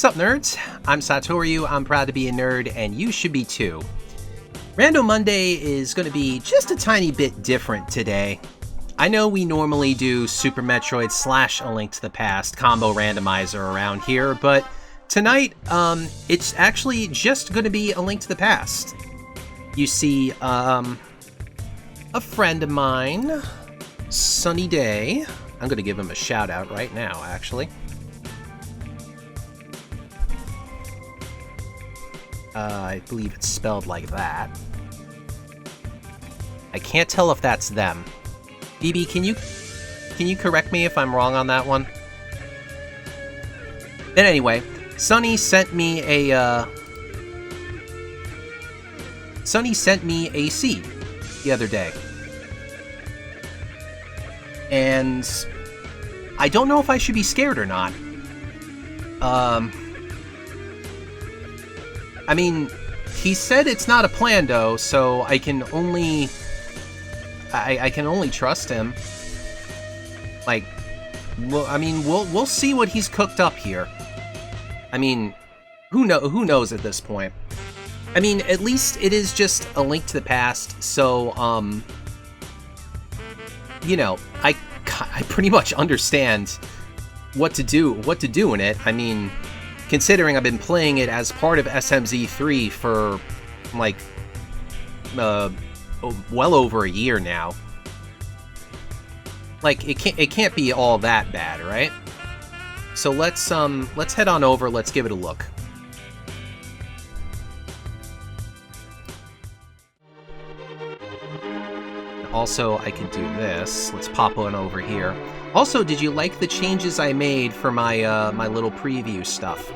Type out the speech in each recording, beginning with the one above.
What's up, nerds? I'm Satoru, I'm proud to be a nerd, and you should be too. Rando Monday is going to be just a tiny bit different today. I know we normally do Super Metroid / A Link to the Past combo randomizer around here, but tonight, it's actually just going to be A Link to the Past. You see, a friend of mine, Sunny Daey, I'm going to give him a shout out right now, actually. I believe it's spelled like that. I can't tell if that's them. BB, can you correct me if I'm wrong on that one? Then anyway, Sunny sent me a seed the other day. And I don't know if I should be scared or not. I mean, he said it's not a plando, so I can only trust him. Like, well, I mean, we'll see what he's cooked up here. I mean, who knows at this point? I mean, at least it is just A Link to the Past, so you know, I pretty much understand what to do in it. I mean, considering I've been playing it as part of SMZ3 for, like, well over a year now. Like, it can't be all that bad, right? So let's head on over, let's give it a look. Also, I could do this. Let's pop on over here. Also, did you like the changes I made for my my little preview stuff?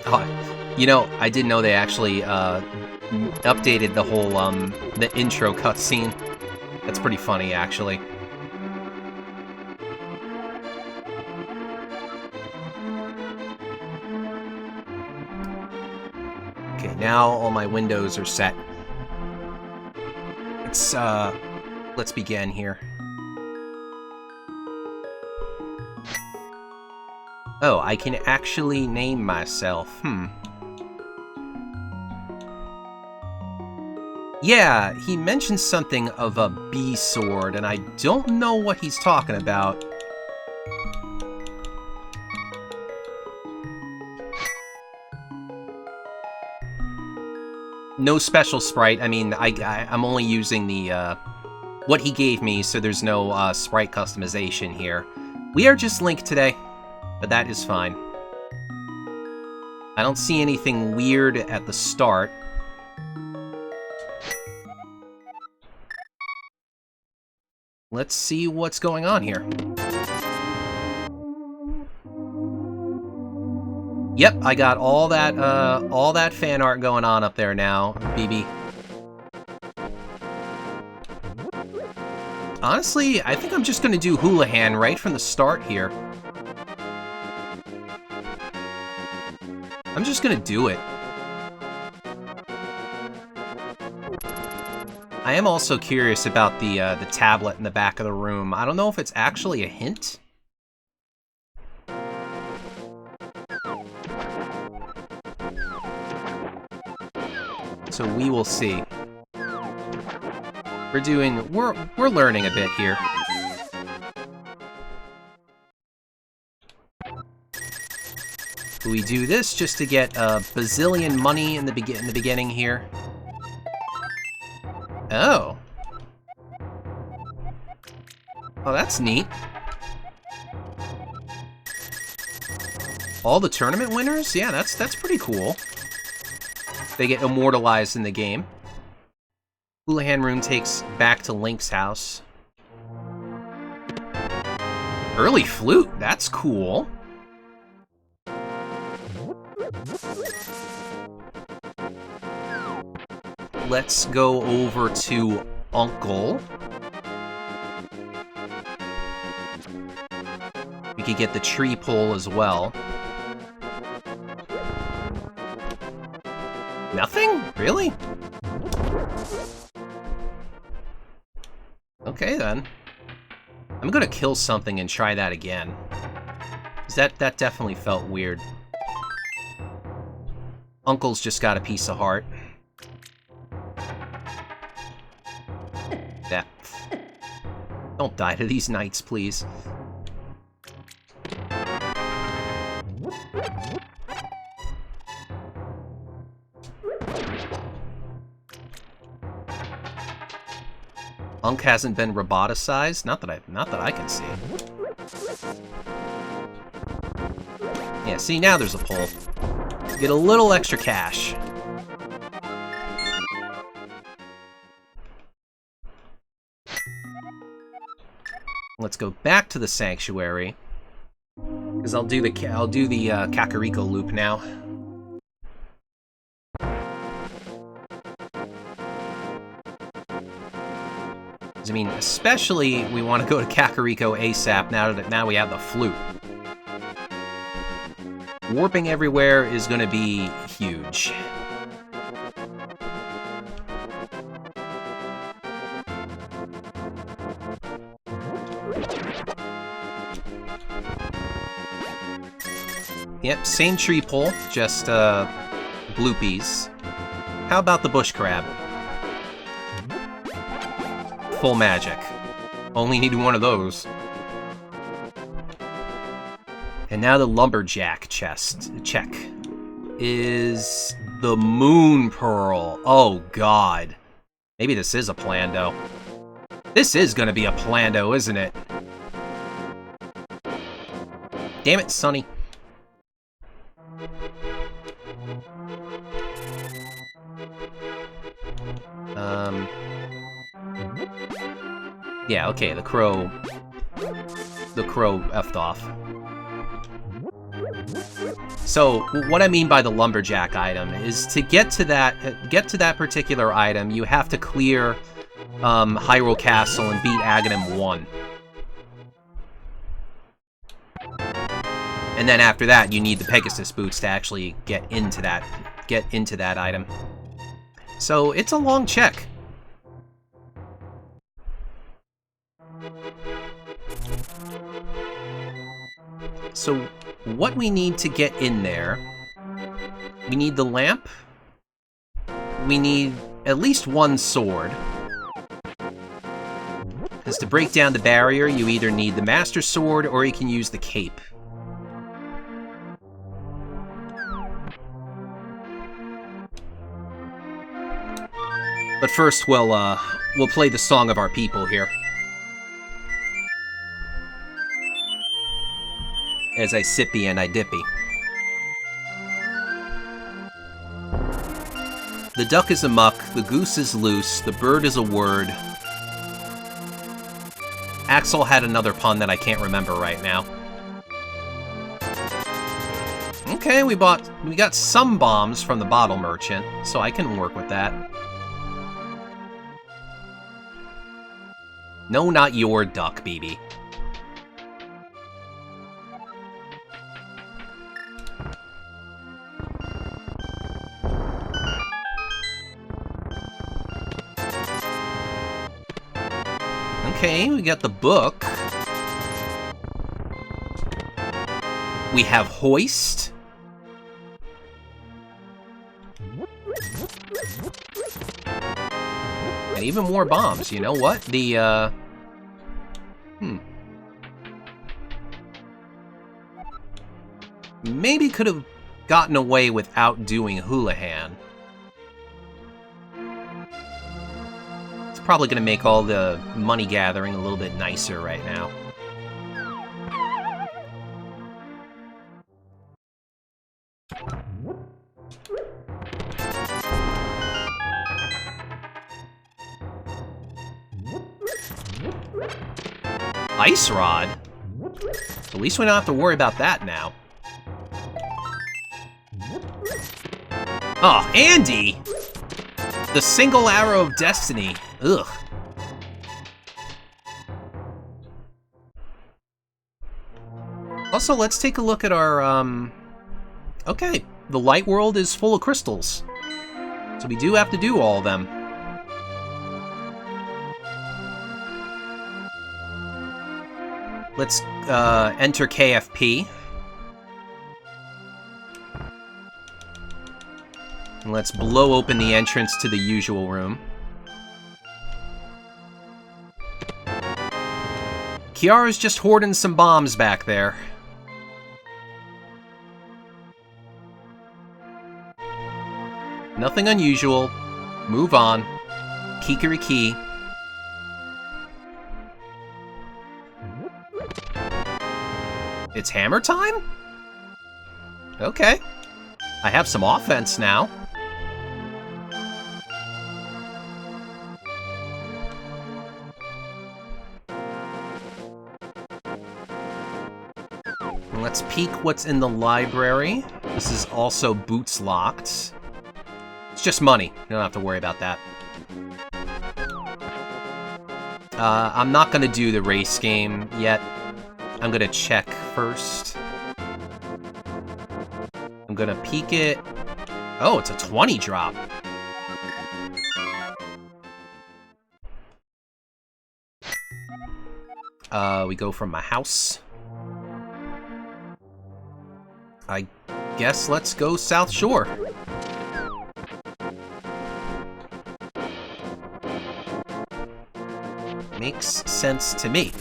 Oh, you know, I didn't know they actually updated the whole the intro cutscene. That's pretty funny, actually. Okay, now all my windows are set. Let's begin here. Oh, I can actually name myself. Yeah, he mentioned something of a bee sword, and I don't know what he's talking about. No special sprite. I mean, I'm only using the, what he gave me, so there's no, sprite customization here. We are just Link today, but that is fine. I don't see anything weird at the start. Let's see what's going on here. Yep, I got all that fan art going on up there now, BB. Honestly, I think I'm just gonna do Houlihan right from the start here. I'm just gonna do it. I am also curious about the tablet in the back of the room. I don't know if it's actually a hint. So we will see. We're learning a bit here. We do this just to get a bazillion money in the beginning here. Oh. Oh, that's neat. All the tournament winners? Yeah, that's pretty cool. They get immortalized in the game. Houlihan room takes back to Link's house. Early flute, that's cool. Let's go over to Uncle. We could get the tree pole as well. Nothing? Really? Okay, then. I'm gonna kill something and try that again. 'Cause that definitely felt weird. Uncle's just got a piece of heart. Depth. Don't die to these knights, please. Unk hasn't been roboticized? Not that I can see. Yeah, see, now there's a pull. Get a little extra cash. Let's go back to the sanctuary, because I'll do the Kakariko loop now. I mean, especially we want to go to Kakariko ASAP now we have the flute. Warping everywhere is going to be huge. Yep, same tree pull, just bloopies. How about the bush crab? Full magic. Only need one of those. And now the lumberjack chest. Check. Is the moon pearl. Oh god. Maybe this is a Plando. This is gonna be a Plando, isn't it? Damn it, Sonny. Yeah, okay, the crow effed off. So, what I mean by the lumberjack item is to get to that particular item, you have to clear Hyrule Castle and beat Aghanim 1. And then after that, you need the Pegasus boots to actually get into that item. So, it's a long check. So, what we need to get in there, we need the lamp, we need at least one sword, because to break down the barrier, you either need the Master Sword or you can use the cape. But first, we'll play the Song of Our People here. As I sippy and I dippy. The duck is a muck, the goose is loose, the bird is a word. Axel had another pun that I can't remember right now. Okay, we got some bombs from the bottle merchant, so I can work with that. No, not your duck, BB. Okay, we got the book. We have Hoist. And even more bombs, you know what? The, Maybe could have gotten away without doing Houlihan. Probably going to make all the money gathering a little bit nicer right now. Ice Rod? At least we don't have to worry about that now. Oh, Andy! The single arrow of destiny. Ugh. Also, let's take a look at our, Okay, the light world is full of crystals. So we do have to do all of them. Let's, enter KFP. Let's blow open the entrance to the usual room. Kiara's just hoarding some bombs back there. Nothing unusual. Move on. Kikariki. It's hammer time? Okay. I have some offense now. Let's peek what's in the library. This is also boots locked. It's just money. You don't have to worry about that. I'm not gonna do the race game yet. I'm gonna check first. I'm gonna peek it. Oh, it's a 20 drop. We go from my house. I guess let's go South Shore. Makes sense to me.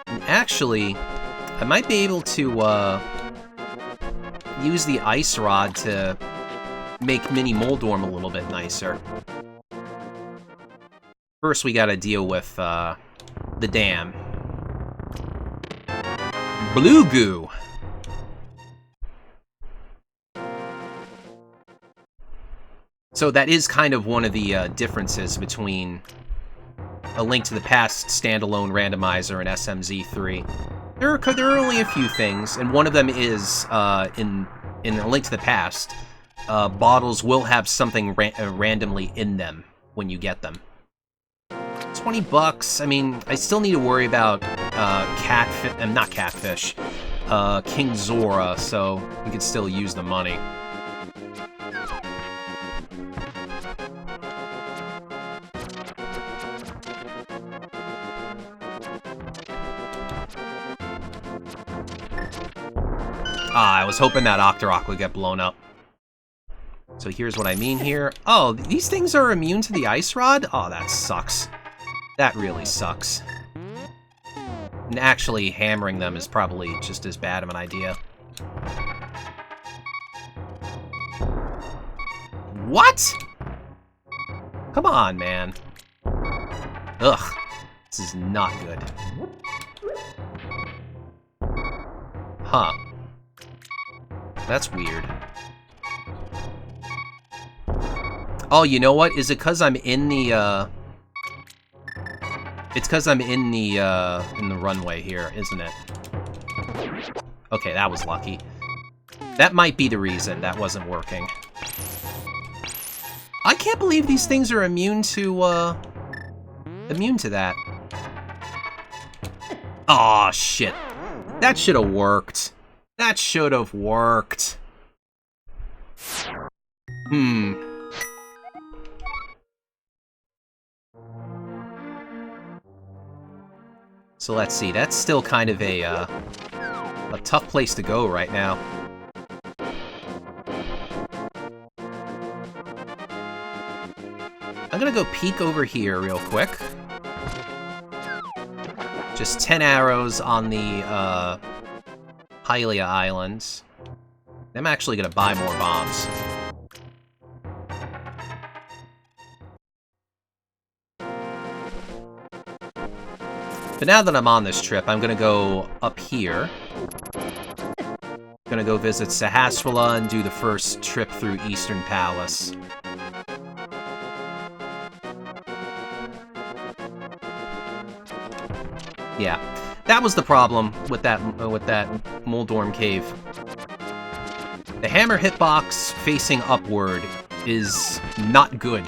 And actually, I might be able to use the ice rod to make Mini Moldorm a little bit nicer. First, we gotta deal with the dam. Blue goo. So that is kind of one of the differences between A Link to the Past standalone randomizer and SMZ3. There are only a few things, and one of them is in A Link to the Past, bottles will have something randomly in them when you get them. $20. I mean, I still need to worry about not catfish, King Zora, so we can still use the money. I was hoping that Octorok would get blown up. So here's what I mean here. Oh, these things are immune to the ice rod? Oh, that sucks. That really sucks. And actually, hammering them is probably just as bad of an idea. What? Come on, man. Ugh. This is not good. Huh. That's weird. Oh, you know what? Is it because I'm in the, It's because I'm in the runway here, isn't it? Okay, that was lucky. That might be the reason that wasn't working. I can't believe these things are immune to that. Aw, shit. That should have worked. That should have worked. So let's see, that's still kind of a tough place to go right now. I'm gonna go peek over here real quick. Just 10 arrows on the Hylia Islands. I'm actually gonna buy more bombs. But now that I'm on this trip, I'm gonna go up here. Gonna go visit Sahasrahla and do the first trip through Eastern Palace. Yeah, that was the problem with that Moldorm cave. The hammer hitbox facing upward is not good.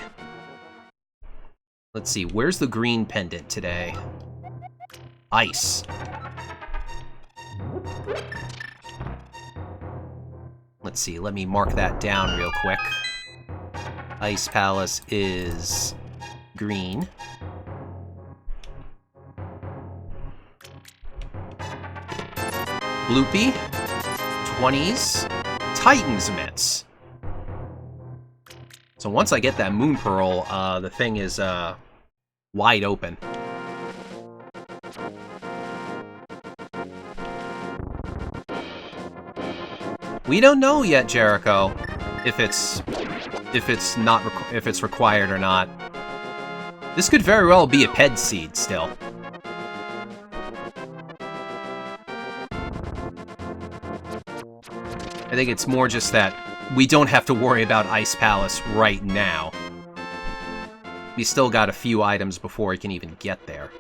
Let's see, where's the green pendant today? Ice. Let's see, let me mark that down real quick. Ice Palace is green. Bloopy. 20s. Titan's Mitts. So once I get that Moon Pearl, the thing is wide open. We don't know yet, Jericho, if it's required or not. This could very well be a PED seed still. I think it's more just that we don't have to worry about Ice Palace right now. We still got a few items before we can even get there.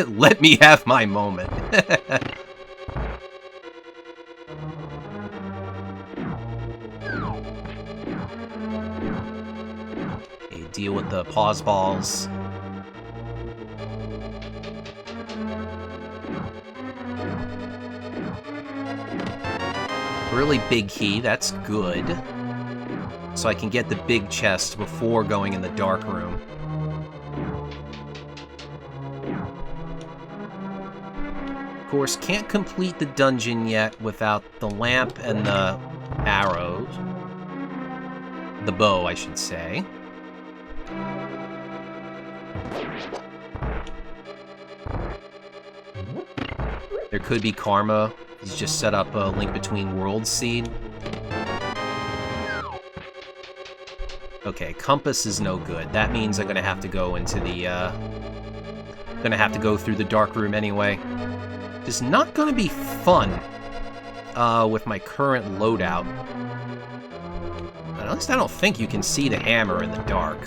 Let me have my moment. Okay, deal with the pause balls. Really big key, that's good. So I can get the big chest before going in the dark room. Of course, can't complete the dungeon yet without the lamp and the arrows. The bow, I should say. There could be karma. He's just set up a Link Between Worlds seed. Okay, compass is no good. That means I'm gonna have to go into the, gonna have to go through the dark room anyway. It's not gonna be fun, with my current loadout. At least I don't think you can see the hammer in the dark.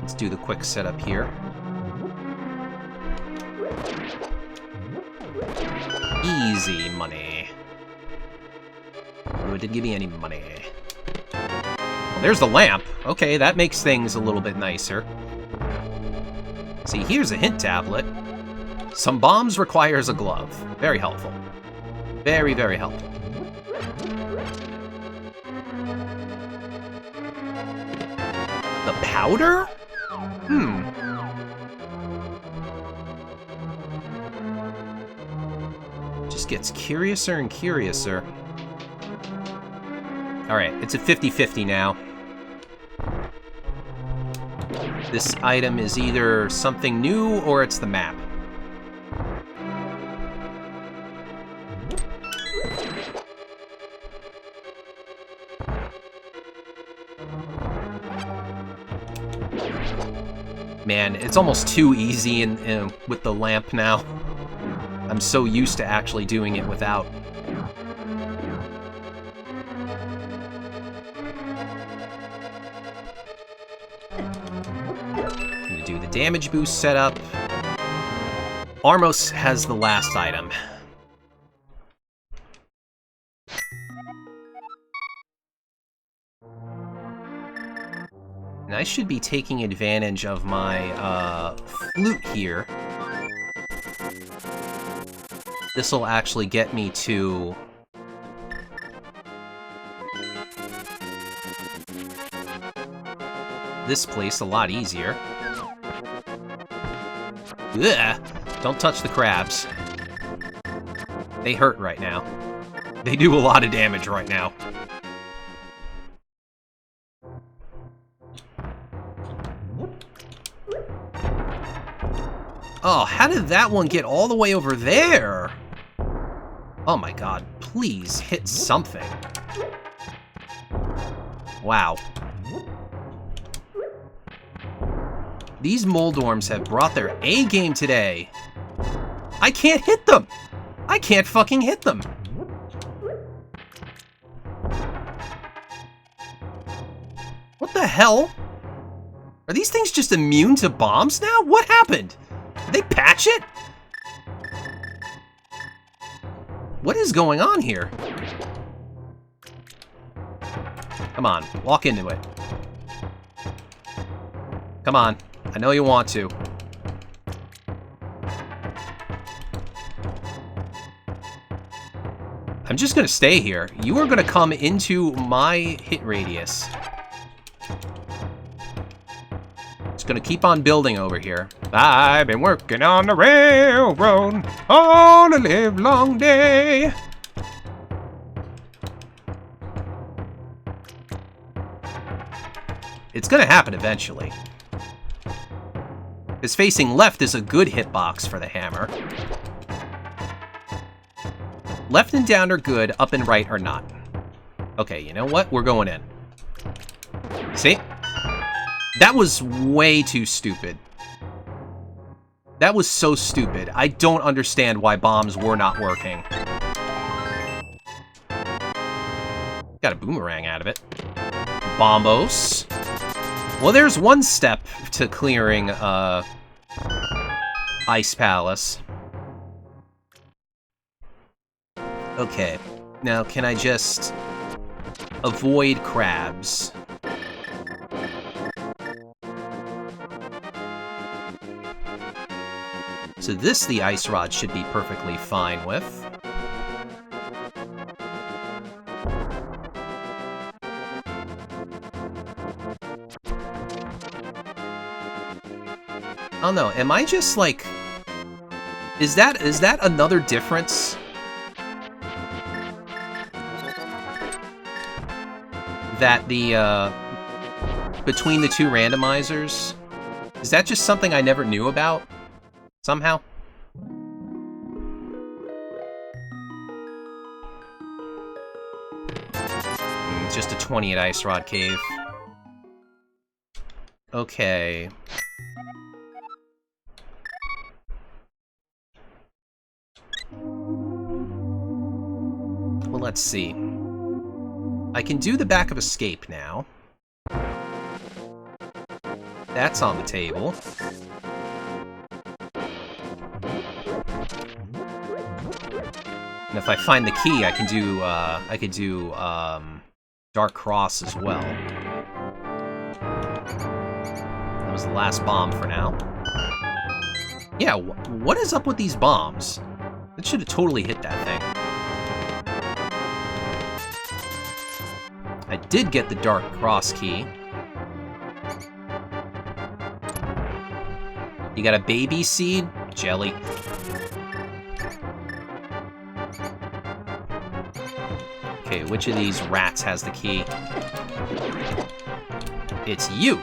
Let's do the quick setup here. Easy money. Oh, it didn't give me any money. Well, there's the lamp. Okay, that makes things a little bit nicer. See, here's a hint tablet. Some bombs requires a glove. Very helpful. Very, very helpful. The powder? Just gets curiouser and curiouser. Alright, it's a 50-50 now. This item is either something new or it's the map. Man, it's almost too easy with the lamp now. I'm so used to actually doing it without. I'm gonna do the damage boost setup. Armos has the last item. And I should be taking advantage of my flute here. This'll actually get me to this place a lot easier. Ugh! Don't touch the crabs. They hurt right now. They do a lot of damage right now. Oh, how did that one get all the way over there? Oh my god, please hit something. Wow. These Moldorms have brought their A game today. I can't hit them! I can't fucking hit them! What the hell? Are these things just immune to bombs now? What happened? Did they patch it? What is going on here? Come on, walk into it. Come on, I know you want to. I'm just gonna stay here. You are gonna come into my hit radius. Just gonna keep on building over here. I've been working on the railroad all the livelong day. It's gonna happen eventually. Because facing left is a good hitbox for the hammer. Left and down are good, up and right are not. Okay, you know what? We're going in. See? That was way too stupid. That was so stupid. I don't understand why bombs were not working. Got a boomerang out of it. Bombos. Well, there's one step to clearing, Ice Palace. Okay. Now, can I just avoid crabs? So this, the ice rod, should be perfectly fine with. Oh no, am I just like... Is that another difference? That the, between the two randomizers? Is that just something I never knew about? Somehow? Just a 20 at Ice Rod Cave. Okay. Well, let's see. I can do the back of escape now. That's on the table. And if I find the key, I can do, Dark Cross as well. That was the last bomb for now. Yeah, what is up with these bombs? It should have totally hit that thing. I did get the Dark Cross key. You got a baby seed? Jelly. Okay, which of these rats has the key? It's you!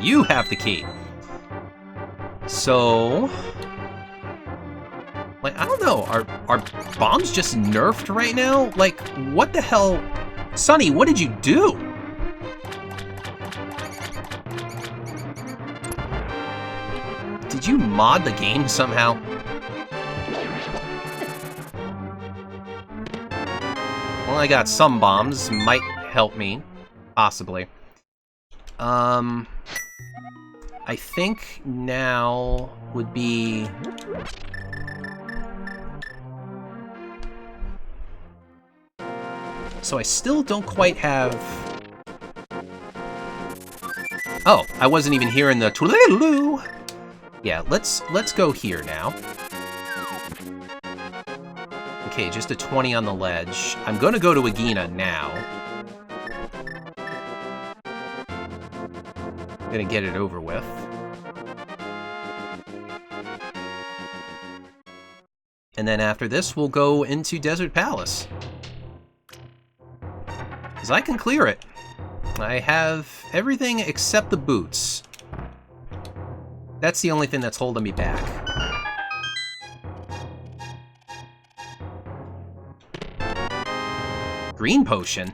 You have the key! So... like, I don't know, are bombs just nerfed right now? Like, what the hell? Sonny, what did you do? Did you mod the game somehow? Well, I got some bombs. Might help me. Possibly. I think now would be... So I still don't quite have... Oh, I wasn't even hearing the toodaloo. Yeah, let's go here now. Okay, just a 20 on the ledge. I'm gonna go to Agina now. Gonna get it over with. And then after this, we'll go into Desert Palace. Because I can clear it. I have everything except the boots. That's the only thing that's holding me back. Green potion.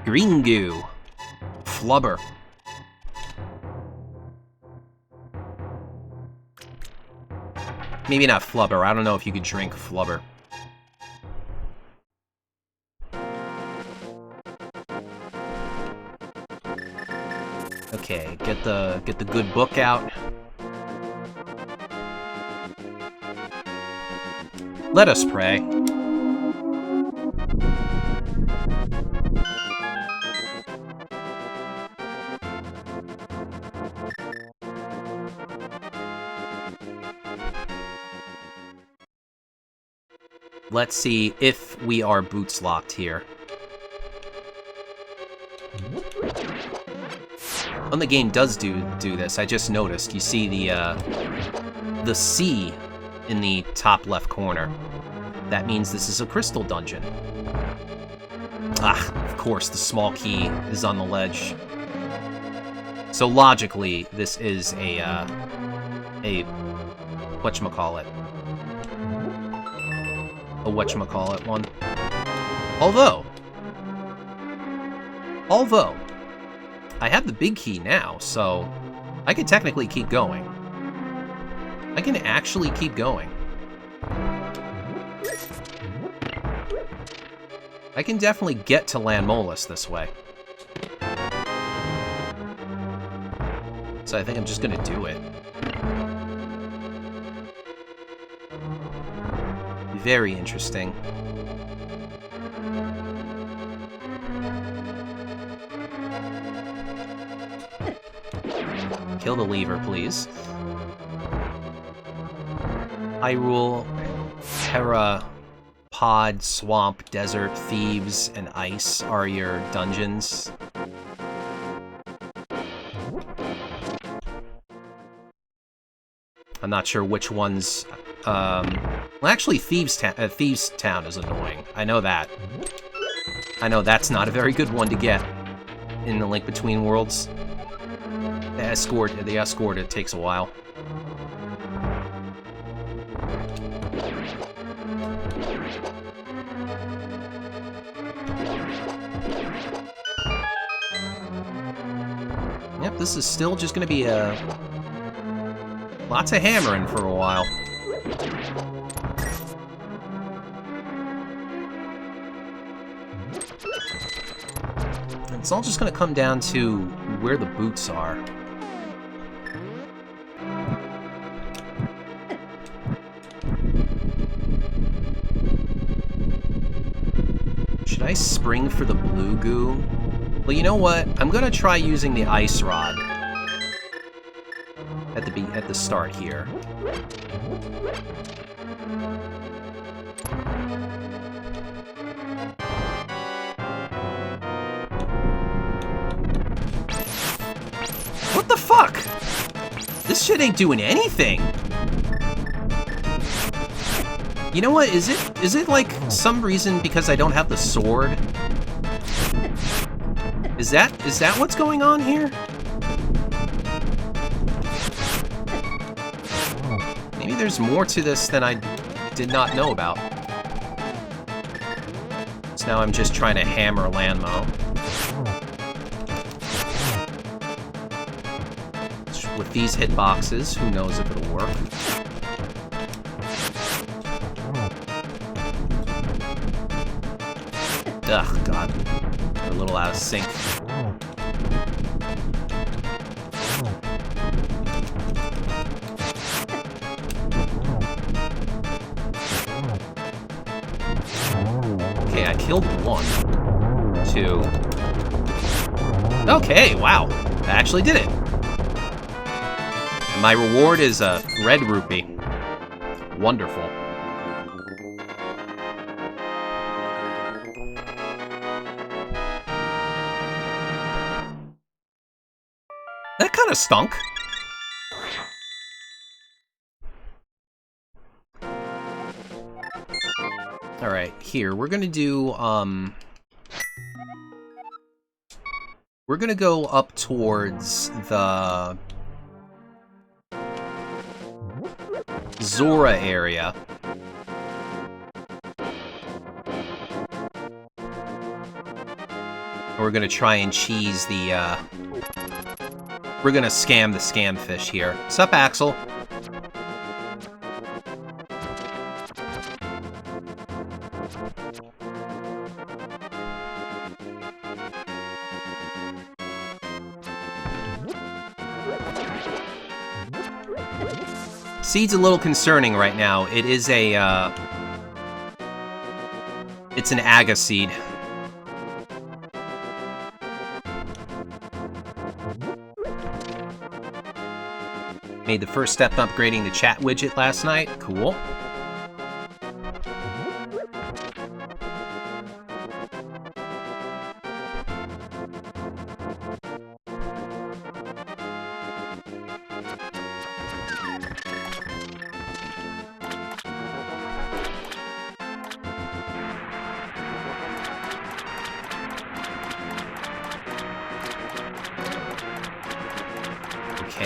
Green goo. Flubber. Maybe not flubber. I don't know if you could drink flubber. Okay, get the good book out. Let us pray. Let's see if we are boots locked here. When the game does do this, I just noticed. You see the C in the top left corner. That means this is a crystal dungeon. Ah, of course, the small key is on the ledge. So logically, this is a whatchamacallit. A whatchamacallit one. Although, I have the big key now, so I can technically keep going. I can actually keep going. I can definitely get to Landmolus this way. So I think I'm just gonna do it. Very interesting. Kill the lever, please. Hyrule, Terra, Pod, Swamp, Desert, Thieves, and Ice are your dungeons. I'm not sure which ones... well, actually, Thieves Town is annoying. I know that. I know that's not a very good one to get in the Link Between Worlds. The escort, it takes a while. Yep, this is still just gonna be lots of hammering for a while. It's all just gonna come down to where the boots are. Should I spring for the blue goo? Well, you know what? I'm gonna try using the ice rod at the start here. What the fuck? This shit ain't doing anything. You know what? Is it like some reason because I don't have the sword? Is that what's going on here? Maybe there's more to this than I did not know about. So now I'm just trying to hammer Landmo. With these hitboxes, who knows if it'll work. Ugh, God. We're a little out of sync. Okay, I killed one. Two. Okay, wow. I actually did it. And my reward is a red rupee. Wonderful. That kind of stunk. Alright, here, we're gonna do, we're gonna go up towards the Zora area. We're gonna try and cheese the, we're gonna scam the scam fish here. Sup, Axel? Seed's a little concerning right now. It is a, it's an Aga seed. Made the first step upgrading the chat widget last night. Cool.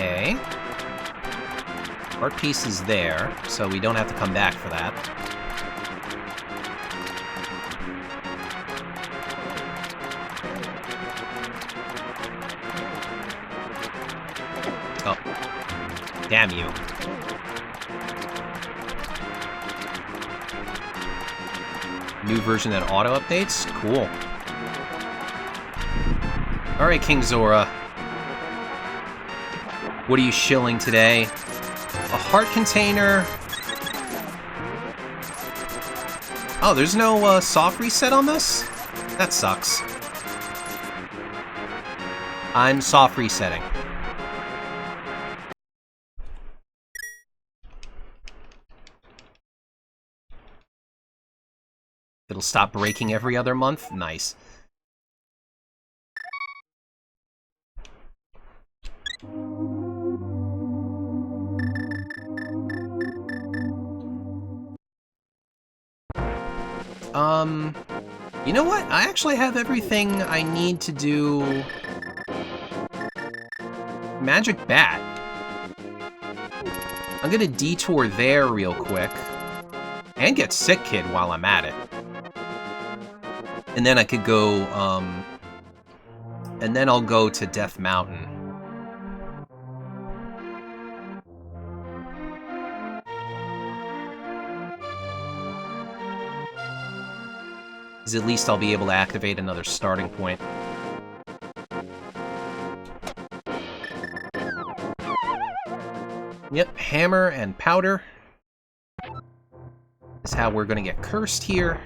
Okay. Art piece is there, so we don't have to come back for that. Oh. Damn you. New version that auto-updates? Cool. Alright, King Zora. What are you shilling today? A heart container. Oh, there's no soft reset on this? That sucks. I'm soft resetting. It'll stop breaking every other month? Nice. You know what? I actually have everything I need to do Magic Bat. I'm gonna detour there real quick. And get Sick Kid while I'm at it. And then I could go, and then I'll go to Death Mountain. Because at least I'll be able to activate another starting point. Yep, hammer and powder is how we're gonna get cursed here.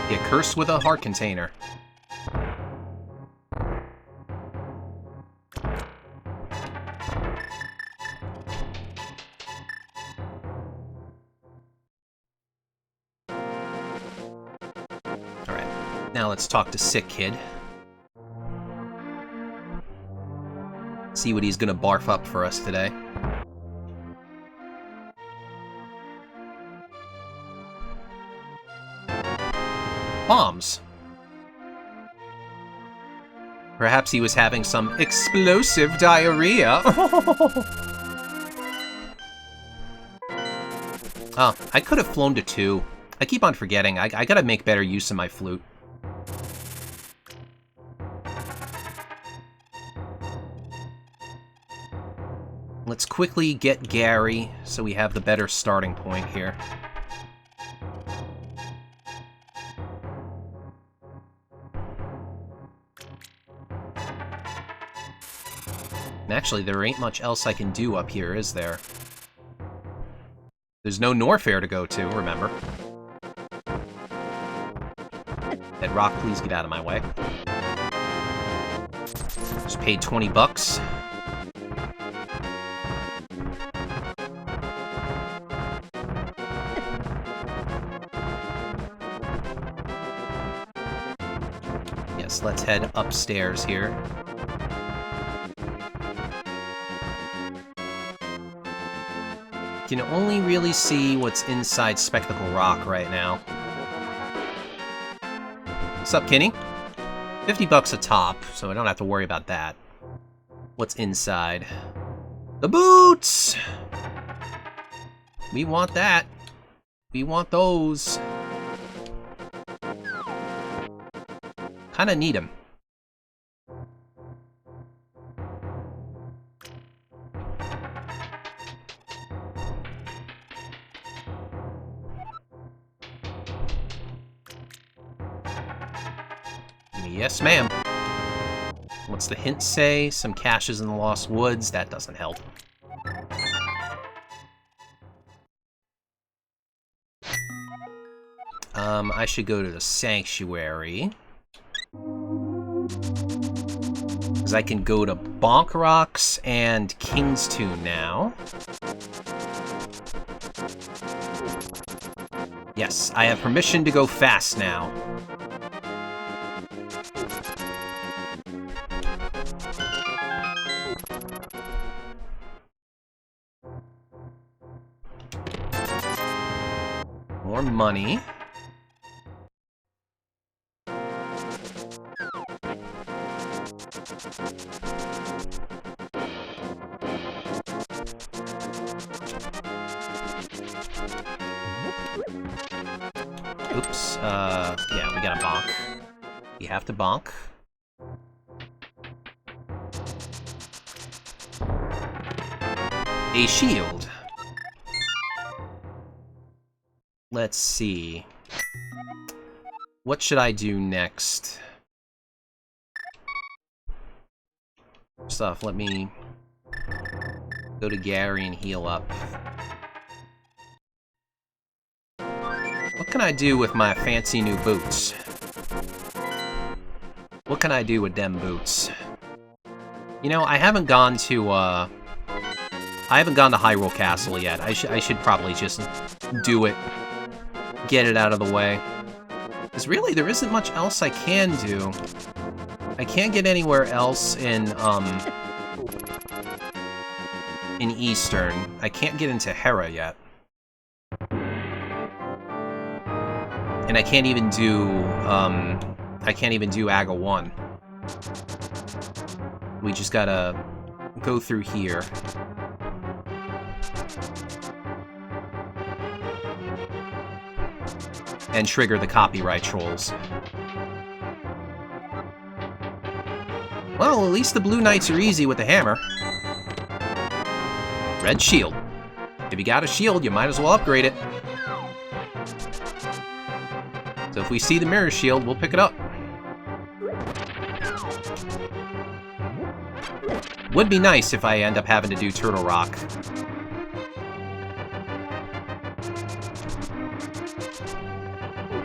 Get cursed with a heart container. Alright, now let's talk to Sick Kid. See what he's gonna barf up for us today. Bombs. Perhaps he was having some explosive diarrhea. Oh, I could have flown to 2. I keep on forgetting. I gotta make better use of my flute. Let's quickly get Gary so we have the better starting point here. Actually, there ain't much else I can do up here, is there? There's no Norfair to go to, remember. Dead Rock, please get out of my way. Just paid 20 bucks. Yes, let's head upstairs here. You can only really see what's inside Spectacle Rock right now. What's up, Kenny? 50 bucks a top, so I don't have to worry about that. What's inside? The boots! We want that. We want those. Kinda need them. Yes, ma'am. What's the hint say? Some caches in the Lost Woods. That doesn't help. I should go to the Sanctuary. Because I can go to Bonk Rocks and King's Tune now. Yes, I have permission to go fast now. More money. Oops, yeah, we gotta bonk. You have to bonk. A shield. Let's see. What should I do next? First off, let me go to Gary and heal up. What can I do with my fancy new boots? What can I do with them boots? You know, I haven't gone to Hyrule Castle yet. I should probably just do it. Get it out of the way. Because really, there isn't much else I can do. I can't get anywhere else in Eastern. I can't get into Hera yet. And I can't even do Aga 1. We just gotta go through here. And trigger the copyright trolls. Well, at least the Blue Knights are easy with the hammer. Red shield. If you got a shield, you might as well upgrade it. So if we see the mirror shield, we'll pick it up. Would be nice if I end up having to do Turtle Rock.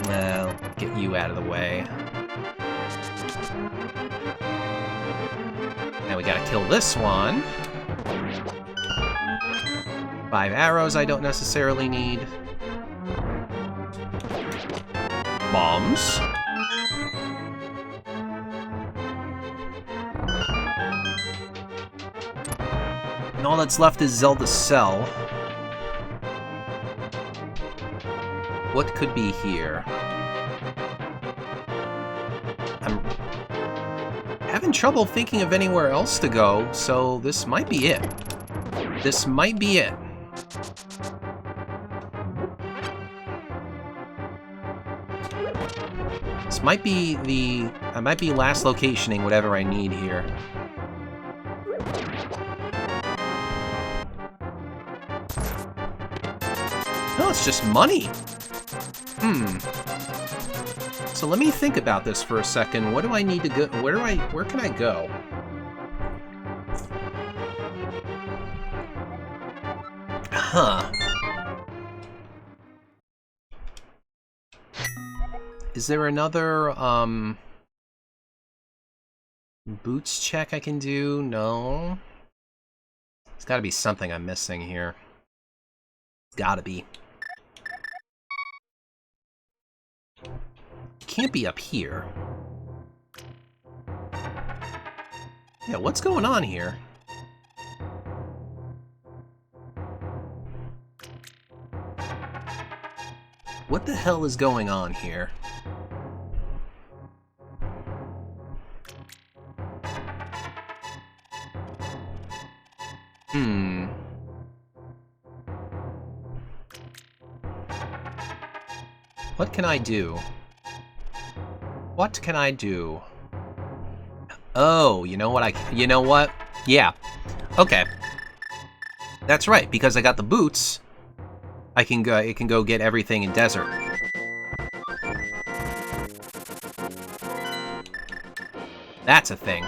Well, get you out of the way. Now we gotta kill this one. 5 arrows I don't necessarily need. Bombs. And all that's left is Zelda's Cell. What could be here? I'm having trouble thinking of anywhere else to go, so this might be it. This might be it. This might be the... I might be last locationing whatever I need here. No, it's just money. So let me think about this for a second. What do I need to go? Where can I go? Huh. Is there another, boots check I can do? No. There's gotta be something I'm missing here. Gotta be. Can't be up here. Yeah, what's going on here? What the hell is going on here? What can I do? What can I do? Oh, you know what you know what? Yeah. Okay. That's right, because I got the boots. It can go get everything in desert. That's a thing.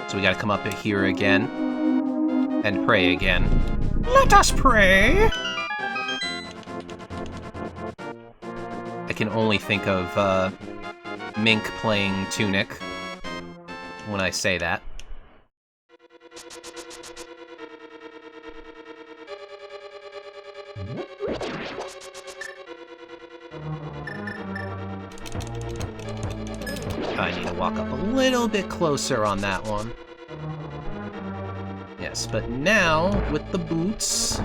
So we gotta come up here again. And pray again. Let us pray! I can only think of, Mink playing Tunic when I say that. I need to walk up a little bit closer on that one. Yeah, Yes, but now, with the boots...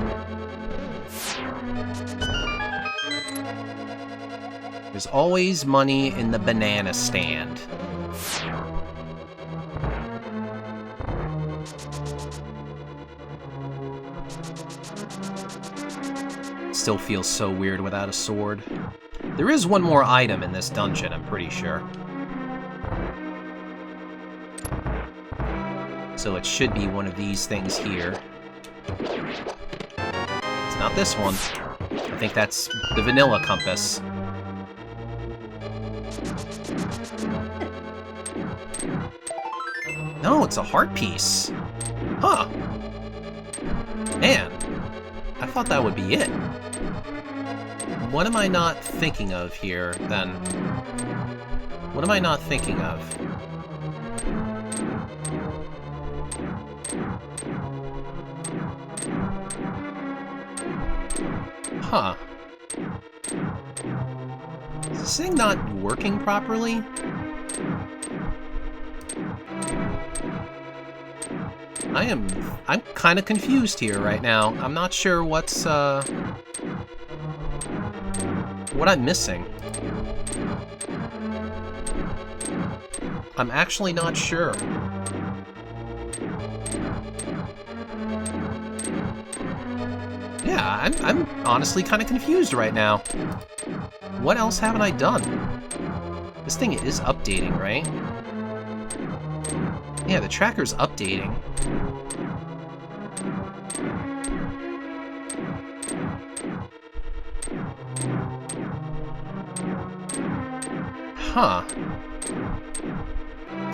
there's always money in the banana stand. Still feels so weird without a sword. There is one more item in this dungeon, I'm pretty sure. So it should be one of these things here. It's not this one. I think that's the vanilla compass. No, it's a heart piece. Huh. Man, I thought that would be it. What am I not thinking of here, then? What am I not thinking of? Huh. Is this thing not working properly? I'm kind of confused here right now. I'm not sure what's, what I'm missing. I'm actually not sure. Yeah, I'm honestly kind of confused right now. What else haven't I done? This thing is updating, right? Yeah, the tracker's updating. Huh.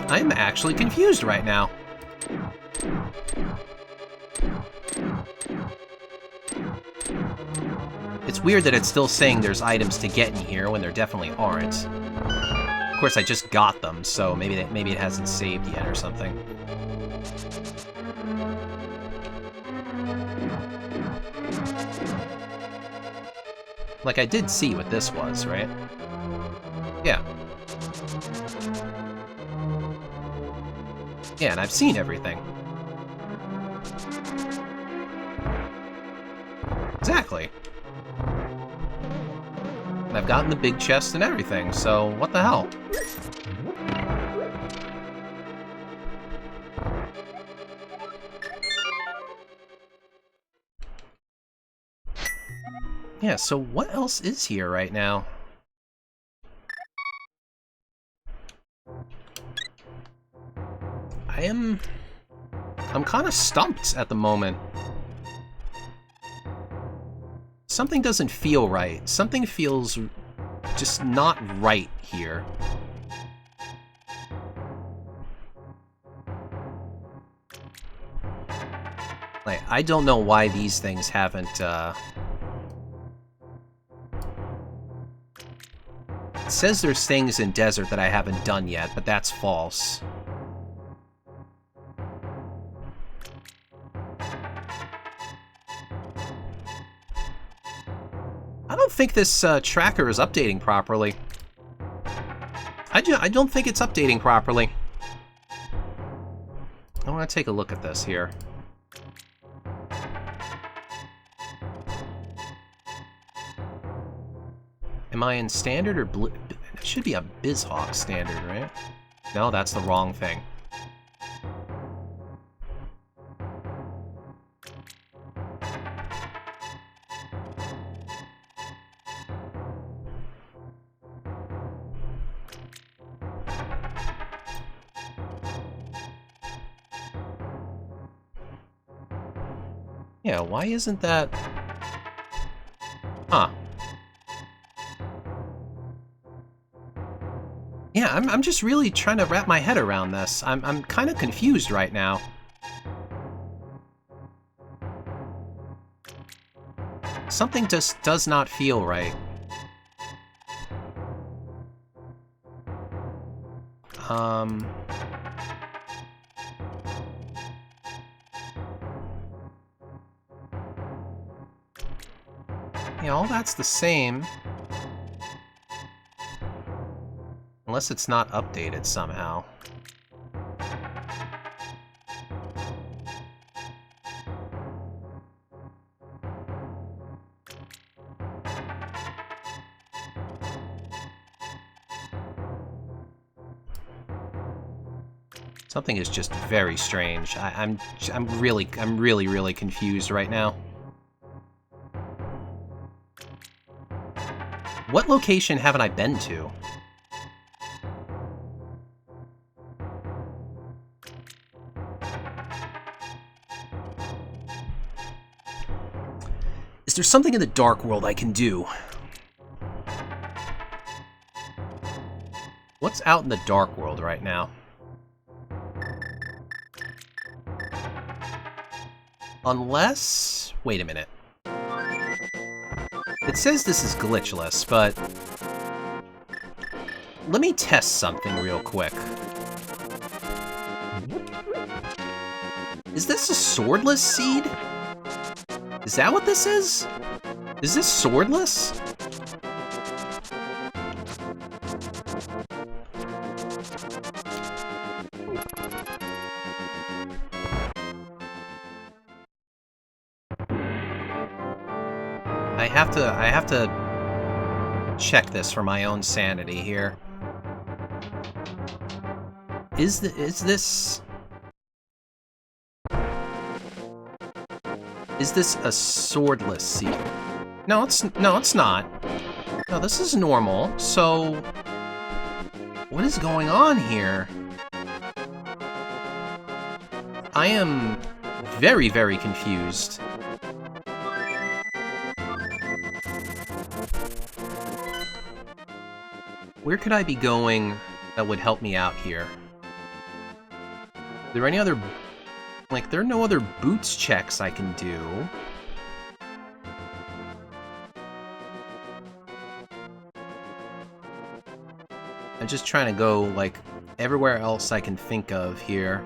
I'm actually confused right now. It's weird that it's still saying there's items to get in here when there definitely aren't. Of course, I just got them, so maybe it hasn't saved yet or something. Like I did see what this was, right? Yeah. Yeah, and I've seen everything. Exactly. And I've gotten the big chest and everything, so what the hell? Yeah, so what else is here right now? I'm kind of stumped at the moment. Something doesn't feel right. Something feels just not right here. Like, I don't know why these things haven't, It says there's things in Desert that I haven't done yet, but that's false. I don't think this tracker is updating properly. I don't think it's updating properly. I want to take a look at this here. Am I in standard or blue? It should be a BizHawk standard, right? No, that's the wrong thing. Yeah, why isn't that... Huh. Yeah, I'm just really trying to wrap my head around this. I'm kind of confused right now. Something just does not feel right. Yeah, all that's the same. Unless it's not updated somehow. Something is just very strange. I'm really confused right now. What location haven't I been to? Is there something in the Dark World I can do? What's out in the Dark World right now? Unless... wait a minute. It says this is glitchless, but... let me test something real quick. Is this a swordless seed? Is that what this is? Is this swordless? I have to check this for my own sanity here. Is this a swordless seed? No, it's not. No, this is normal. So what is going on here? I am very, very confused. Where could I be going that would help me out here? Are there any other... like, there are no other boots checks I can do. I'm just trying to go, like, everywhere else I can think of here.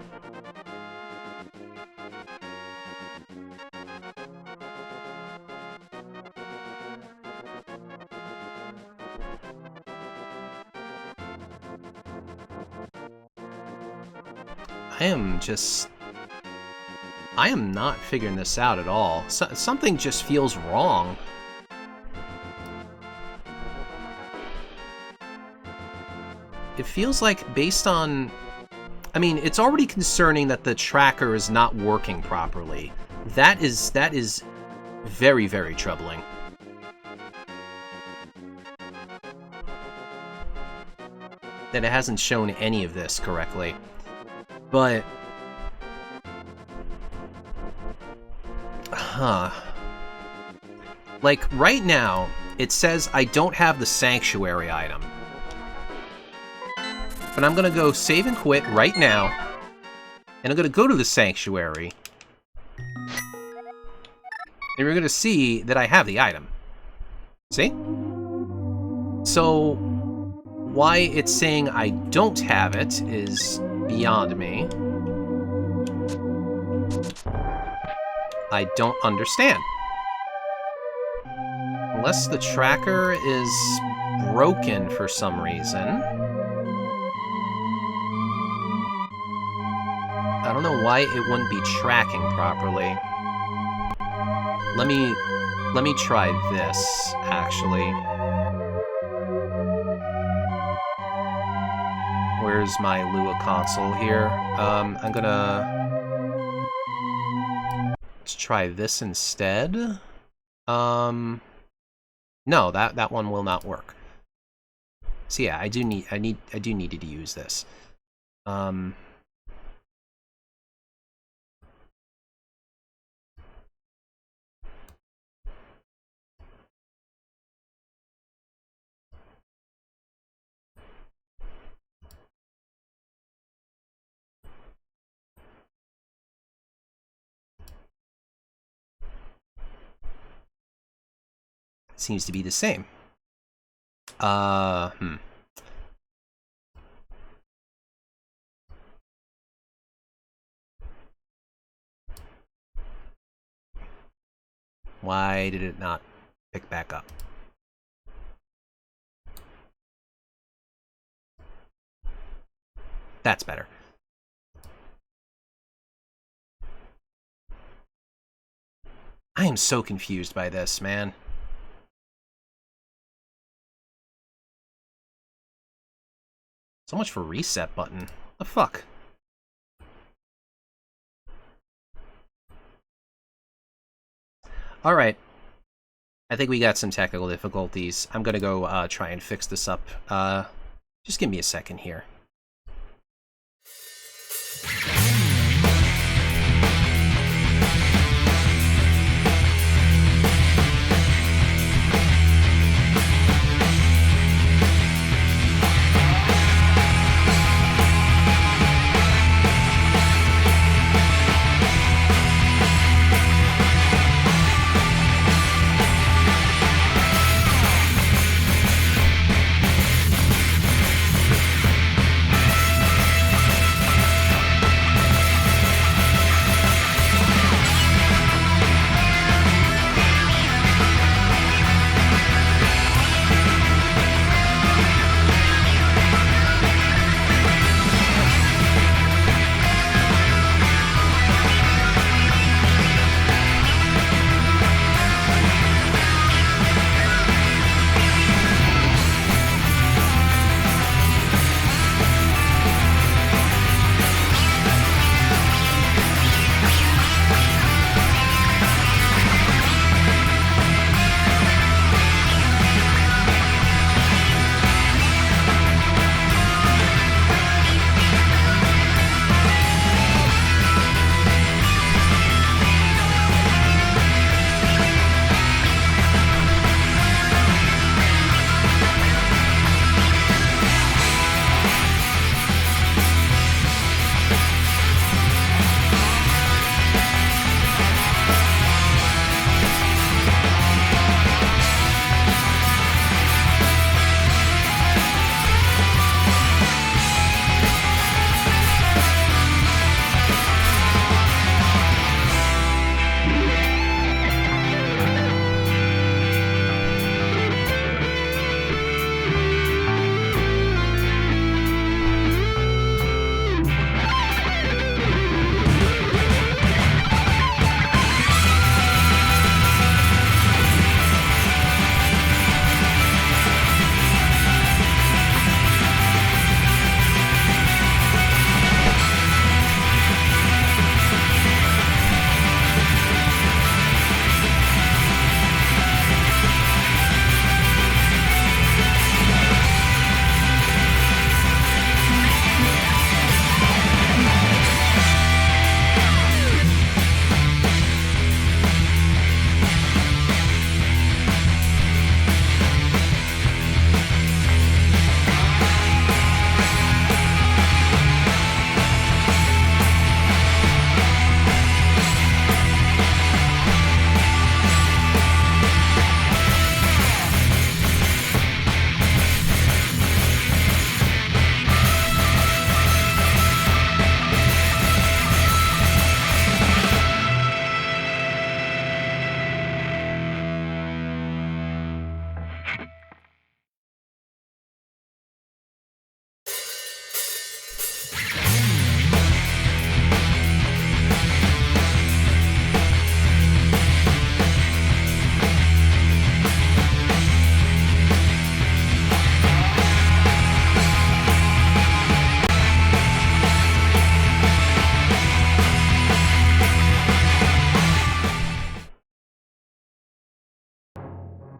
I am not figuring this out at all. Something just feels wrong. It feels like based on... I mean, it's already concerning that the tracker is not working properly. That is very, very troubling. That it hasn't shown any of this correctly. But... like, right now, it says I don't have the Sanctuary item. But I'm gonna go save and quit right now. And I'm gonna go to the Sanctuary. And we're gonna see that I have the item. See? So, why it's saying I don't have it is beyond me. I don't understand. Unless the tracker is broken for some reason. I don't know why it wouldn't be tracking properly. Let me try this, actually. Where's my Lua console here? I'm gonna... let's try this instead. No, that one will not work. So yeah, I do need to use this. Seems to be the same. Why did it not pick back up? That's better. I am so confused by this, man. So much for reset button. What the fuck? Alright. I think we got some technical difficulties. I'm gonna go try and fix this up. Just give me a second here.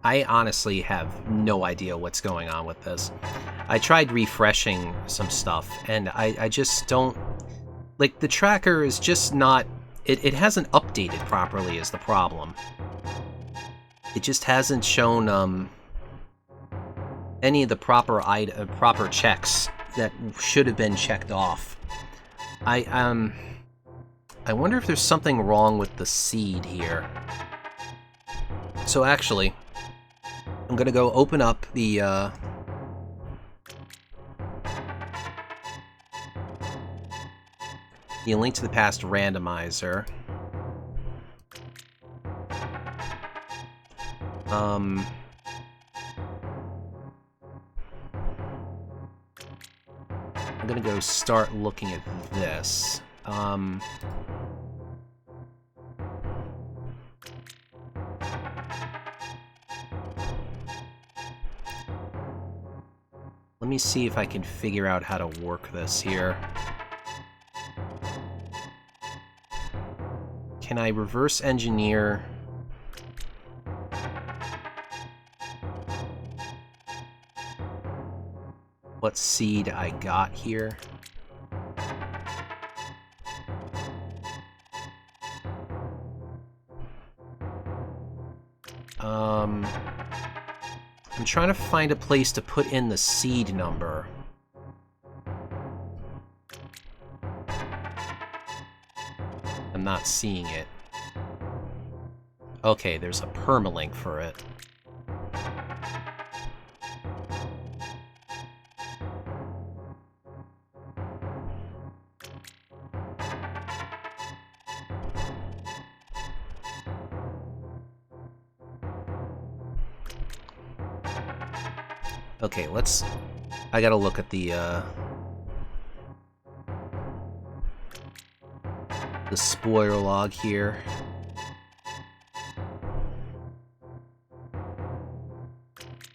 I honestly have no idea what's going on with this. I tried refreshing some stuff, and I just don't... Like, the tracker is just not... It hasn't updated properly is the problem. It just hasn't shown any of the proper checks that should have been checked off. I wonder if there's something wrong with the seed here. So actually, I'm gonna go open up the Link to the Past randomizer. I'm gonna go start looking at this. Let me see if I can figure out how to work this here. Can I reverse engineer what seed I got here. I'm trying to find a place to put in the seed number. I'm not seeing it. Okay, there's a permalink for it. Okay, I gotta look at the spoiler log here.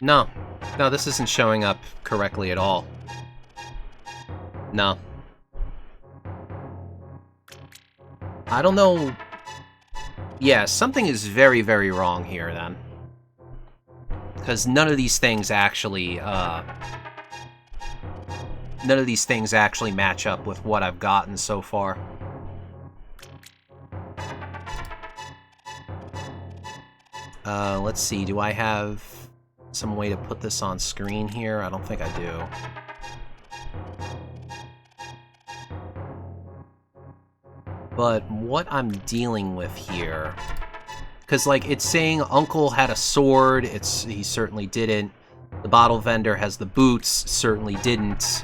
No, this isn't showing up correctly at all. No. I don't know. Yeah, something is very, very wrong here, then. Because none of these things actually match up with what I've gotten so far. Let's see, do I have some way to put this on screen here? I don't think I do. But what I'm dealing with here... Because, like, it's saying Uncle had a sword, he certainly didn't. The bottle vendor has the boots, certainly didn't.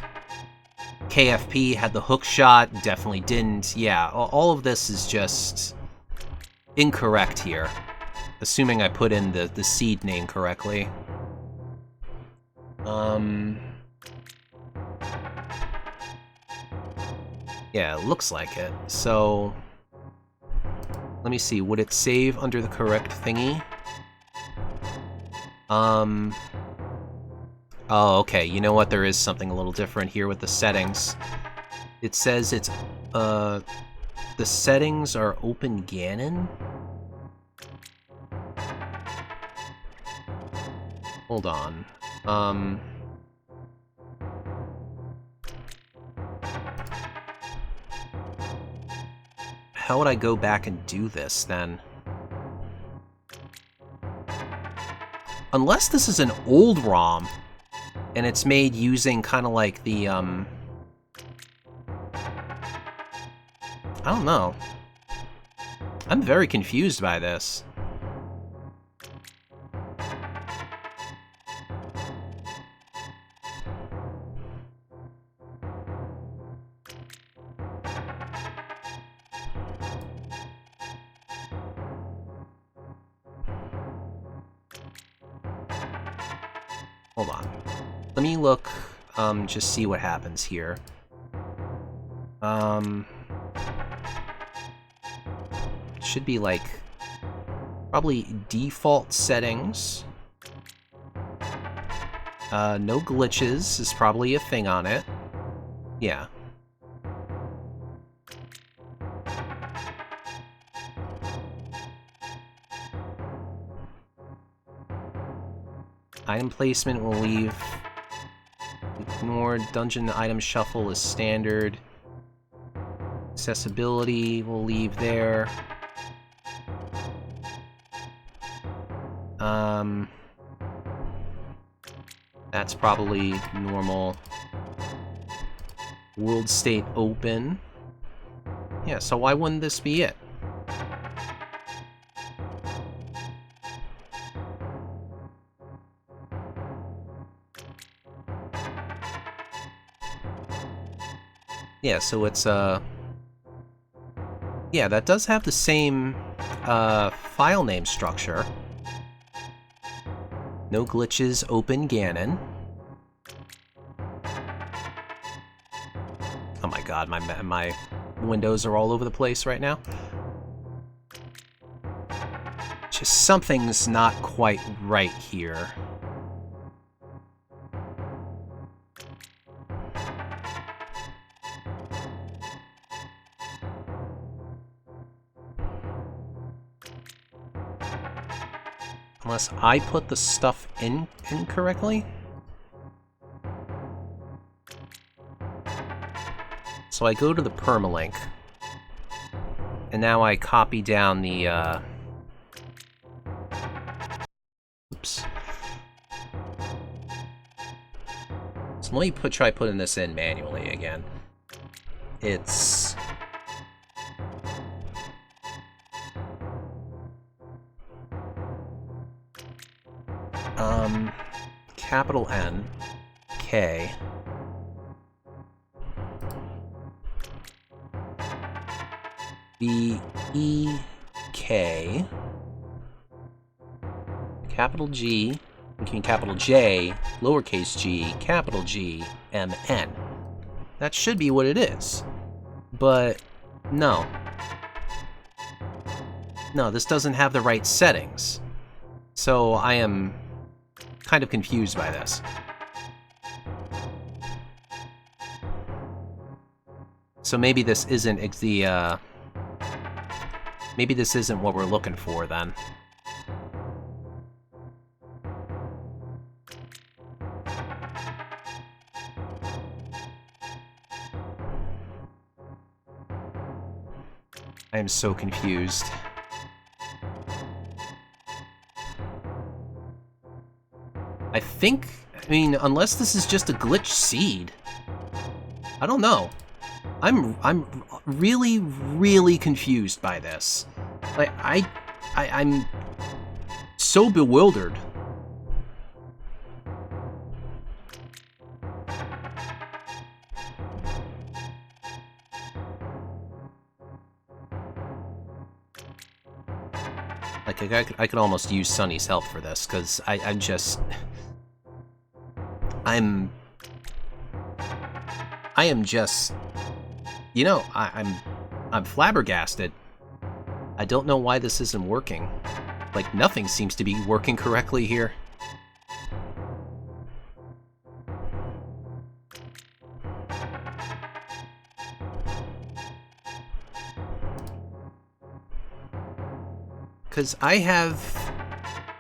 KFP had the hook shot, definitely didn't. Yeah, all of this is just incorrect here. Assuming I put in the seed name correctly. Yeah, it looks like it. So... Let me see, would it save under the correct thingy? Oh, okay, you know what? There is something a little different here with the settings. It says it's, the settings are Open Ganon? Hold on. How would I go back and do this, then? Unless this is an old ROM, and it's made using kind of like the, I don't know. I'm very confused by this. Hold on. Let me look, just see what happens here. Should be like, probably default settings. No glitches is probably a thing on it. Yeah. Item placement will leave. Ignore dungeon item shuffle is standard. Accessibility will leave there. That's probably normal. World state open. Yeah, so why wouldn't this be it? Yeah, so it's, yeah, that does have the same, file name structure. No glitches, Open Ganon. Oh my god, my windows are all over the place right now. Just something's not quite right here. Unless I put the stuff in incorrectly? So I go to the permalink, and now I copy down the, oops. So let me try putting this in manually again. It's... capital N, K, B, E, K, capital G, capital J, lowercase g, capital G, M, N. That should be what it is. But no. No, this doesn't have the right settings. So I am kind of confused by this. So maybe this isn't the, maybe this isn't what we're looking for then. I am so confused. I mean, unless this is just a glitch seed. I don't know. I'm really, really confused by this. Like, I'm so bewildered. Like, I could almost use Sunny's help for this, because I'm just... I am just... You know, I'm flabbergasted. I don't know why this isn't working. Like, nothing seems to be working correctly here. Because I have...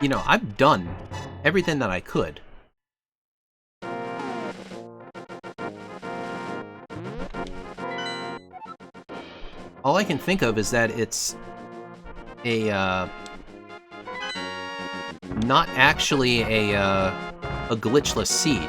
You know, I've done everything that I could. All I can think of is that it's a, not actually a glitchless seed.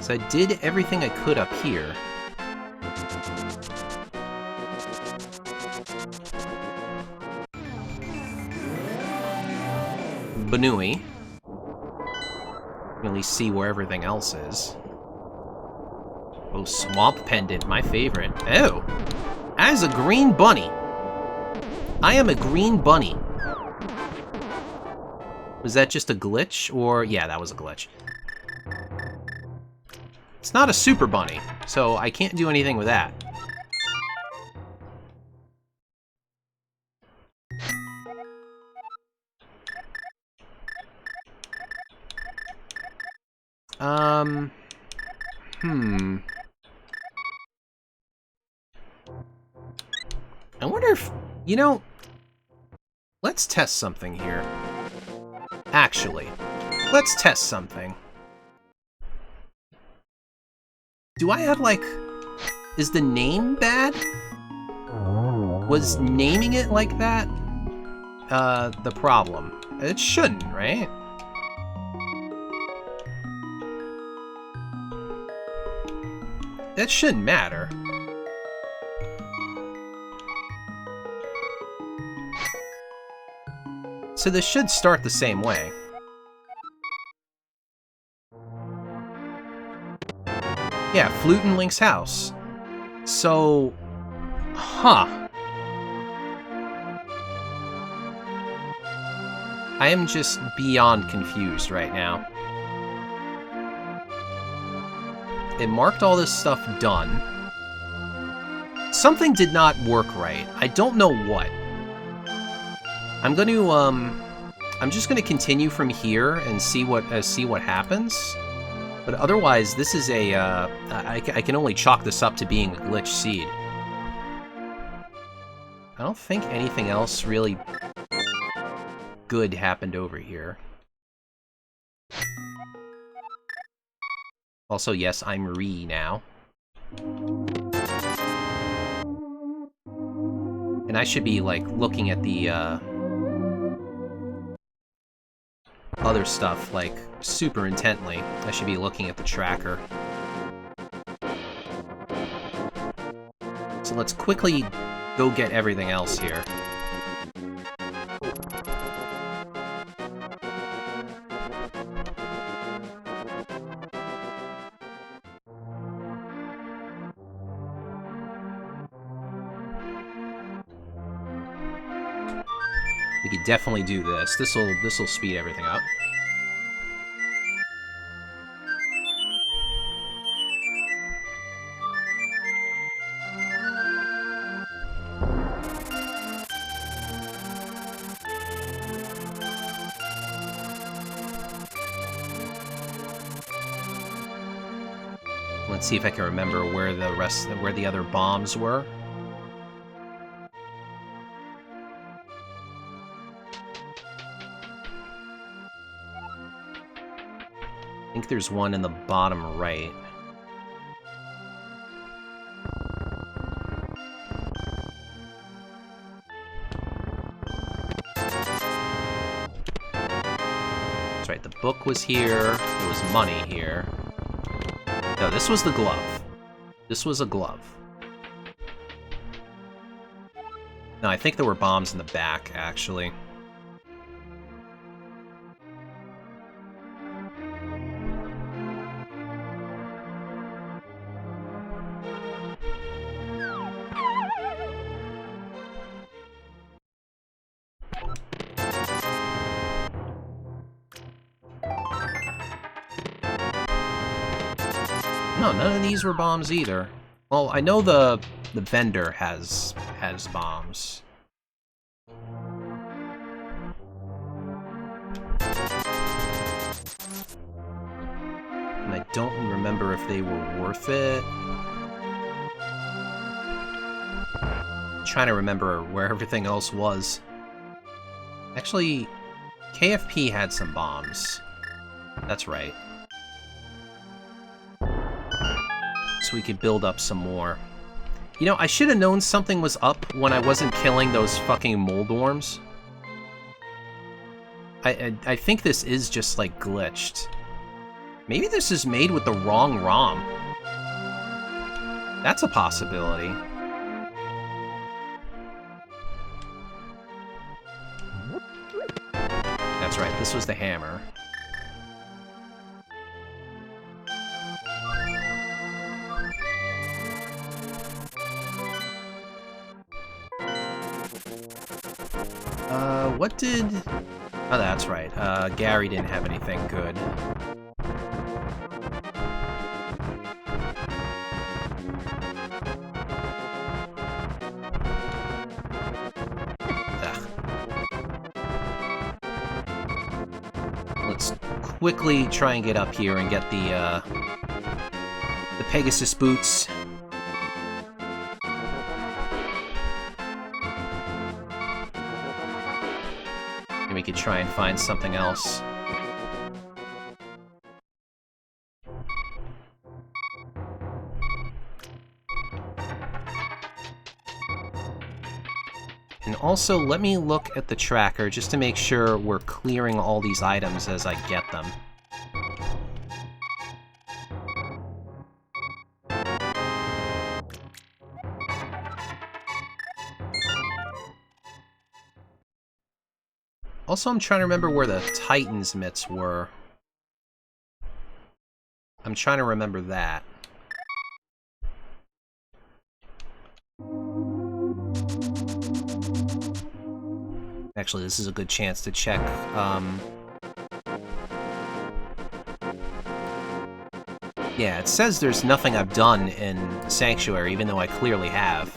So I did everything I could up here. Banui. At least see where everything else is. Oh, Swamp Pendant, my favorite. Oh! That is a green bunny! I am a green bunny. Was that just a glitch? Or, yeah, that was a glitch. It's not a super bunny, so I can't do anything with that. I wonder if, you know, let's test something here. Actually, let's test something. Do I have, like, is the name bad? Was naming it like that, the problem? It shouldn't, right? That shouldn't matter. So this should start the same way. Yeah, Flute in Link's house. So... Huh. I am just beyond confused right now. It marked all this stuff done. Something did not work right. I don't know what. I'm gonna, I'm just gonna continue from here and see what happens. But otherwise, this is a, I can only chalk this up to being a glitch seed. I don't think anything else really good happened over here. Also, yes, I'm Ree now. And I should be, like, looking at the, other stuff, like, super intently. I should be looking at the tracker. So let's quickly go get everything else here. We could definitely do this. This'll speed everything up. Let's see if I can remember where the other bombs were. I think there's one in the bottom right. That's right, the book was here, there was money here. No, this was the glove. This was a glove. No, I think there were bombs in the back, actually. No, none of these were bombs either. Well, I know the vendor has bombs. And I don't remember if they were worth it. I'm trying to remember where everything else was. Actually, KFP had some bombs. That's right. So we could build up some more. You know, I should have known something was up when I wasn't killing those fucking mold worms. I think this is just, like, glitched. Maybe this is made with the wrong ROM. That's a possibility. That's right, this was the hammer. What did... Oh, that's right. Gary didn't have anything good. Ugh. Let's quickly try and get up here and get the Pegasus boots. We could try and find something else. And also, let me look at the tracker just to make sure we're clearing all these items as I get them. Also, I'm trying to remember where the Titan's mitts were. I'm trying to remember that. Actually, this is a good chance to check. Yeah, it says there's nothing I've done in Sanctuary, even though I clearly have.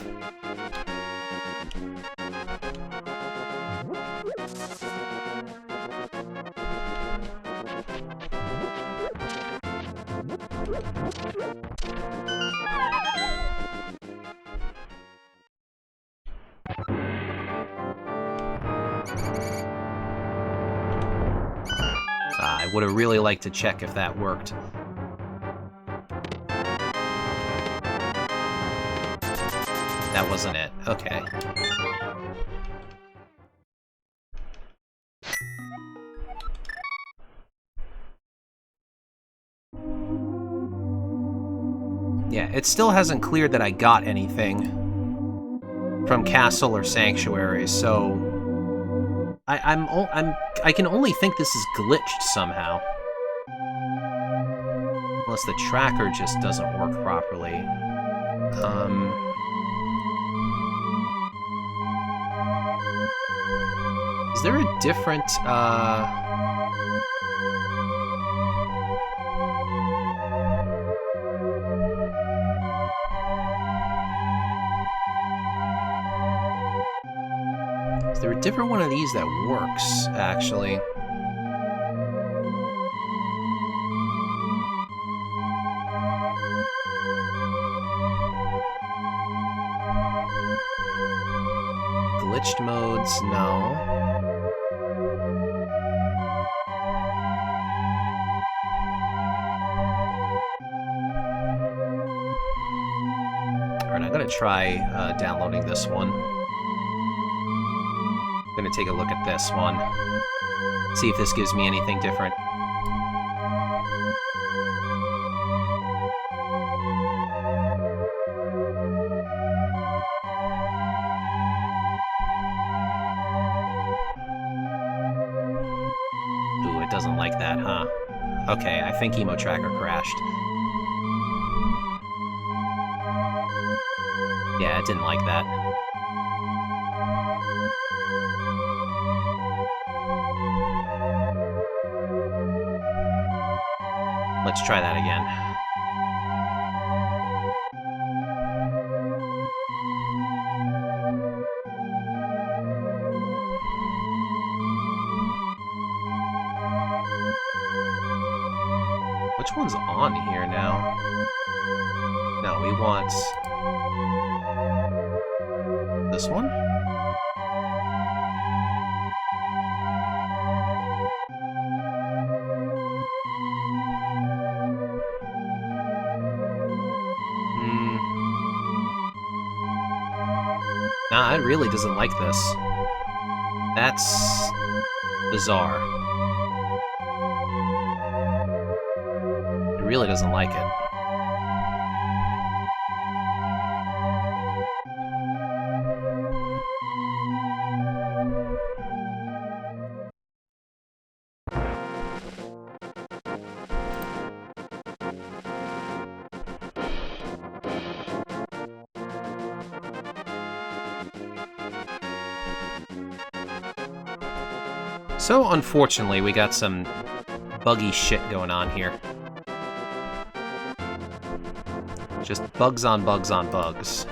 I would have really liked to check if that worked. That wasn't it. Okay. Yeah, it still hasn't cleared that I got anything from Castle or Sanctuary, so I can only think this is glitched somehow. Unless the tracker just doesn't work properly. Is there a different, is there a different one of these that works, actually? Glitched modes, no. Alright, I'm gonna try downloading this one. I'm gonna take a look at this one. See if this gives me anything different. Ooh, it doesn't like that, huh? Okay, I think Emo Tracker crashed. Yeah, it didn't like that. Let's try that again. Which one's on here now? No, we want this one? Nah, it really doesn't like this. That's bizarre. It really doesn't like it. So, unfortunately, we got some buggy shit going on here. Just bugs on bugs on bugs.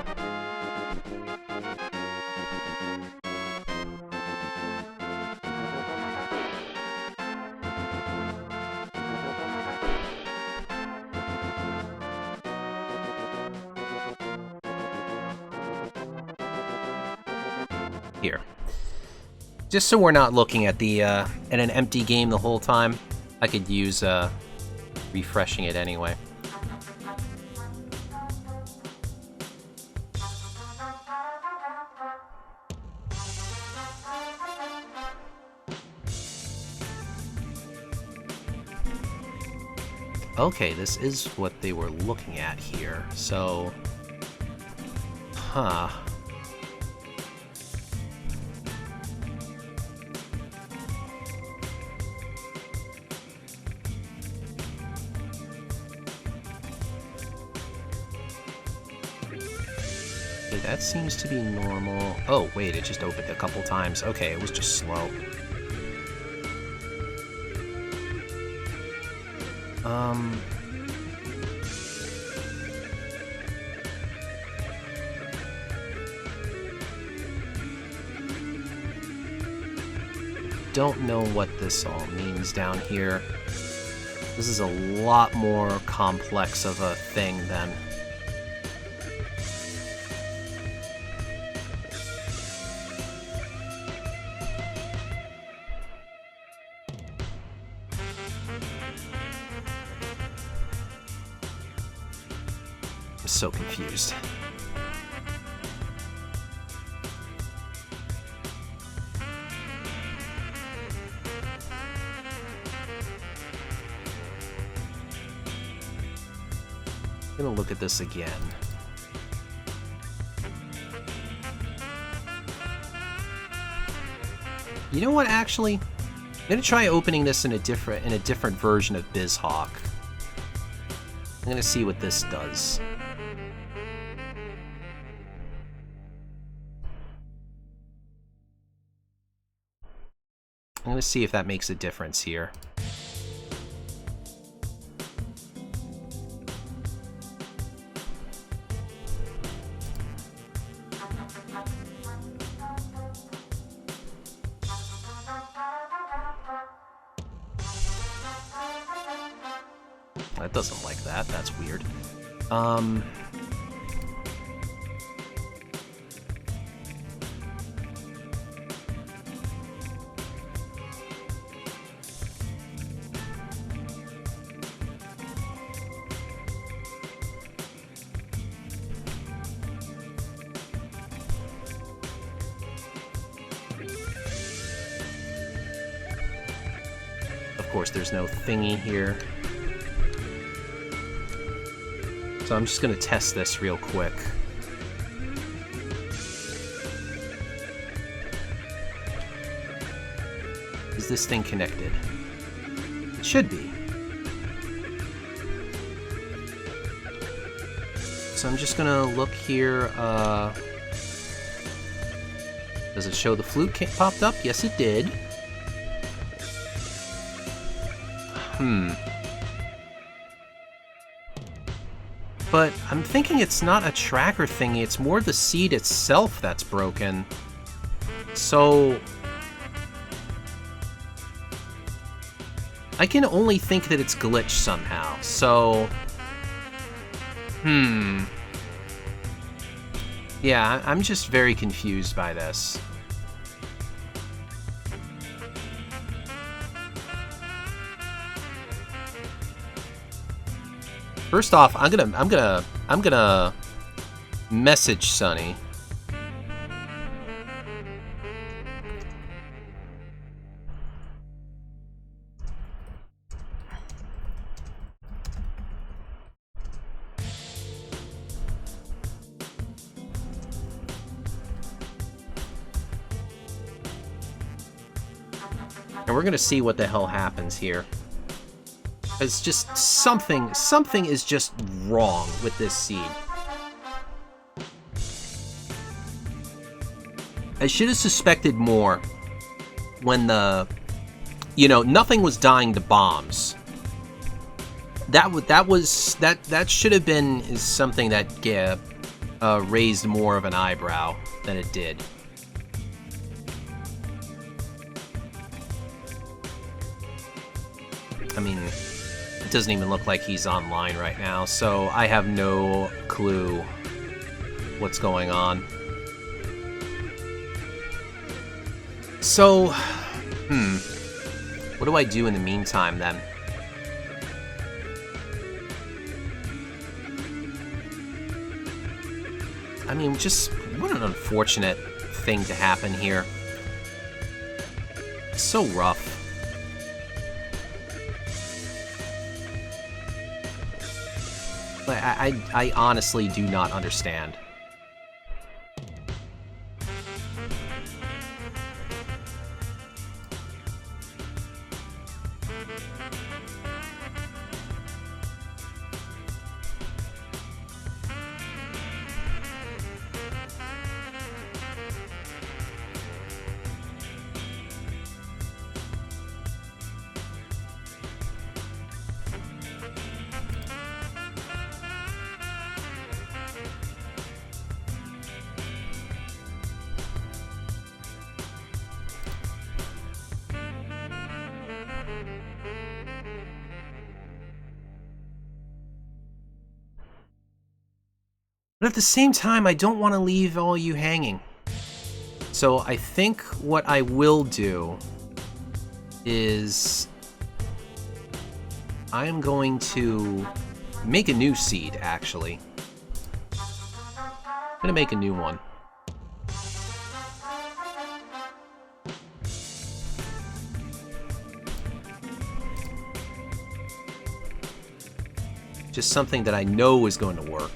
Here. Just so we're not looking at the at an empty game the whole time, I could use refreshing it anyway. Okay, this is what they were looking at here. So, huh. That seems to be normal. Oh, wait, it just opened a couple times. Okay, it was just slow. Don't know what this all means down here. This is a lot more complex of a thing than... I'm so confused. I'm gonna look at this again. You know what, actually? I'm gonna try opening this in a different version of BizHawk. I'm gonna see what this does. I'm gonna see if that makes a difference here. That doesn't like that. That's weird. Of course, there's no thingy here. So I'm just going to test this real quick. Is this thing connected? It should be. So I'm just going to look here. Does it show the flute popped up? Yes, it did. But I'm thinking it's not a tracker thingy, it's more the seed itself that's broken. So... I can only think that it's glitched somehow, so... Yeah, I'm just very confused by this. First off, I'm gonna message Sunny. And we're gonna see what the hell happens here. It's just something is just wrong with this seed. I should have suspected more when nothing was dying to bombs. That should have been something that raised more of an eyebrow than it did. I mean, it doesn't even look like he's online right now, so I have no clue what's going on. So, what do I do in the meantime, then? I mean, just what an unfortunate thing to happen here. It's so rough. I honestly do not understand. But at the same time, I don't want to leave all you hanging. So I think what I will do is I am going to make a new seed, actually. I'm going to make a new one. Just something that I know is going to work.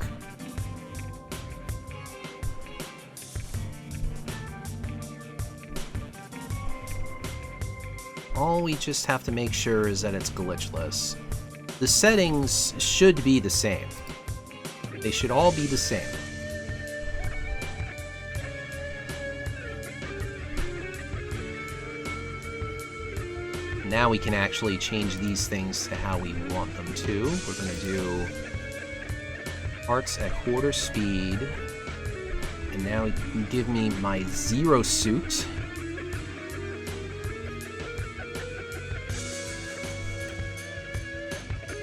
All we just have to make sure is that it's glitchless. The settings should be the same. They should all be the same. Now we can actually change these things to how we want them to. We're going to do parts at quarter speed. And now you can give me my 0 suit.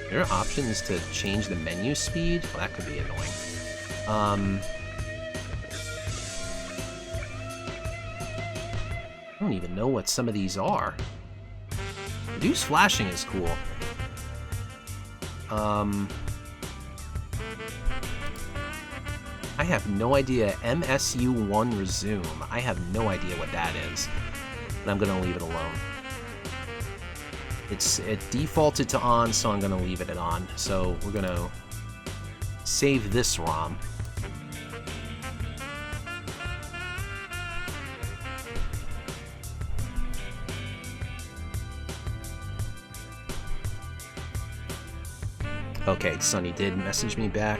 There are options to change the menu speed? Well, that could be annoying. I don't even know what some of these are. Reduce flashing is cool. I have no idea. MSU1 resume. I have no idea what that is. But I'm gonna leave it alone. It defaulted to on, so I'm gonna leave it at on. So we're gonna save this ROM. Okay, Sunny did message me back.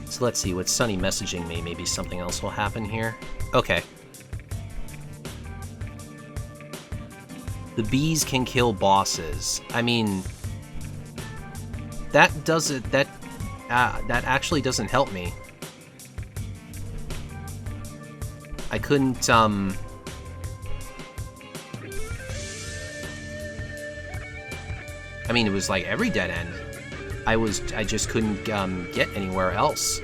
So let's see, with Sunny messaging me, maybe something else will happen here. Okay. The bees can kill bosses. I mean, that doesn't, that actually doesn't help me. I couldn't, I mean, it was like every dead end. I just couldn't get anywhere else.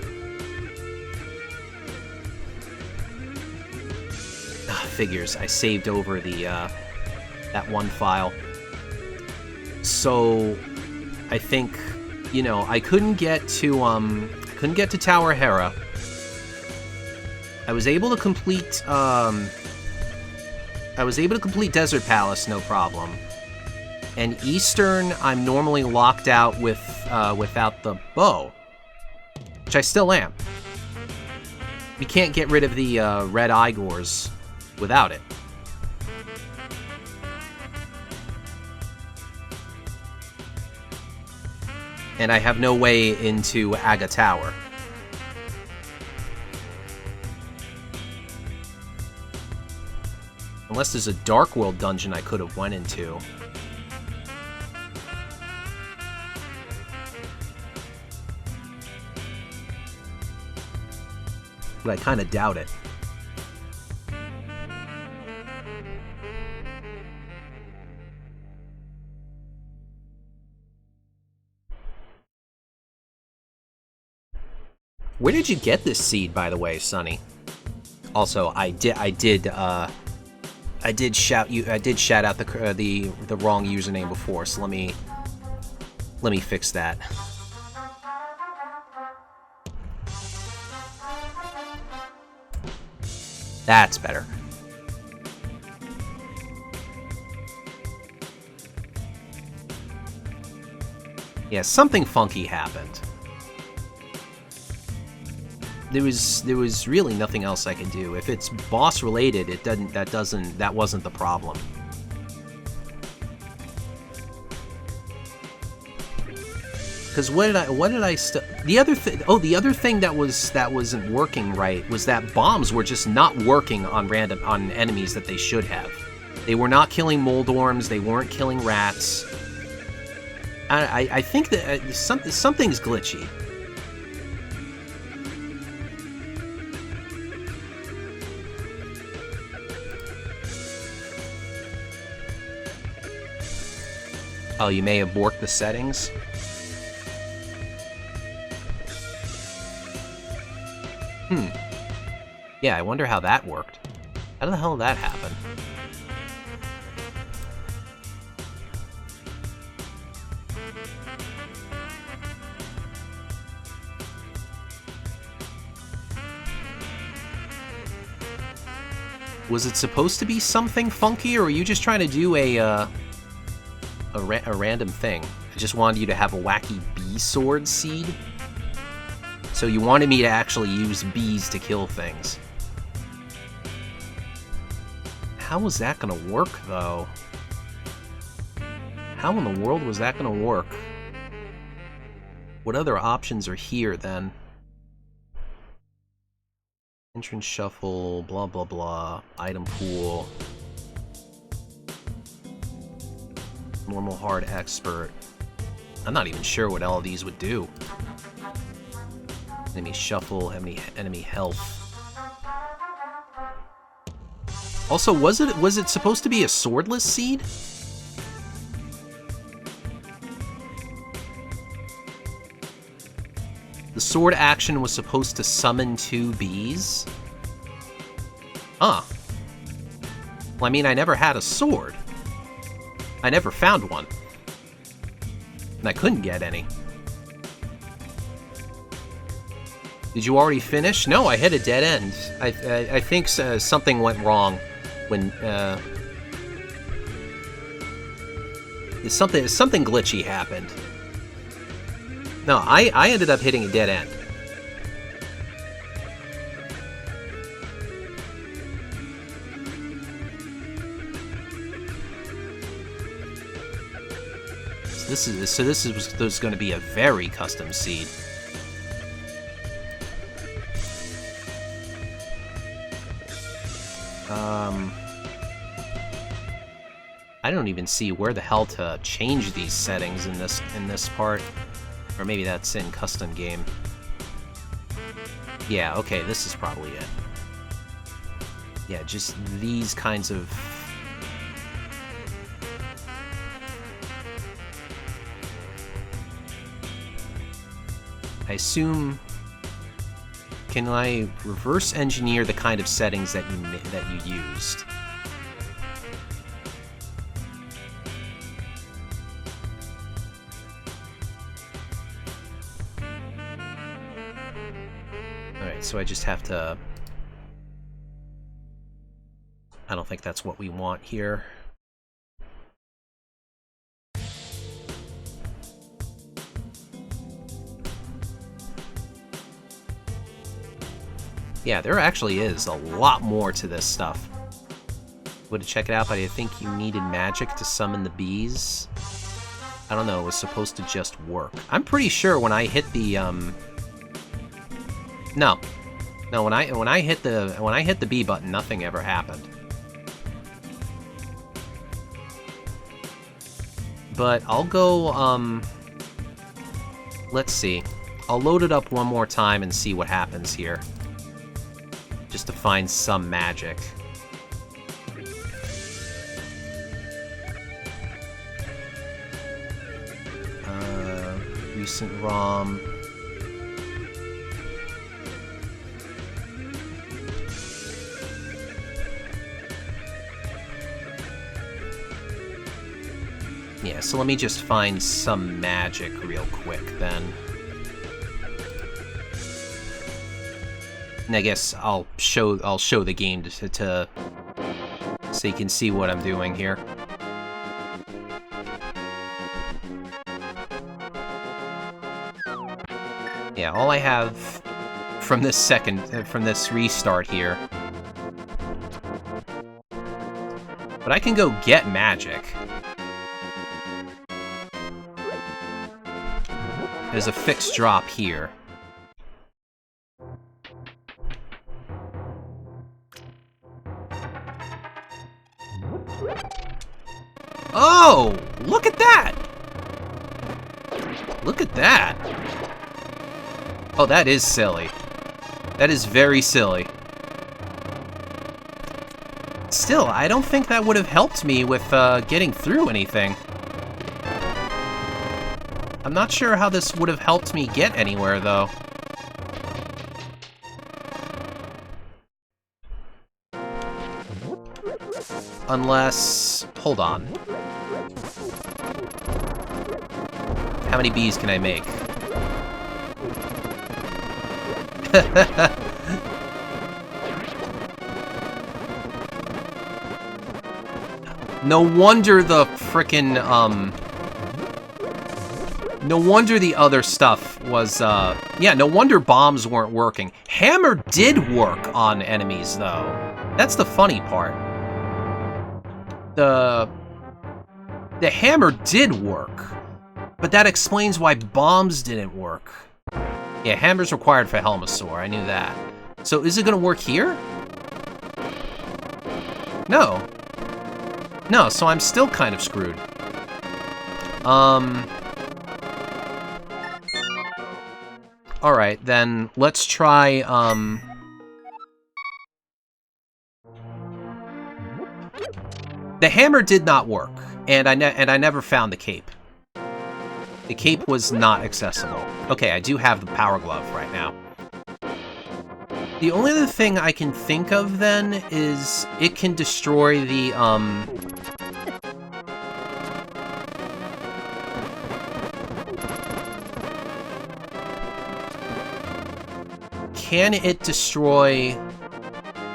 Figures. I saved over the that one file. So I think, you know, I couldn't get to Tower Hera. I was able to complete Desert Palace, no problem. And Eastern, I'm normally locked out with without the bow, which I still am. We can't get rid of the red Igors without it. And I have no way into Aga Tower. Unless there's a Dark World dungeon I could have went into. But I kind of doubt it. Where did you get this seed, by the way, Sunny? Also, I did shout out the wrong username before, so let me fix that. That's better. Yeah, something funky happened. There was really nothing else I could do. If it's boss related, that wasn't the problem. Because what did I the other thing? Oh, the other thing that wasn't working right was that bombs were just not working on enemies that they should have. They were not killing moldorms. They weren't killing rats. I think that something's glitchy. Oh, you may have borked the settings. Yeah, I wonder how that worked. How the hell did that happen? Was it supposed to be something funky, or were you just trying to do a random thing? I just wanted you to have a wacky bee sword seed. So you wanted me to actually use bees to kill things. How was that gonna work, though? How in the world was that gonna work? What other options are here, then? Entrance shuffle, blah blah blah, item pool. Normal, hard, expert. I'm not even sure what all of these would do. Enemy shuffle, enemy health. Also, was it supposed to be a swordless seed? The sword action was supposed to summon 2 bees? Huh. Well, I mean, I never had a sword. I never found one. And I couldn't get any. Did you already finish? No, I hit a dead end. I think something went wrong when something glitchy happened. No, I ended up hitting a dead end. So this was going to be a very custom seed. I don't even see where the hell to change these settings in this part. Or maybe that's in custom game. Yeah, okay, this is probably it. Yeah, just these kinds of... I assume... Can I reverse engineer the kind of settings that you used? Alright, so I just have to... I don't think that's what we want here. Yeah, there actually is a lot more to this stuff. Would check it out, but I think you needed magic to summon the bees. I don't know, it was supposed to just work. I'm pretty sure when I hit the No, when I hit the B button, nothing ever happened. But I'll go let's see. I'll load it up one more time and see what happens here. Just to find some magic. Recent ROM. Yeah, so let me just find some magic real quick then. And I guess I'll show the game to so you can see what I'm doing here. Yeah, all I have from this restart here. But I can go get magic. There's a fixed drop here. Oh! Look at that! Look at that! Oh, that is silly. That is very silly. Still, I don't think that would have helped me with getting through anything. I'm not sure how this would have helped me get anywhere, though. Unless... hold on. How many bees can I make? No wonder the frickin', no wonder the other stuff was, yeah, no wonder bombs weren't working. Hammer did work on enemies, though. That's the funny part. The hammer did work, but that explains why bombs didn't work. Yeah, hammer's required for Helmasaur, I knew that. So is it gonna work here? No. No, so I'm still kind of screwed. Alright, then let's try, the hammer did not work, and I never found the cape. The cape was not accessible. Okay, I do have the Power Glove right now. The only other thing I can think of, then, is it can destroy the, can it destroy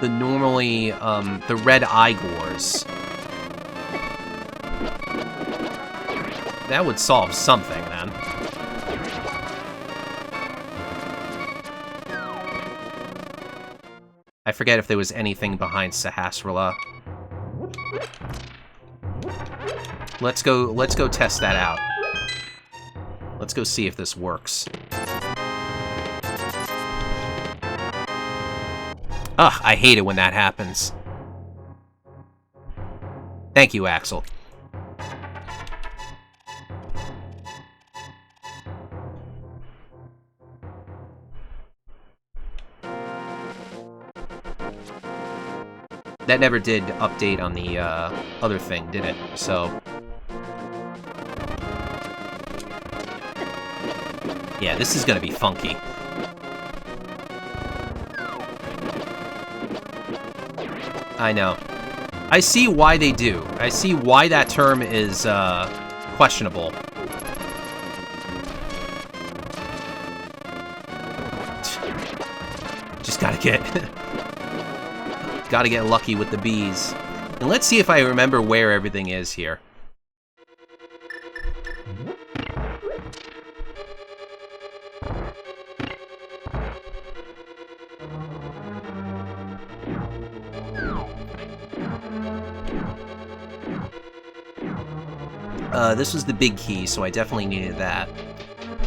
the normally, the red Igors? That would solve something, then. I forget if there was anything behind Sahasrahla. Let's go test that out. Let's go see if this works. Ugh, I hate it when that happens. Thank you, Axel. That never did update on the other thing, did it? So... yeah, this is gonna be funky. I know. I see why they do. I see why that term is questionable. Just gotta get... gotta get lucky with the bees. And let's see if I remember where everything is here. This was the big key, so I definitely needed that.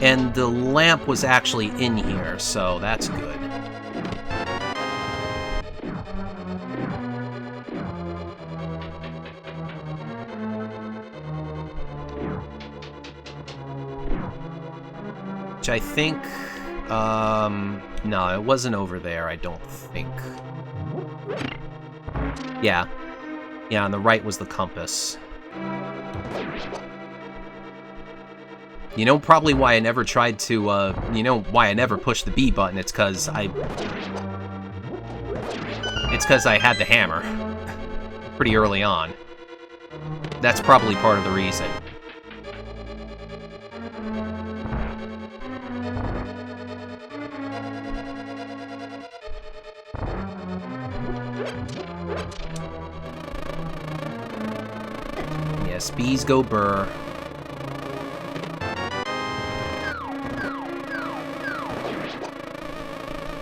And the lamp was actually in here, so that's good. Which I think... no, it wasn't over there, I don't think. Yeah. Yeah, on the right was the compass. You know probably why I never tried to, you know why I never pushed the B button, it's because I had the hammer. Pretty early on. That's probably part of the reason. Yes, bees go burr.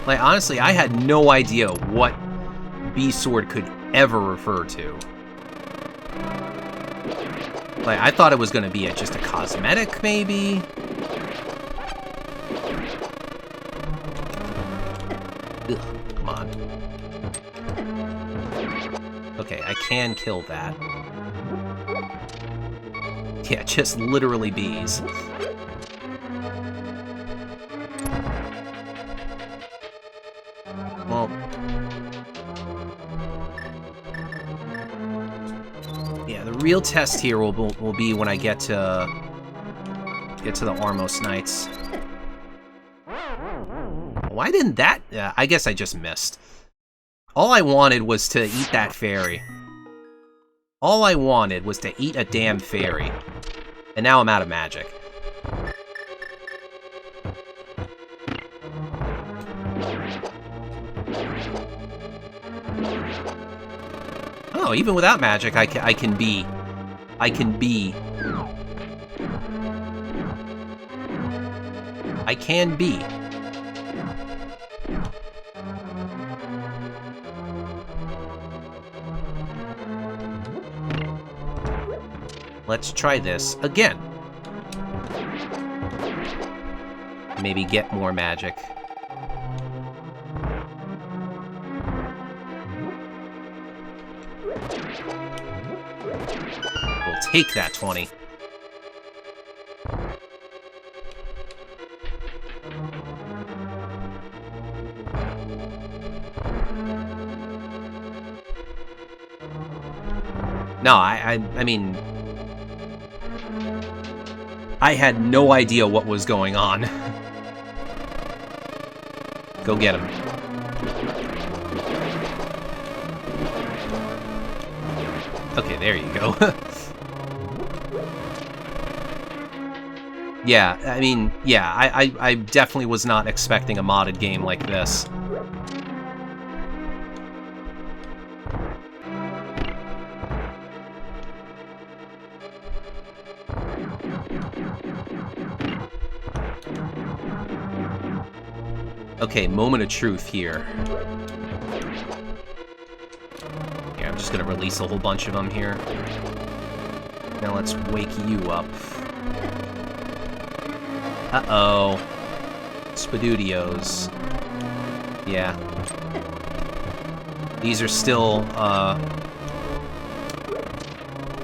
Like, honestly, I had no idea what Bee Sword could ever refer to. Like, I thought it was gonna be just a cosmetic, maybe? Ugh, come on. Okay, I can kill that. Yeah, just literally bees. Well... yeah, the real test here will be when I get to the Armos Knights. Why didn't that... I guess I just missed. All I wanted was to eat that fairy. All I wanted was to eat a damn fairy. And now I'm out of magic. Oh, even without magic, I can be. I can be. I can be. Let's try this again. Maybe get more magic. We'll take that 20. No, I mean... I had no idea what was going on. Go get him. Okay, there you go. Yeah, I mean, yeah, I definitely was not expecting a modded game like this. Okay, moment of truth here. Yeah, I'm just gonna release a whole bunch of them here. Now let's wake you up. Uh-oh. Spadudios. Yeah. These are still,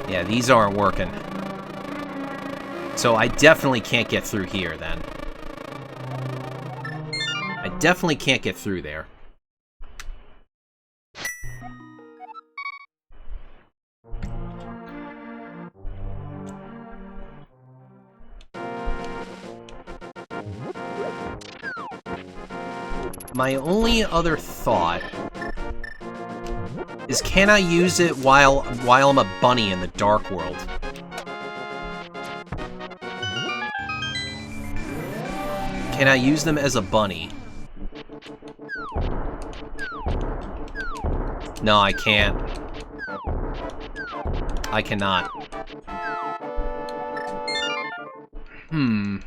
yeah, these aren't working. So I definitely can't get through here, then. I definitely can't get through there. My only other thought is, can I use it while I'm a bunny in the Dark World? Can I use them as a bunny? No, I can't. I cannot. Hmm.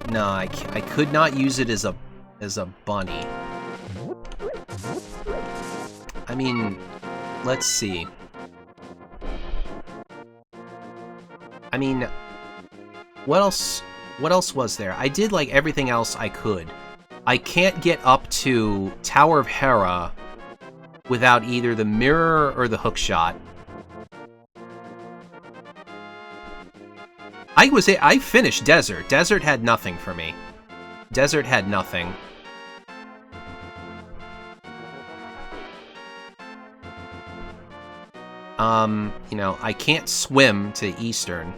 No, I could not use it as a bunny. I mean, let's see. I mean, what else was there? I did, like, everything else I could. I can't get up to Tower of Hera without either the mirror or the hookshot. I finished Desert. Desert had nothing for me. Desert had nothing. You know, I can't swim to Eastern.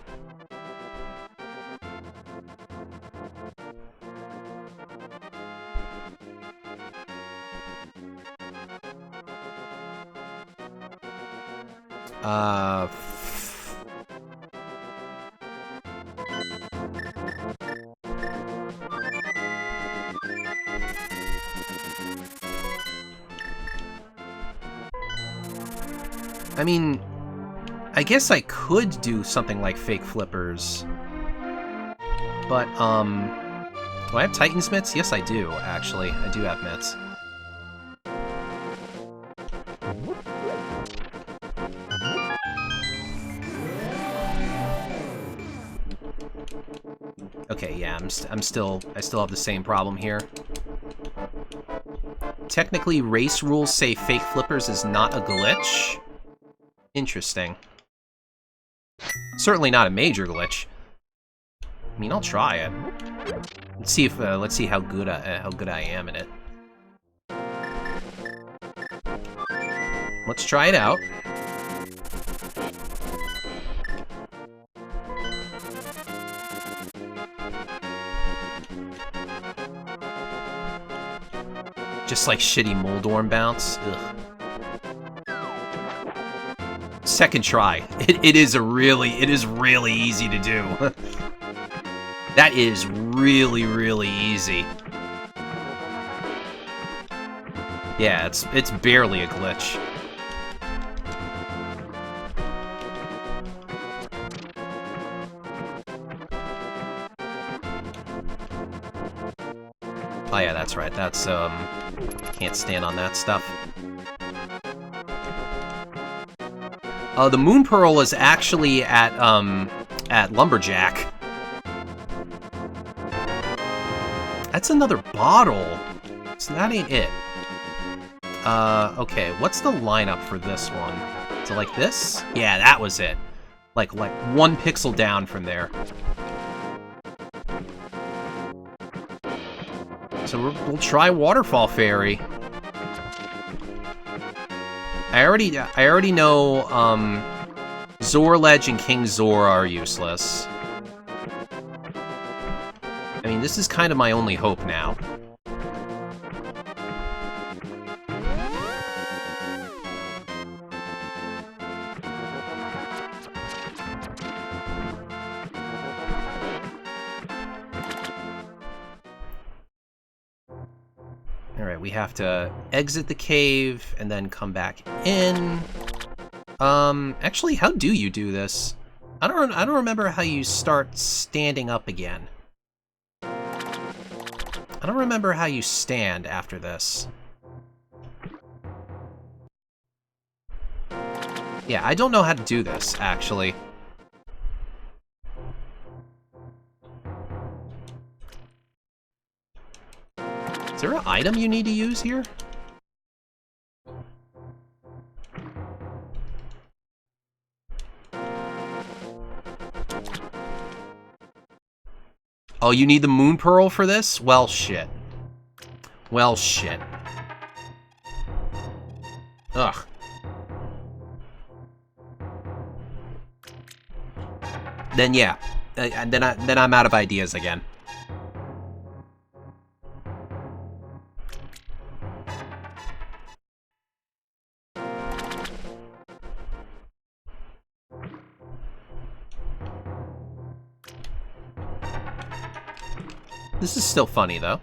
I mean, I guess I could do something like fake flippers. But, do I have Titan's mitts? Yes, I do, actually. I do have mitts. Okay, yeah, I still have the same problem here. Technically, race rules say fake flippers is not a glitch. Interesting. Certainly not a major glitch. I mean, I'll try it. Let's see if let's see how good I am in it. Let's try it out. Just like shitty Moldorm bounce. Ugh. Second try. It is really easy to do. That is really easy. Yeah, it's barely a glitch. Oh yeah, that's right. That's can't stand on that stuff. The Moon Pearl is actually at Lumberjack. That's another bottle. So that ain't it. Okay, what's the lineup for this one? Is it like this? Yeah, that was it. Like 1 pixel down from there. So we'll try Waterfall Fairy. I already know Zorledge and King Zor are useless. I mean, this is kind of my only hope now. Alright, we have to exit the cave and then come back in. Actually, how do you do this? I don't remember how you start standing up again. I don't remember how you stand after this. Yeah, I don't know how to do this, actually. Is there an item you need to use here? Oh, you need the Moon Pearl for this? Well, shit. Well, shit. Ugh. Then yeah. Then I'm out of ideas again. This is still funny, though.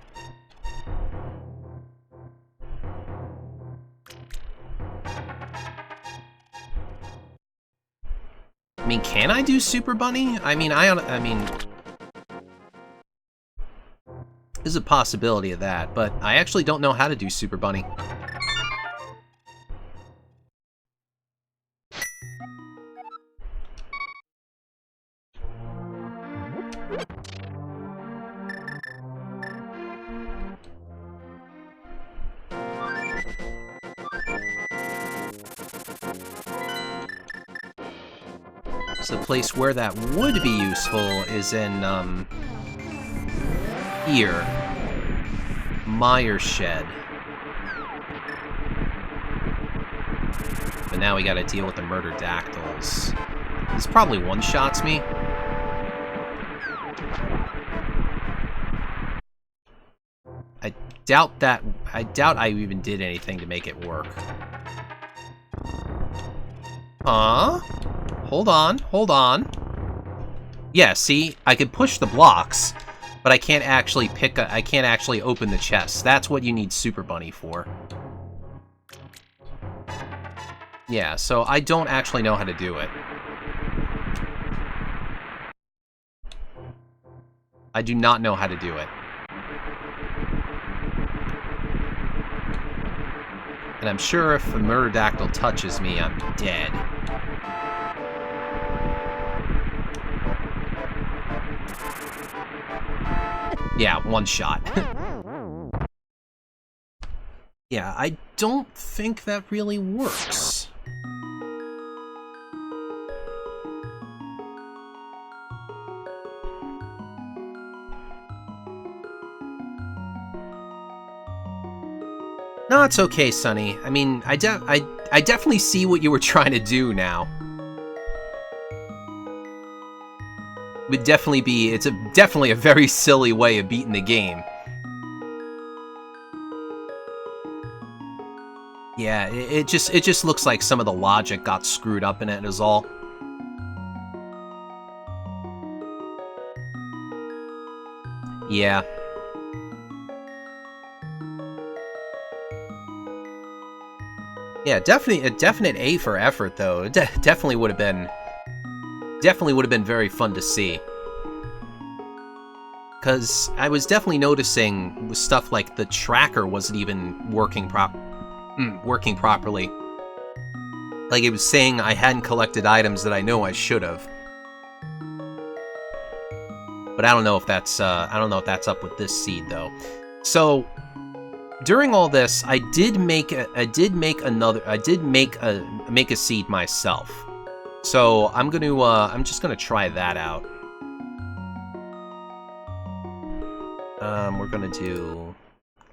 I mean, can I do Super Bunny? I mean, there's a possibility of that, but I actually don't know how to do Super Bunny. So the place where that would be useful is in, here. Meyer Shed. But now we gotta deal with the Murderdactyls. This probably one-shots me. I doubt I even did anything to make it work. Huh? Hold on. Yeah, see? I could push the blocks, but I can't actually open the chest. That's what you need Super Bunny for. Yeah, so I don't actually know how to do it. I do not know how to do it. And I'm sure if a Murderdactyl touches me, I'm dead. Yeah, one shot. Yeah, I don't think that really works. No, it's okay, Sonny. I mean, I definitely see what you were trying to do now. Would definitely be, it's definitely a very silly way of beating the game. Yeah, it just looks like some of the logic got screwed up in it is all. Yeah. Yeah, definitely a definite A for effort though. It definitely would have been very fun to see. Cause I was definitely noticing with stuff like the tracker wasn't even working properly. Like it was saying I hadn't collected items that I know I should have. But I don't know if that's up with this seed though. So during all this, I did make a seed myself. So I'm just gonna try that out. We're gonna do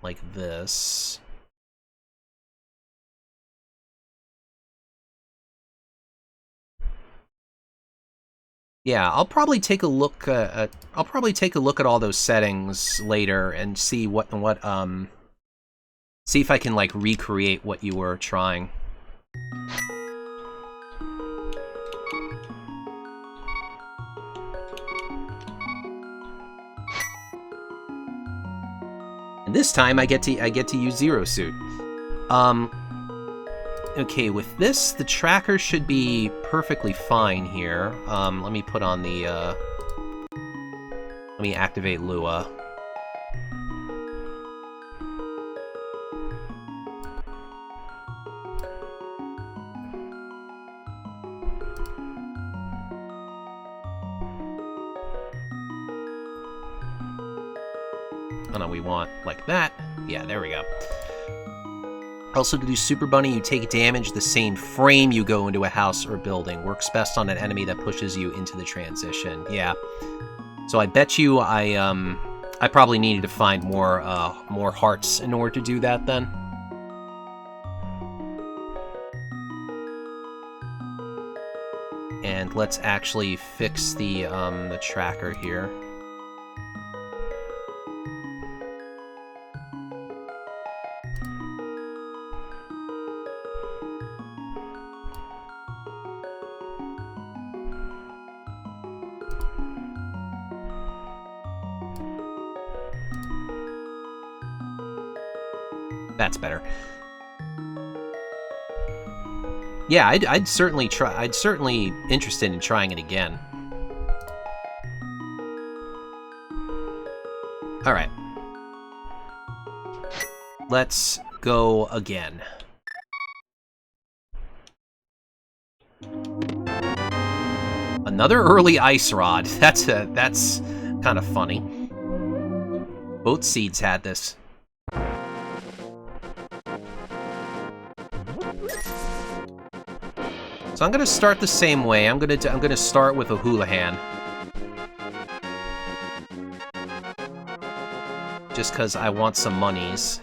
like this. Yeah, I'll probably take a look. I'll probably take a look at all those settings later and see see if I can like recreate what you were trying. And this time I get to use Zero Suit. Okay, with this, the tracker should be perfectly fine here. Let me put on the, let me activate Lua. Oh no, we want like that. Yeah, there we go. Also, to do Super Bunny, you take damage the same frame you go into a house or building. Works best on an enemy that pushes you into the transition. Yeah. So I bet you I probably needed to find more hearts in order to do that then. And let's actually fix the tracker here. That's better. Yeah, I'd certainly try. I'd certainly interested in trying it again. All right. Let's go again. Another early ice rod. That's kind of funny. Both seeds had this. So I'm gonna start the same way. I'm gonna start with a Houlihan. Just because I want some monies.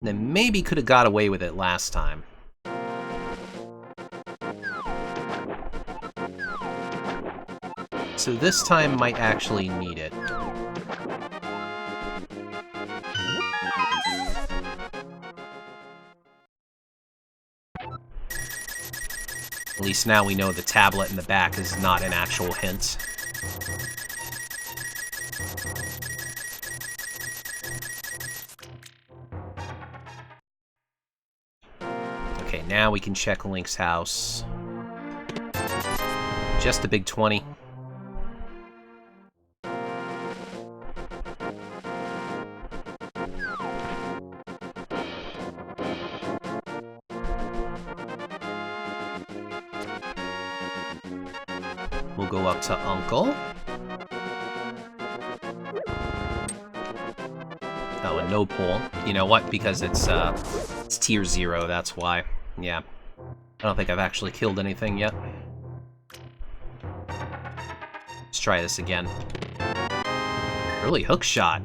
Then maybe could have got away with it last time. So this time might actually need it. At least now we know the tablet in the back is not an actual hint. Okay, now we can check Link's house. Just a big 20. go up to Uncle. Oh, and no pull. You know what? Because it's tier 0, that's why. Yeah. I don't think I've actually killed anything yet. Let's try this again. Early hook shot.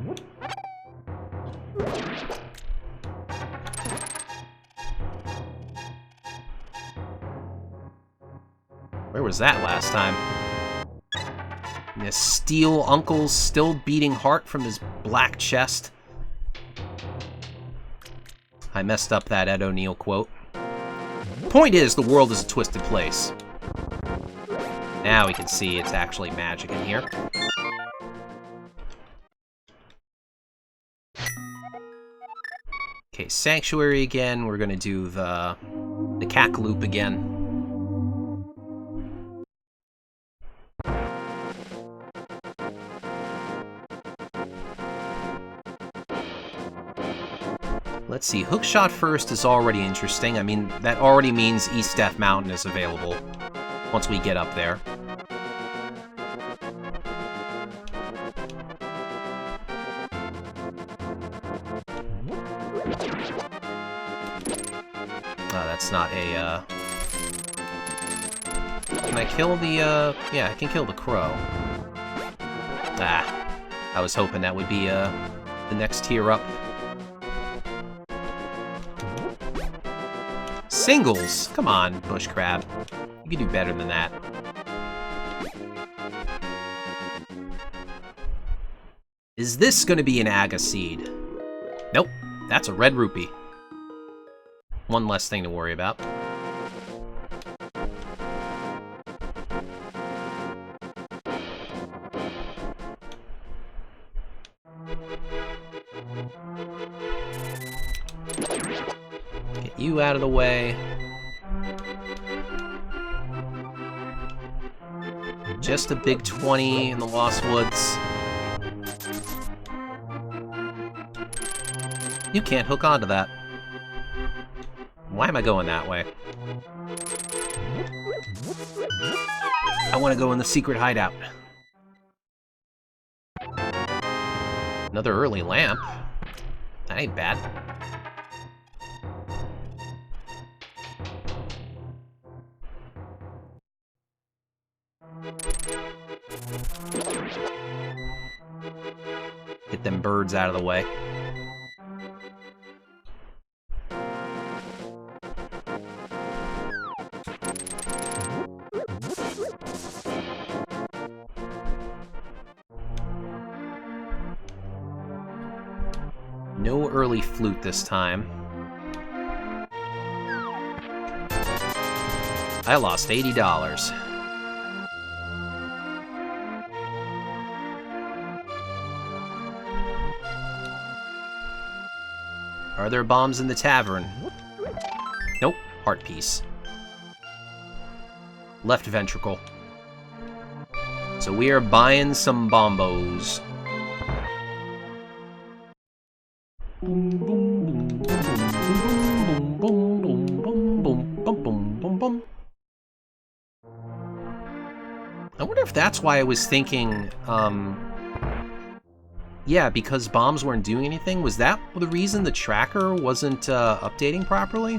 Where was that last time? The steel uncle's still beating heart from his black chest. I messed up that Ed O'Neill quote. Point is, the world is a twisted place. Now we can see it's actually magic in here. Okay, Sanctuary again. We're gonna do the cack loop again. Let's see, hookshot first is already interesting. I mean, that already means East Death Mountain is available once we get up there. That's not a, Can I kill the, yeah, I can kill the crow. Ah, I was hoping that would be, the next tier up. Singles! Come on, bush crab. You can do better than that. Is this gonna be an Aga seed? Nope, that's a red rupee. One less thing to worry about. Get you out of the way. Just a big 20 in the Lost Woods. You can't hook onto that. Why am I going that way? I want to go in the secret hideout. Another early lamp. That ain't bad. Get them birds out of the way. No early flute this time. I lost $80. Are there bombs in the tavern? Nope. Heart piece. Left ventricle. So we are buying some bombos. I wonder if that's why I was thinking, yeah, because bombs weren't doing anything. Was that the reason the tracker wasn't updating properly?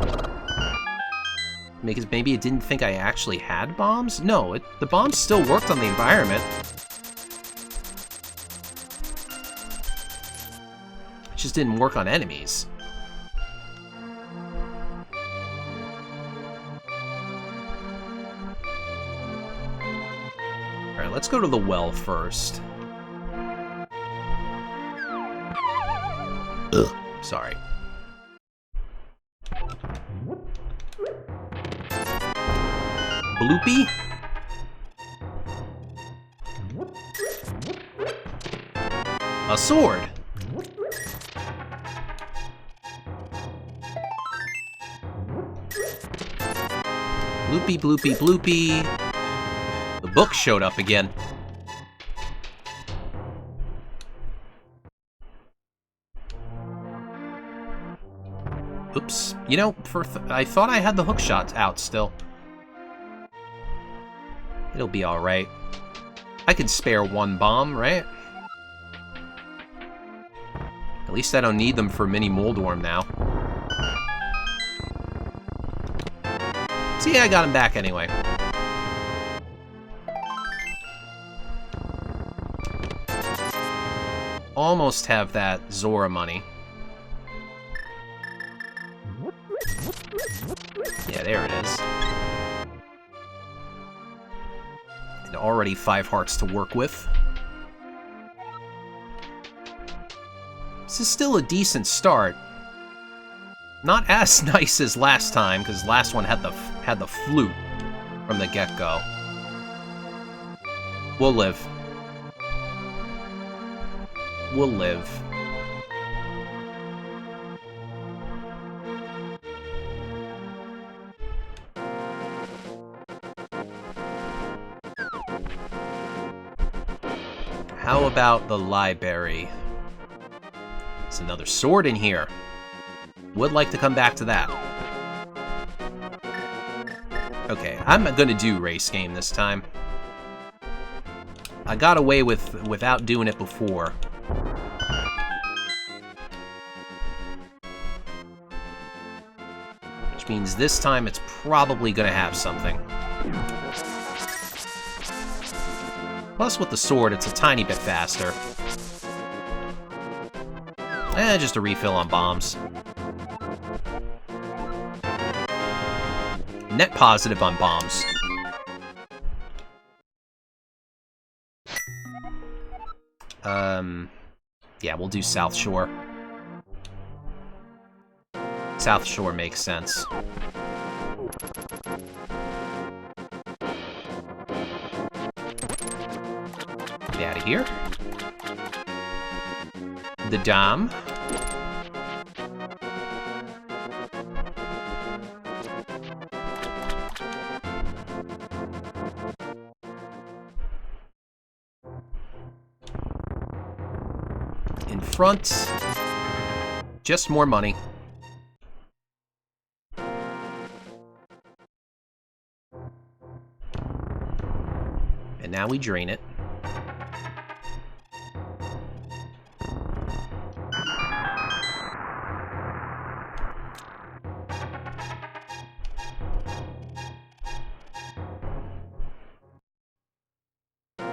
Because maybe it didn't think I actually had bombs? No, the bombs still worked on the environment. It just didn't work on enemies. Alright, let's go to the well first. Ugh, sorry. Bloopy? A sword! Bloopy, bloopy, bloopy. The book showed up again. Oops. You know, I thought I had the hook shots out still. It'll be alright. I could spare one bomb, right? At least I don't need them for Mini Moldorm now. See, I got him back anyway. Almost have that Zora money. Yeah, there it is. And already 5 hearts to work with. This is still a decent start. Not as nice as last time, because last one had the flute from the get-go. We'll live. We'll live. How about the library? There's another sword in here. Would like to come back to that. Okay, I'm gonna do race game this time. I got away without doing it before. Which means this time it's probably gonna have something. Plus with the sword, it's a tiny bit faster. Just a refill on bombs. Net positive on bombs. Yeah, we'll do South Shore. South Shore makes sense. Get out of here. The Dam. In front, just more money. And now we drain it.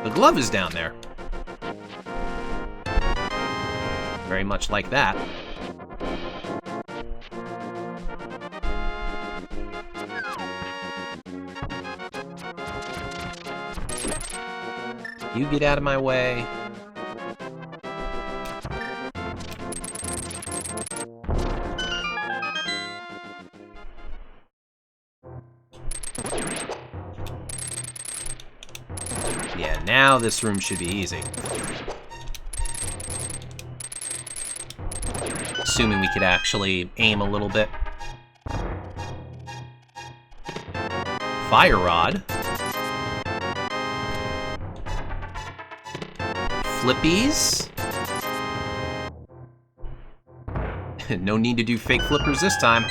The glove is down there. Very much like that. You get out of my way. Yeah, now this room should be easy. Assuming we could actually aim a little bit. Fire Rod. Flippies. No need to do fake flippers this time.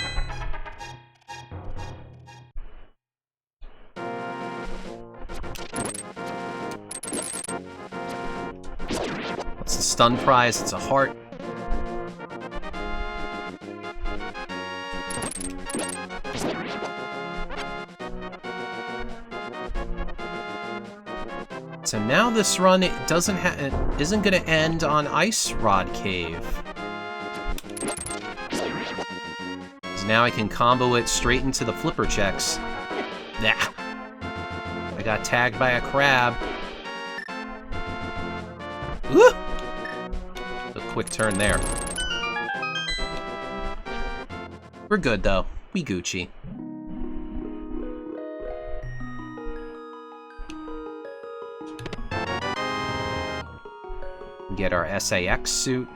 What's the stun prize? It's a heart. So now this run it isn't going to end on Ice Rod Cave. So now I can combo it straight into the flipper checks. Nah. I got tagged by a crab. Woo! A quick turn there. We're good though. We Gucci. Get our SAX suit.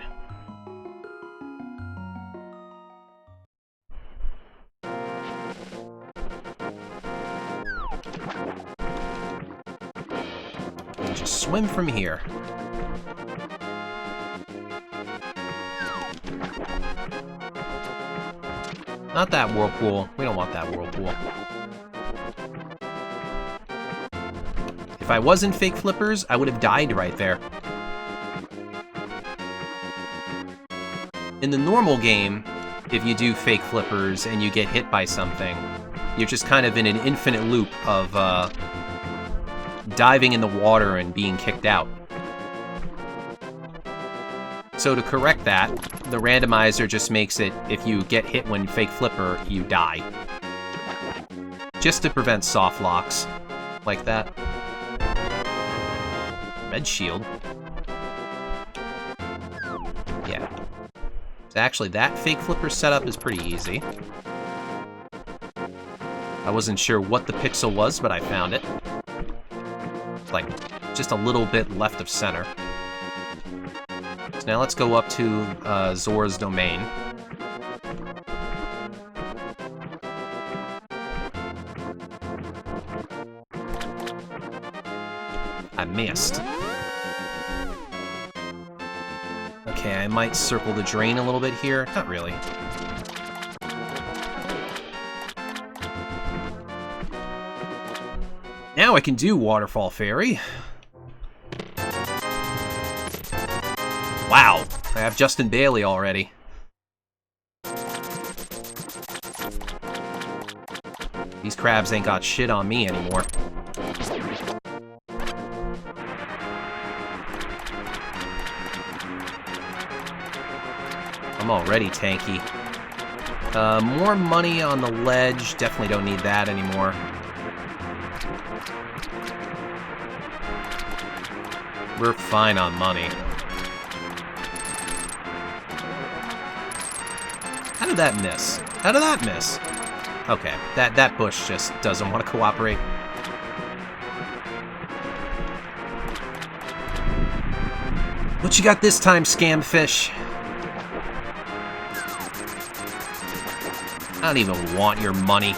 And just swim from here. Not that whirlpool. We don't want that whirlpool. If I wasn't fake flippers, I would have died right there. In the normal game, if you do fake flippers and you get hit by something, you're just kind of in an infinite loop of diving in the water and being kicked out. So to correct that, the randomizer just makes it, if you get hit when fake flipper, you die. Just to prevent soft locks like that. Red shield. Yeah. So actually, that fake flipper setup is pretty easy. I wasn't sure what the pixel was, but I found it. It's like just a little bit left of center. So now let's go up to Zora's domain. I missed. Okay, I might circle the drain a little bit here. Not really. Now I can do Waterfall Fairy. Wow, I have Justin Bailey already. These crabs ain't got shit on me anymore. I'm already tanky. More money on the ledge. Definitely don't need that anymore. We're fine on money. How did that miss? How did that miss? Okay, that bush just doesn't want to cooperate. What you got this time, Scamfish? I don't even want your money.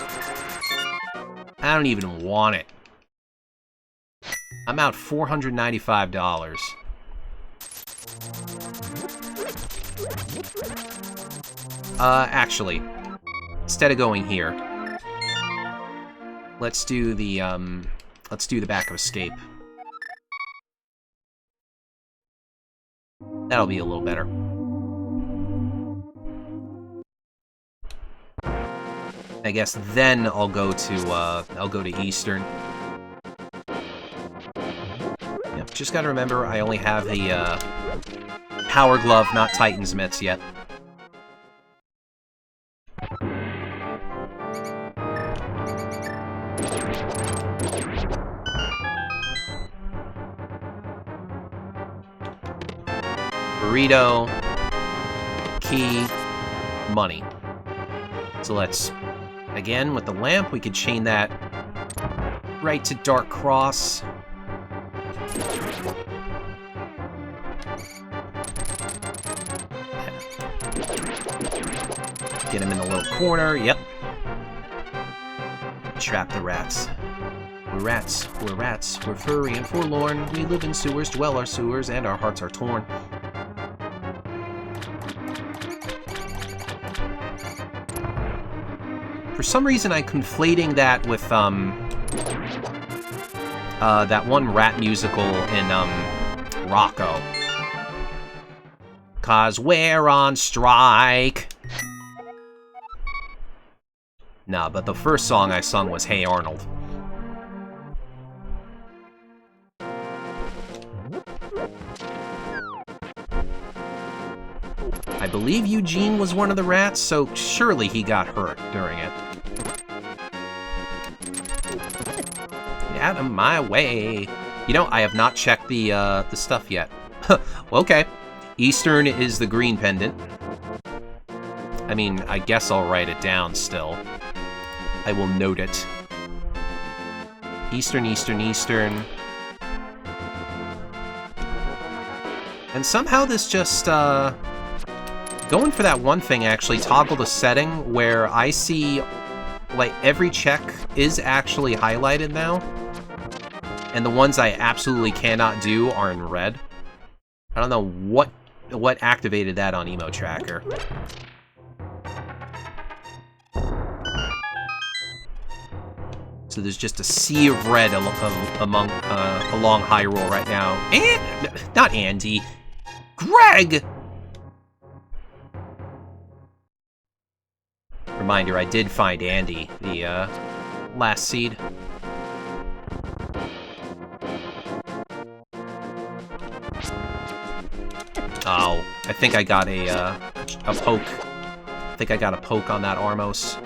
I don't even want it. I'm out $495. Actually, instead of going here, let's do the back of escape. That'll be a little better. I guess then I'll go to Eastern. Yep, just gotta remember I only have the Power Glove, not Titan's Mitts yet. Burrito, key, money. So let's, again, with the lamp, we could chain that right to Dark Cross. Get him in the little corner, yep. Trap the rats. We're rats, we're furry and forlorn. We live in sewers, dwell our sewers, and our hearts are torn. For some reason, I'm conflating that with, that one rat musical in, Rocco. 'Cause we're on strike. Nah, but the first song I sung was Hey Arnold. I believe Eugene was one of the rats, so surely he got hurt during it. Out of my way. You know, I have not checked the stuff yet. Okay. Eastern is the green pendant. I mean, I guess I'll write it down still. I will note it. Eastern, Eastern, Eastern. And somehow this just, going for that one thing, actually, toggle the setting where I see, like, every check is actually highlighted now. And the ones I absolutely cannot do are in red. I don't know what activated that on Emo Tracker. So So there's just a sea of red along Hyrule right now. And not Andy. Greg! Reminder, I did find Andy, the last seed. Oh, I think I got a poke. I think I got a poke on that Armos.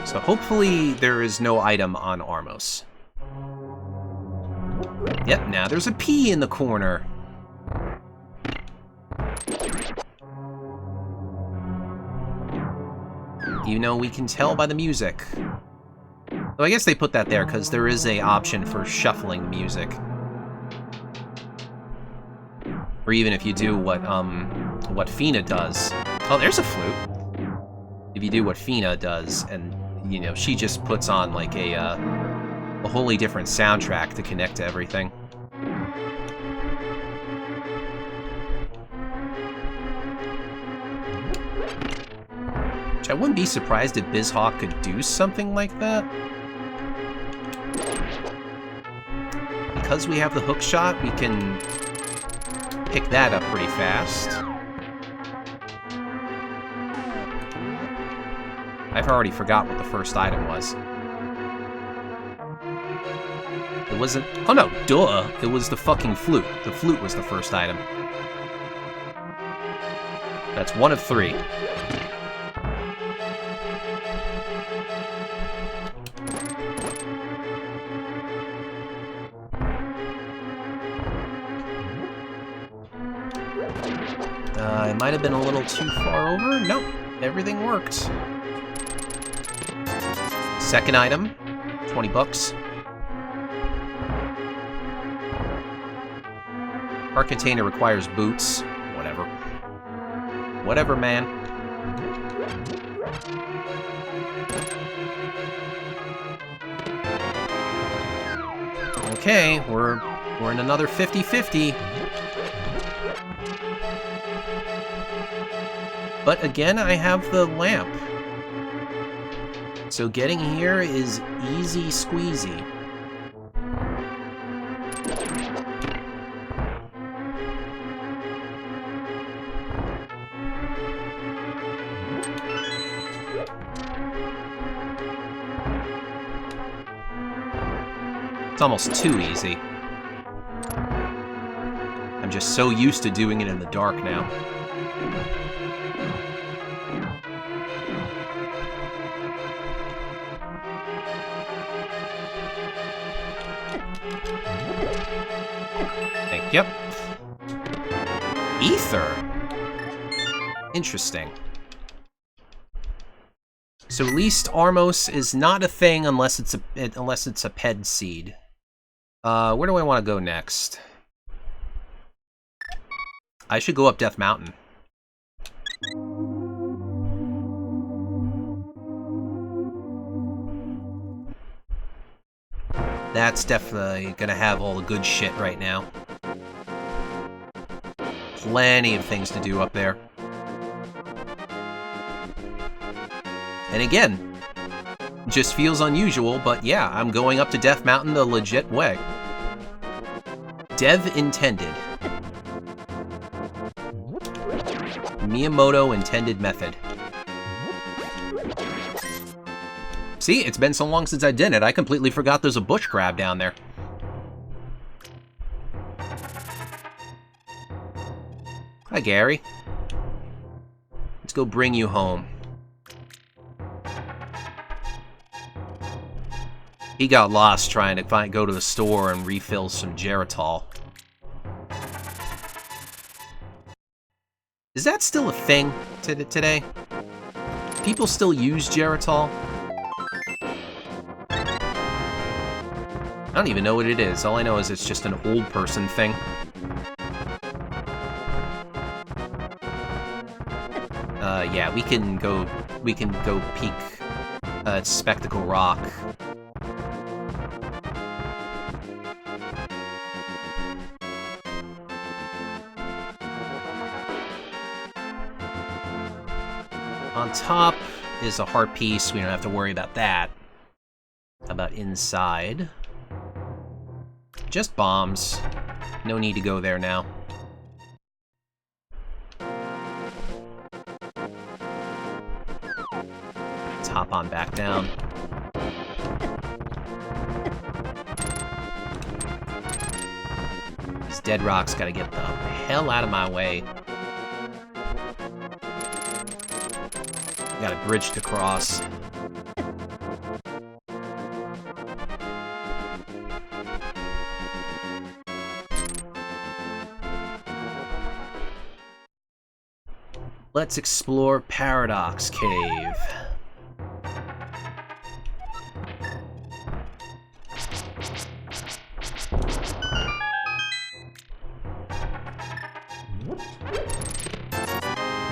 So hopefully there is no item on Armos. Yep, now there's a P in the corner. You know, we can tell by the music. Though I guess they put that there because there is an option for shuffling the music. Or even if you do what Fina does. Oh, there's a flute. If you do what Fina does, and you know, she just puts on like a wholly different soundtrack to connect to everything. Which I wouldn't be surprised if BizHawk could do something like that. Because we have the hook shot, we can pick that up pretty fast. I've already forgot what the first item was. It wasn't... Oh no, duh! It was the fucking flute. The flute was the first item. That's one of 3. It might have been a little too far over. Nope, everything worked. Second item, 20 bucks. Our container requires boots. Whatever. Whatever, man. Okay, we're in another 50-50. But again, I have the lamp. So getting here is easy squeezy. It's almost too easy. I'm just so used to doing it in the dark now. Yep. Ether. Interesting. So at least Armos is not a thing unless it's a PED seed. Where do I want to go next? I should go up Death Mountain. That's definitely gonna have all the good shit right now. Plenty of things to do up there. And again, just feels unusual, but yeah, I'm going up to Death Mountain the legit way. Dev intended. Miyamoto intended method. See, it's been so long since I did it, I completely forgot there's a bush crab down there. Hi, Gary. Let's go bring you home. He got lost trying to go to the store and refill some Geritol. Is that still a thing today? People still use Geritol? I don't even know what it is. All I know is it's just an old person thing. Yeah, we can go peek at Spectacle Rock. On top is a heart piece. We don't have to worry about that. How about inside? Just bombs. No need to go there now. Let's hop on back down. This dead rock's gotta get the hell out of my way. Got a bridge to cross. Let's explore Paradox Cave.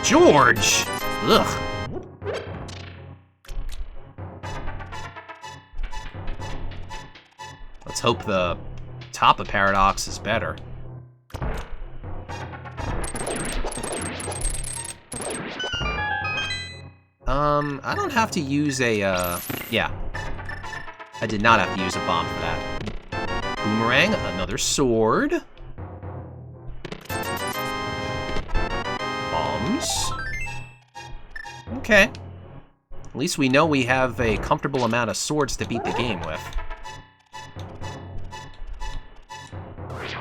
George! Ugh. Let's hope the top of Paradox is better. I don't have to use a, yeah. I did not have to use a bomb for that. Boomerang, another sword. Bombs. Okay. At least we know we have a comfortable amount of swords to beat the game with.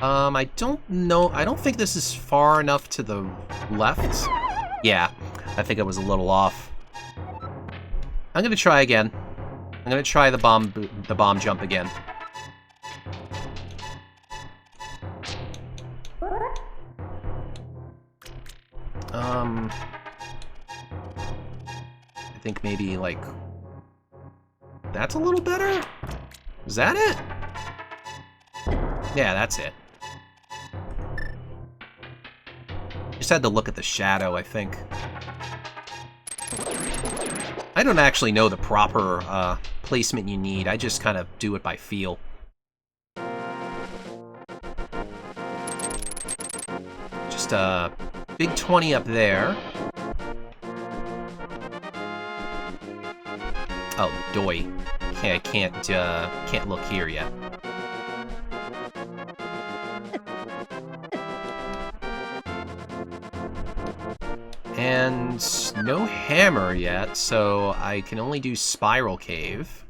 I don't know. I don't think this is far enough to the left. Yeah, I think I was a little off. I'm gonna try again. I'm gonna try the bomb jump again. I think maybe like that's a little better. Is that it? Yeah, that's it. Just had to look at the shadow, I think. I don't actually know the proper placement you need. I just kind of do it by feel. Just a big 20 up there. Oh, Daey. Okay, I can't look here yet. And no hammer yet, so I can only do Spiral Cave.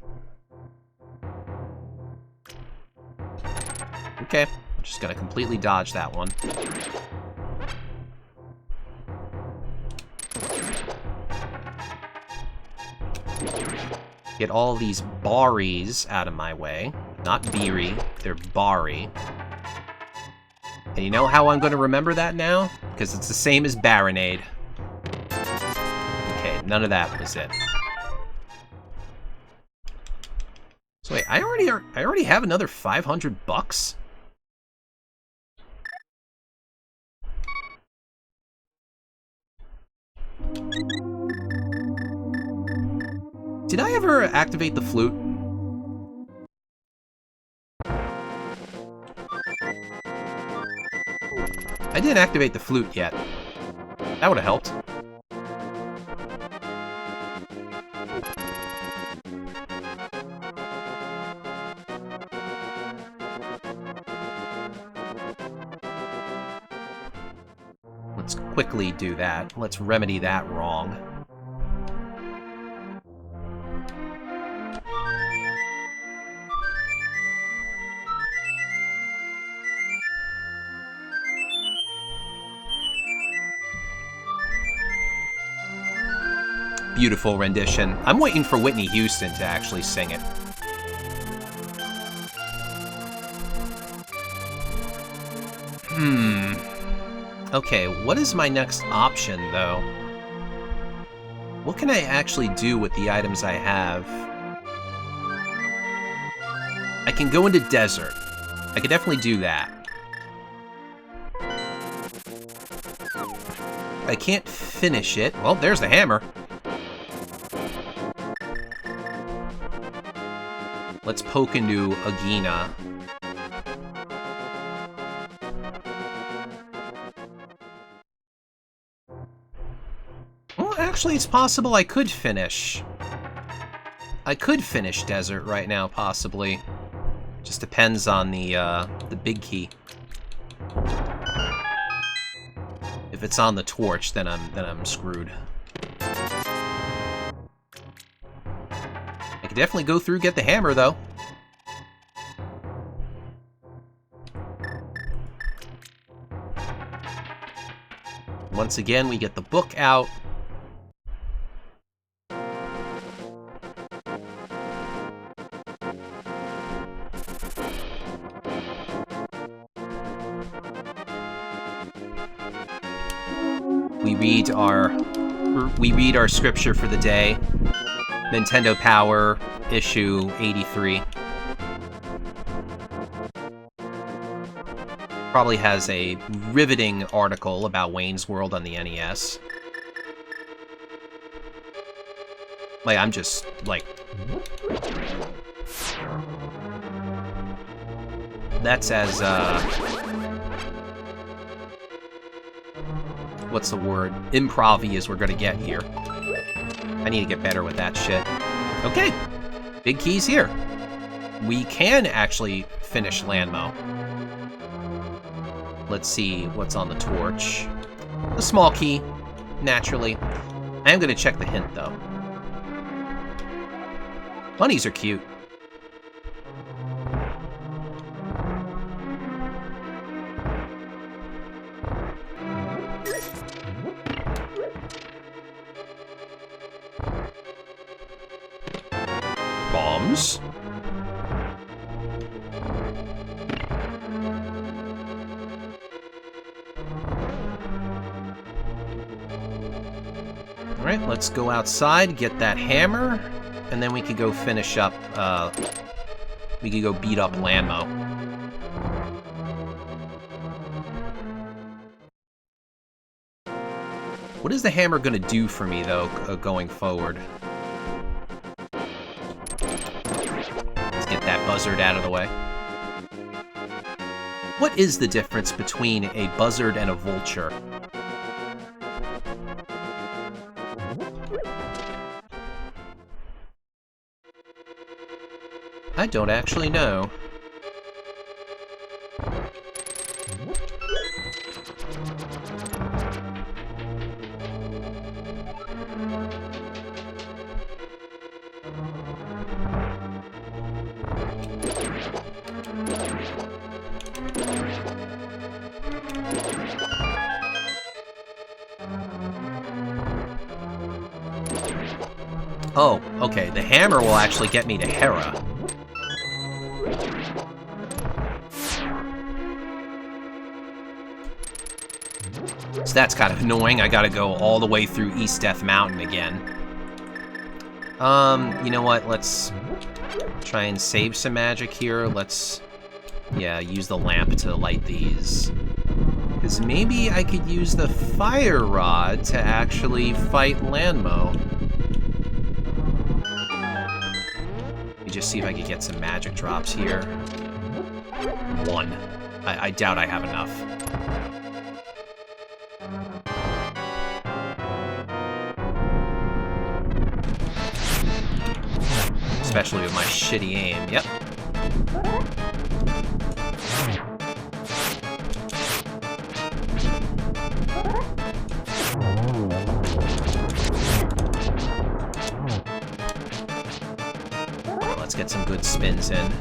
Okay, I'm just gonna completely dodge that one. Get all these Baris out of my way. Not Beery, they're Bari. And you know how I'm gonna remember that now? Because it's the same as Baronade. Okay, none of that was it. So wait, I already have another 500 bucks? Did I ever activate the flute? I didn't activate the flute yet. That would have helped. Let's quickly do that. Let's remedy that wrong. Beautiful rendition. I'm waiting for Whitney Houston to actually sing it. Okay, what is my next option, though? What can I actually do with the items I have? I can go into desert. I could definitely do that. I can't finish it. Well, there's the hammer. Let's poke into Agina. Well, Actually, it's possible I could finish. I could finish Desert right now, possibly. Just depends on the big key. If it's on the torch, then I'm screwed. I could definitely go through, get the hammer, though. Once again, we get the book out. We read our scripture for the day. Nintendo Power, issue 83. Probably has a riveting article about Wayne's World on the NES. Like, I'm just, like... That's as, what's the word? Improv-y as we're gonna get here. I need to get better with that shit. Okay, big keys here. We can actually finish Landmo. Let's see what's on the torch. The small key, naturally. I am gonna check the hint, though. Bunnies are cute. Bombs. Alright, let's go outside, get that hammer, and then we could go finish up, we could go beat up Landmo. What is the hammer gonna do for me, though, going forward? Let's get that buzzard out of the way. What is the difference between a buzzard and a vulture? I don't actually know. Oh, okay, the hammer will actually get me to Hera. So that's kind of annoying. I gotta go all the way through East Death Mountain again. You know what? Let's try and save some magic here. Let's, yeah, use the lamp to light these. Because maybe I could use the fire rod to actually fight Landmo. Let me just see if I can get some magic drops here. 1. I doubt I have enough. Especially with my shitty aim. Yep. Let's get some good spins in.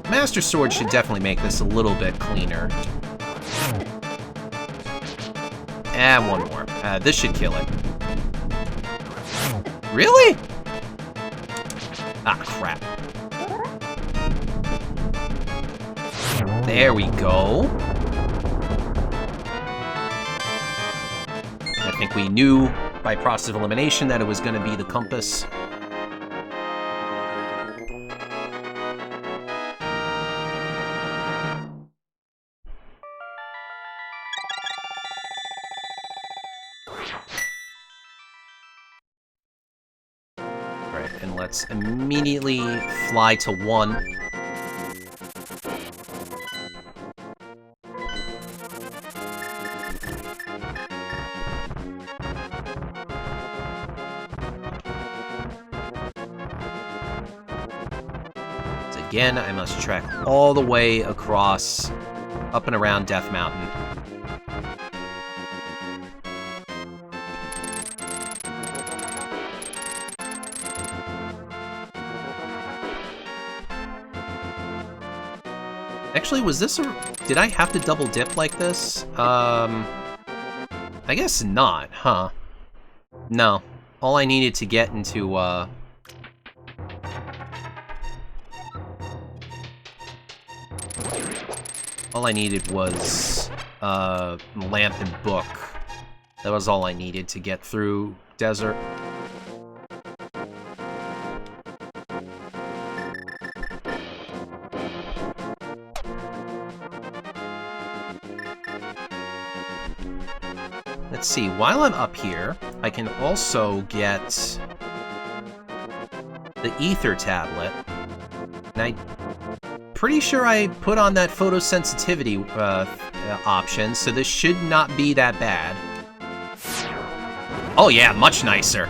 Master Sword should definitely make this a little bit cleaner. And one more. This should kill it. Really? Ah, crap. There we go. I think we knew by process of elimination that it was going to be the compass. And let's immediately fly to 1. Again, I must trek all the way across, up and around Death Mountain. Actually, was this a... Did I have to double dip like this? I guess not, huh? No. All I needed to get into, all I needed was, lamp and book. That was all I needed to get through desert. Let's see, while I'm up here, I can also get the ether tablet. And I'm pretty sure I put on that photosensitivity option, so this should not be that bad. Oh yeah, much nicer.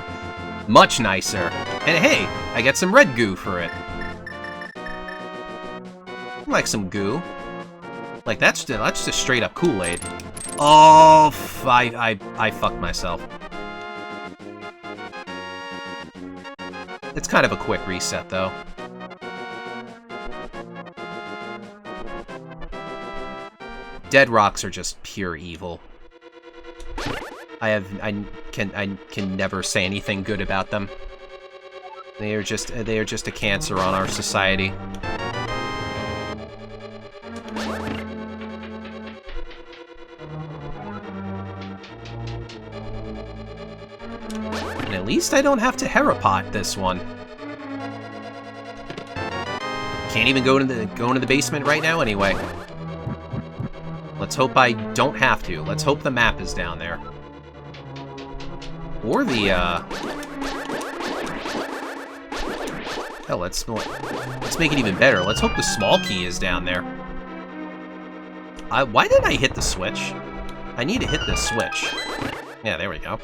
Much nicer. And hey, I get some red goo for it. I like some goo. Like, that's just straight up Kool-Aid. Oh, I fucked myself. It's kind of a quick reset, though. Dead rocks are just pure evil. I can never say anything good about them. They are just a cancer on our society. And at least I don't have to Herapot this one. Can't even go into the basement right now anyway. Let's hope I don't have to. Let's hope the map is down there. Or the, hell, let's make it even better. Let's hope the small key is down there. Why didn't I hit the switch? I need to hit this switch. Yeah, there we go.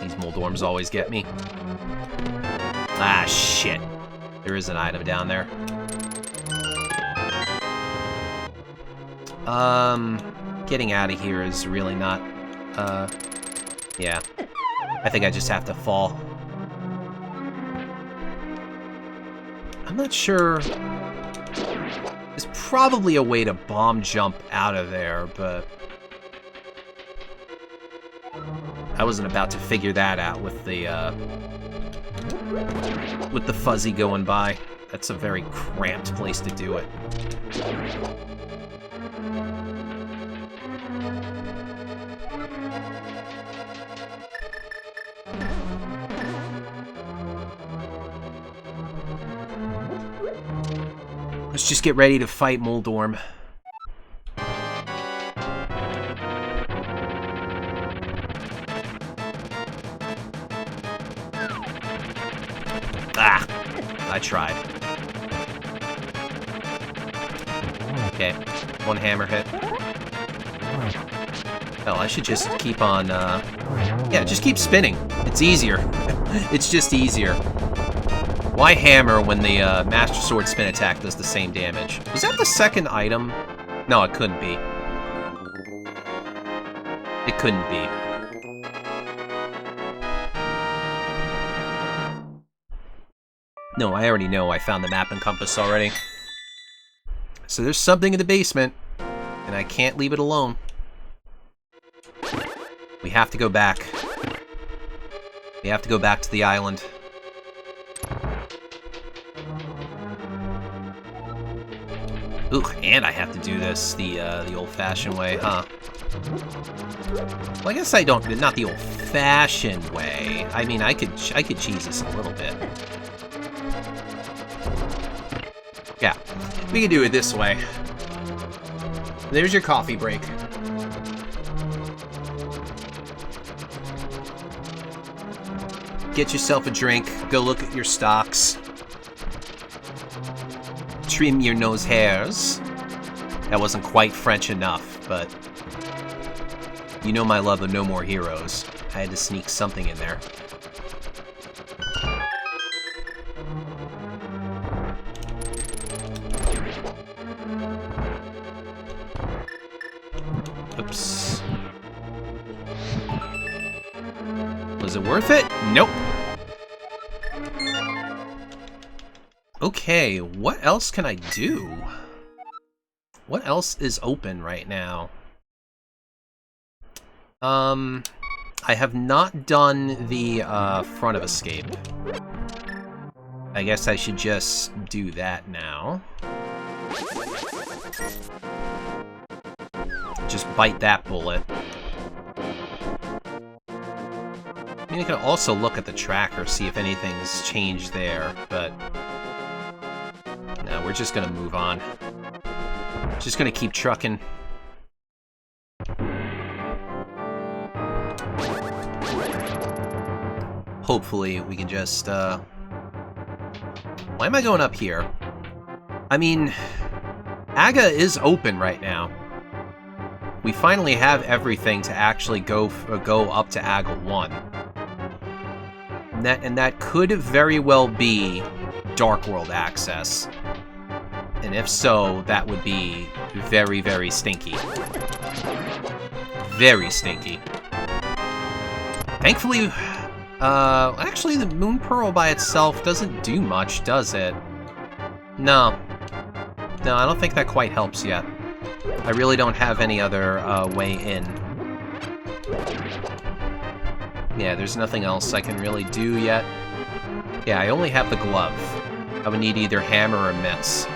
These Moldorms always get me. Ah, shit. There is an item down there. Getting out of here is really not, yeah. I think I just have to fall. I'm not sure. There's probably a way to bomb jump out of there, but I wasn't about to figure that out with the fuzzy going by. That's a very cramped place to do it. Let's just get ready to fight Moldorm. Ah! I tried. Okay, one hammer hit. Hell, I should just keep on, yeah, just keep spinning. It's easier. It's just easier. Why hammer when the Master Sword spin attack does the same damage? Was that the second item? No, it couldn't be. It couldn't be. No, I already know. I found the map and compass already. So there's something in the basement, and I can't leave it alone. We have to go back. We have to go back to the island. Ooh, and I have to do this the old-fashioned way, huh? Well, I guess I don't. Not the old-fashioned way. I mean, I could cheese this a little bit. Yeah, we can do it this way. There's your coffee break. get yourself a drink, go look at your stocks, trim your nose hairs. That wasn't quite French enough, but you know my love of No More Heroes. I had to sneak something in there. Oops. Was it worth it? Nope. Okay, what else can I do? What else is open right now? I have not done the front of escape. I guess I should just do that now. Just bite that bullet. I mean, I could also look at the tracker, see if anything's changed there, but no, we're just gonna move on. Just gonna keep trucking. Hopefully, we can just, Why am I going up here? I mean, Aga is open right now. We finally have everything to actually go up to Aga 1. And that could very well be Dark World access. And if so, that would be very, very stinky. Very stinky. Thankfully, actually the Moon Pearl by itself doesn't do much, does it? No. No, I don't think that quite helps yet. I really don't have any other way in. Yeah, there's nothing else I can really do yet. Yeah, I only have the glove. I would need either hammer or mitts.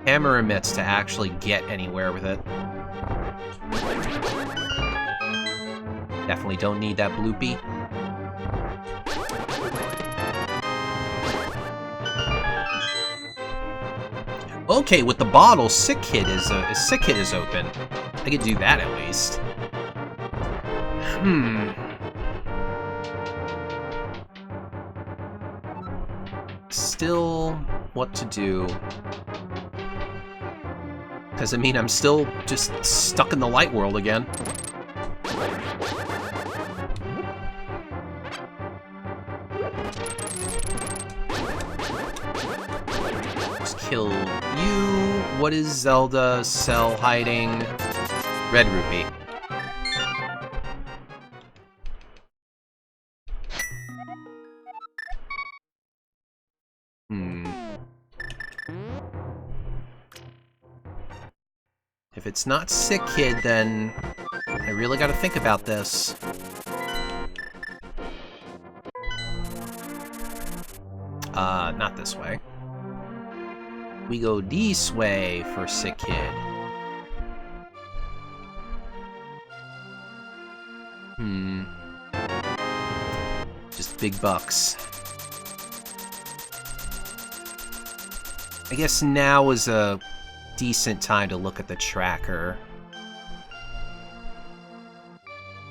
Hammer or mitts to actually get anywhere with it. Definitely don't need that bloopy. Okay, with the bottle, Sick Kid is open. I could do that at least. Still, what to do? Because I mean, I'm still just stuck in the light world again. Kill you. What is Zelda Cell hiding? Red Rupee. If it's not Sick Kid, then I really gotta think about this. Not this way. We go this way for Sick Kid. Just big bucks. I guess now is a decent time to look at the tracker.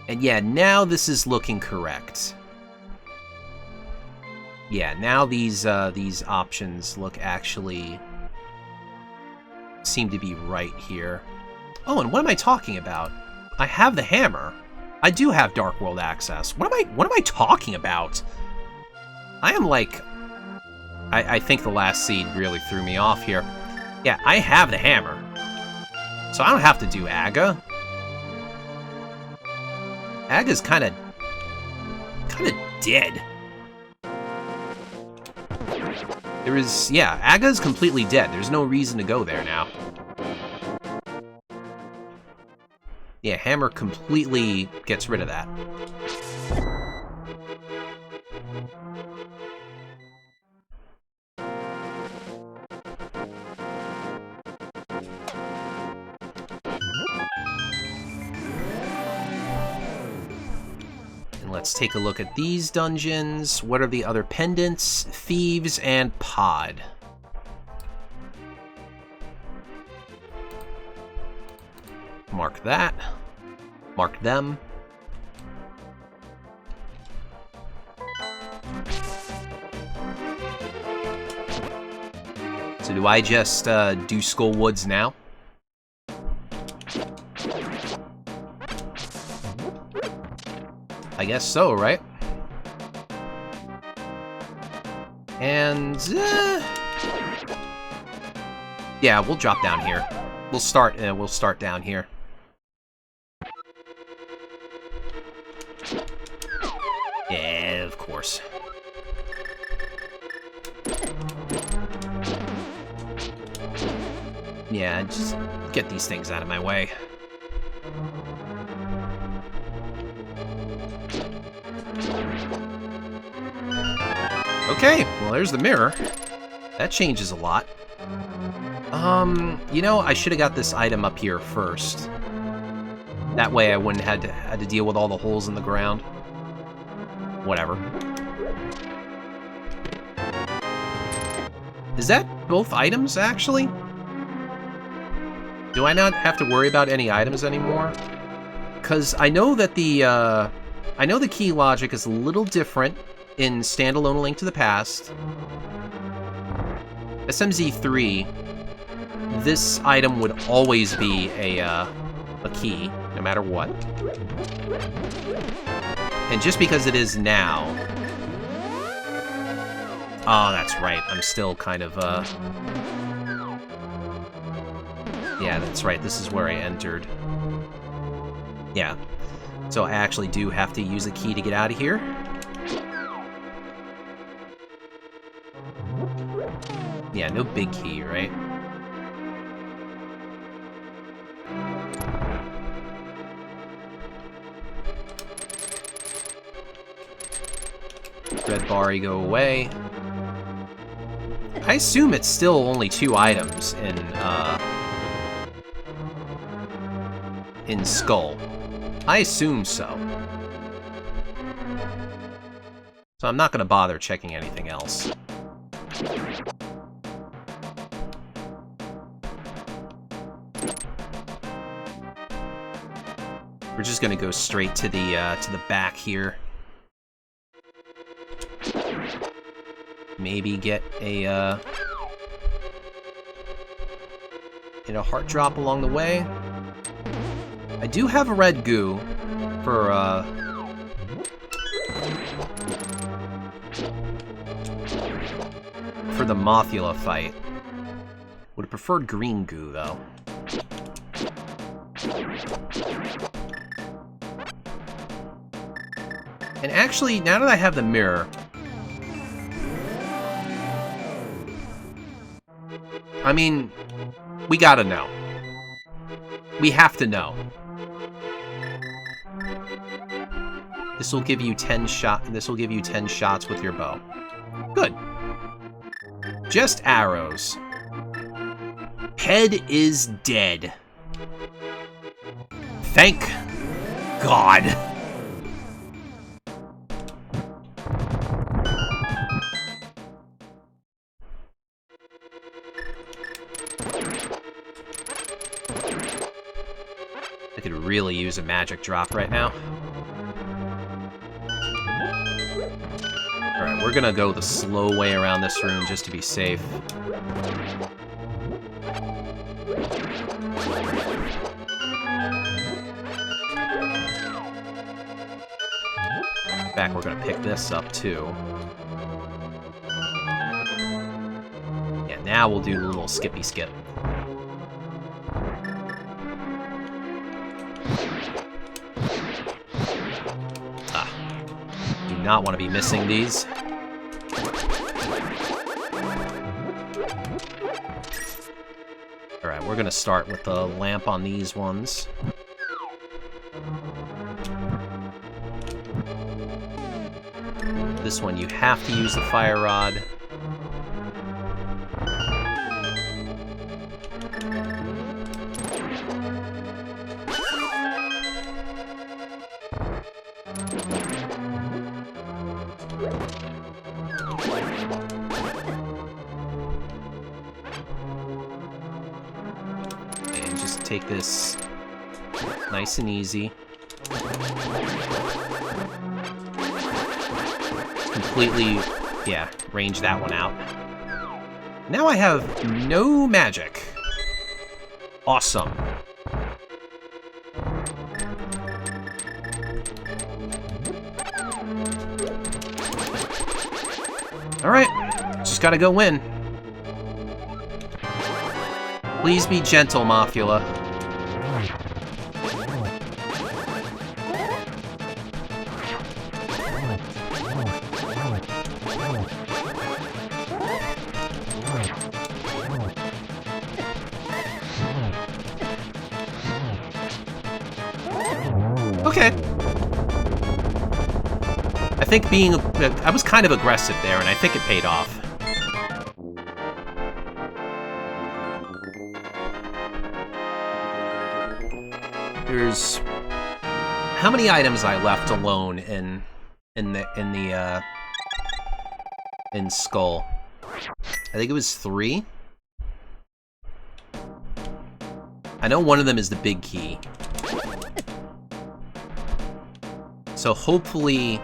And yeah, now this is looking correct. Yeah, now these options look actually seem to be right here. Oh, and what am I talking about? I have the hammer. I do have Dark World access. What am I talking about? I am like... I think the last seed really threw me off here. Yeah, I have the hammer. So I don't have to do Aga. Aga's kinda dead. There is, yeah, Aga's completely dead. There's no reason to go there now. Yeah, hammer completely gets rid of that. Let's take a look at these dungeons. What are the other pendants? Thieves and Pod. Mark that. Mark them. So do I just do Skull Woods now? I guess so, right? And yeah, we'll drop down here. We'll start down here. Yeah, of course. Yeah, just get these things out of my way. Okay, well, there's the mirror. That changes a lot. You know, I should have got this item up here first. That way I wouldn't have had to deal with all the holes in the ground. Whatever. Is that both items, actually? Do I not have to worry about any items anymore? Because I know that the key logic is a little different in standalone A Link to the Past. SMZ3, this item would always be a key, no matter what. And just because it is now... Oh, that's right, I'm still kind of, Yeah, that's right, this is where I entered. Yeah, so I actually do have to use a key to get out of here. Yeah, no big key, right? Red bar, you go away. I assume it's still only 2 items in Skull. I assume so. So I'm not gonna bother checking anything else. We're just gonna go straight to the back here. Maybe get a heart drop along the way. I do have a red goo for the Mothula fight. Would have preferred green goo though. And actually, now that I have the mirror, I mean, we gotta know. We have to know. This will give you 10 shots with your bow. Good. Just arrows. Head is dead. Thank God. I could really use a magic drop right now. Alright, we're gonna go the slow way around this room just to be safe. In fact, we're gonna pick this up too. Yeah, now we'll do a little skippy skip. Not want to be missing these. Alright, we're gonna start with the lamp on these ones. This one you have to use the fire rod. Take this nice and easy. completely, yeah, range that one out. Now I have no magic. Awesome. Alright, just gotta go win. Please be gentle, Mafula. Okay. I think I was kind of aggressive there, and I think it paid off. There's how many items I left alone in Skull? I think it was 3. I know one of them is the big key. So hopefully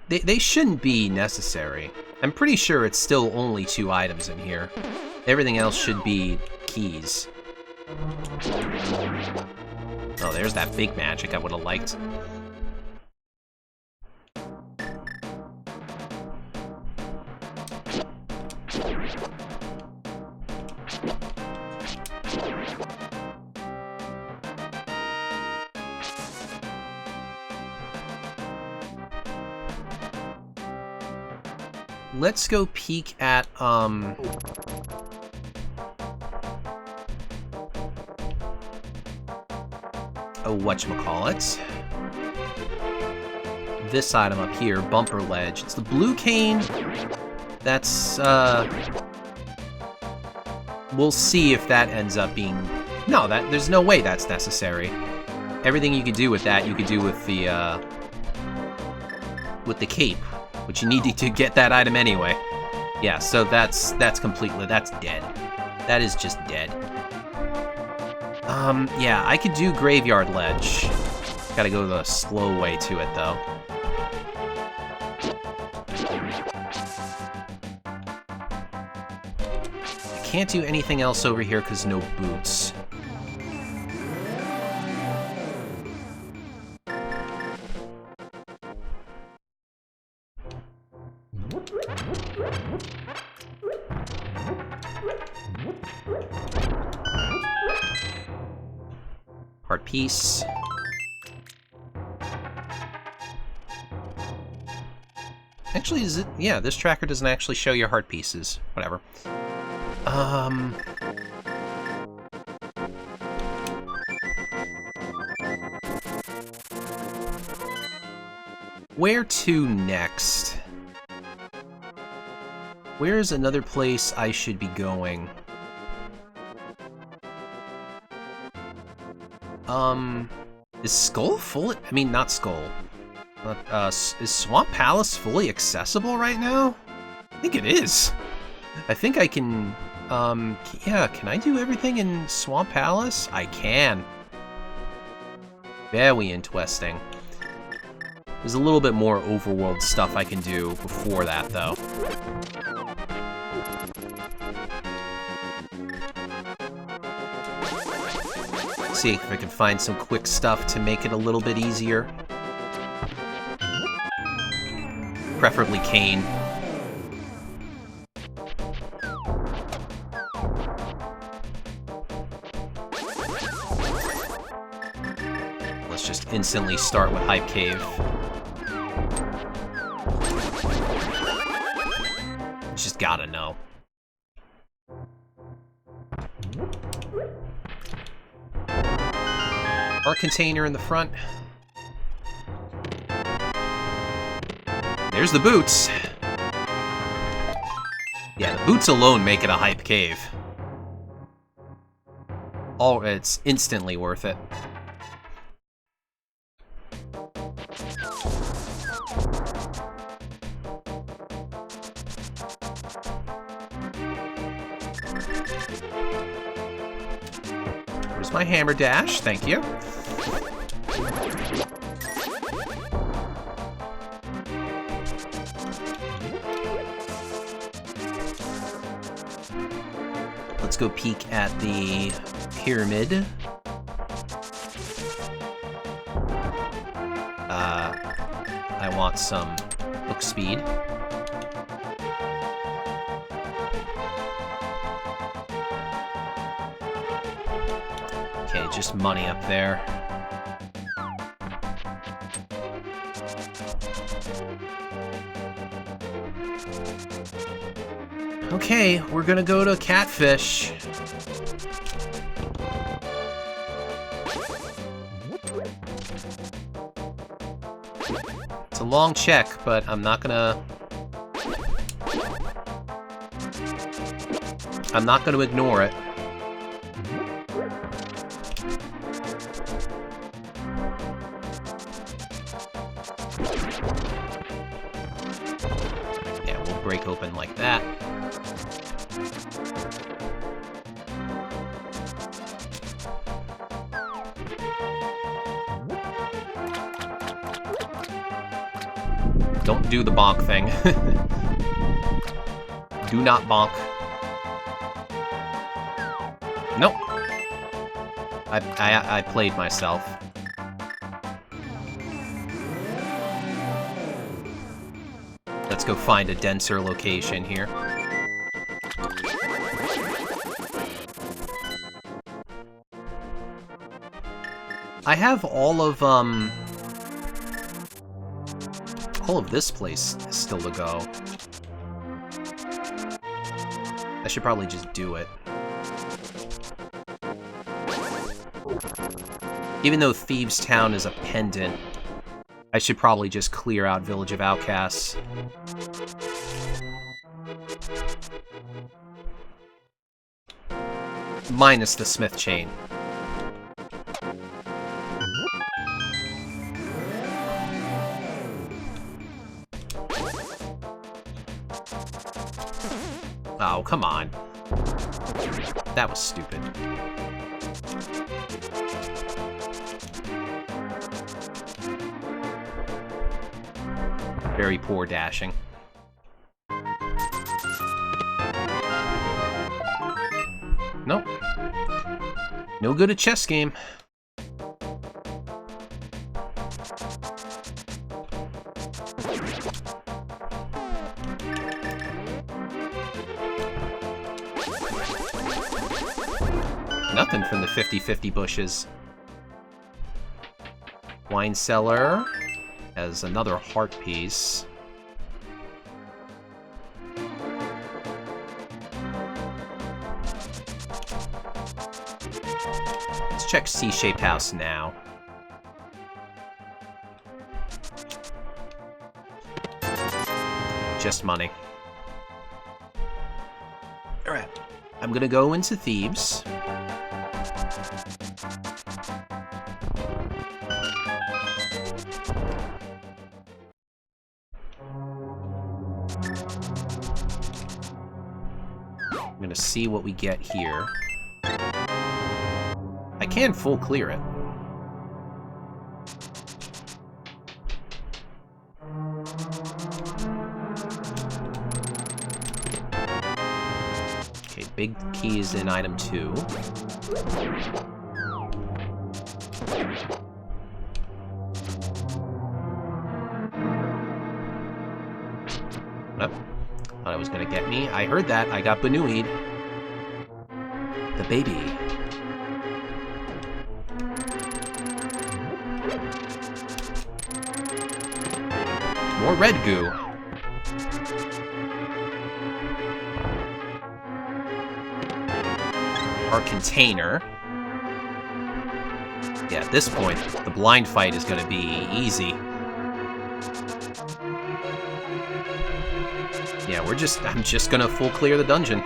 they shouldn't be necessary. I'm pretty sure it's still only 2 items in here. Everything else should be keys. Oh, there's that big magic I would have liked. Let's go peek at, whatchamacallit. This item up here, Bumper Ledge. It's the blue cane. That's, we'll see if that ends up being... No, there's no way that's necessary. Everything you could do with that, you could do with the cape, which you need to get that item anyway. Yeah, so that's completely... That's dead. That is just dead. Yeah, I could do Graveyard Ledge. Gotta go the slow way to it, though. I can't do anything else over here because no boots. Heart piece. Actually, is it? Yeah, this tracker doesn't actually show your heart pieces. Whatever. Where to next? Where's another place I should be going? Is Skull fully... I mean, not Skull. Is Swamp Palace fully accessible right now? I think it is. I think I can... yeah, can I do everything in Swamp Palace? I can. Very interesting. There's a little bit more overworld stuff I can do before that, though. See if I can find some quick stuff to make it a little bit easier. Preferably cane. Let's just instantly start with Hype Cave. Just gotta know. Our container in the front. There's the boots. Yeah, the boots alone make it a Hype Cave. It's instantly worth it. Where's my hammer dash? Thank you. Let's go peek at the pyramid. I want some book speed. Okay, just money up there. Okay, we're gonna go to Catfish. It's a long check, but I'm not gonna ignore it. Yeah, we'll break open like that. Don't do the bonk thing. Do not bonk. Nope. I played myself. Let's go find a denser location here. I have all of this place still to go. I should probably just do it. Even though Thieves' Town is a pendant, I should probably just clear out Village of Outcasts. Minus the Smith Chain. Oh, come on. That was stupid. Very poor dashing. Nope. No good at chess game. Nothing from the 50-50 bushes. Wine cellar has another heart piece. Let's check C-shaped house now. Just money. Alright. I'm gonna go into Thebes. I'm gonna see what we get here. I can full clear it. Okay, big key is in item 2. Thought it was gonna get me. I heard that. I got Banui'd. The baby. More red goo. Our container. Yeah, at this point, the blind fight is gonna be easy. Yeah, I'm just gonna full clear the dungeon.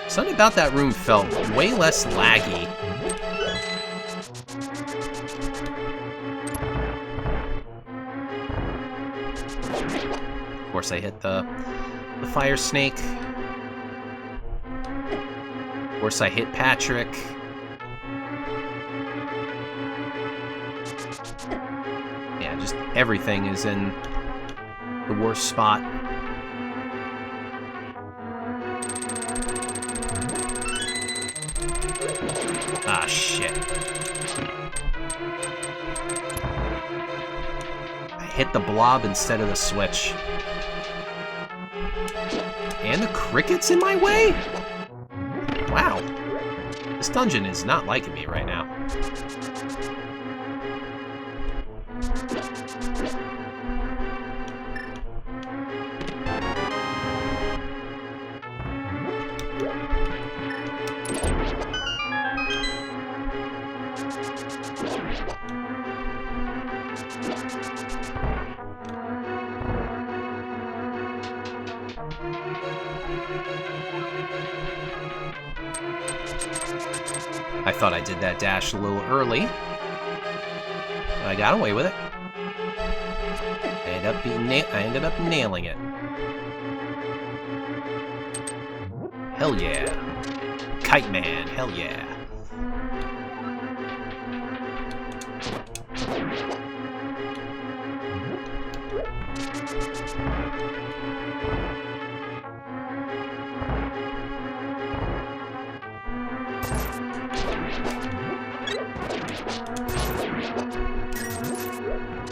Something about that room felt way less laggy. Of course I hit the fire snake. Of course I hit Patrick. Yeah, just everything is in the worst spot. shit. I hit the blob instead of the switch. And the cricket's in my way? Wow. This dungeon is not liking me right now. I thought I did that dash a little early, but I got away with it. I ended up nailing it. Hell yeah. Kite Man, hell yeah.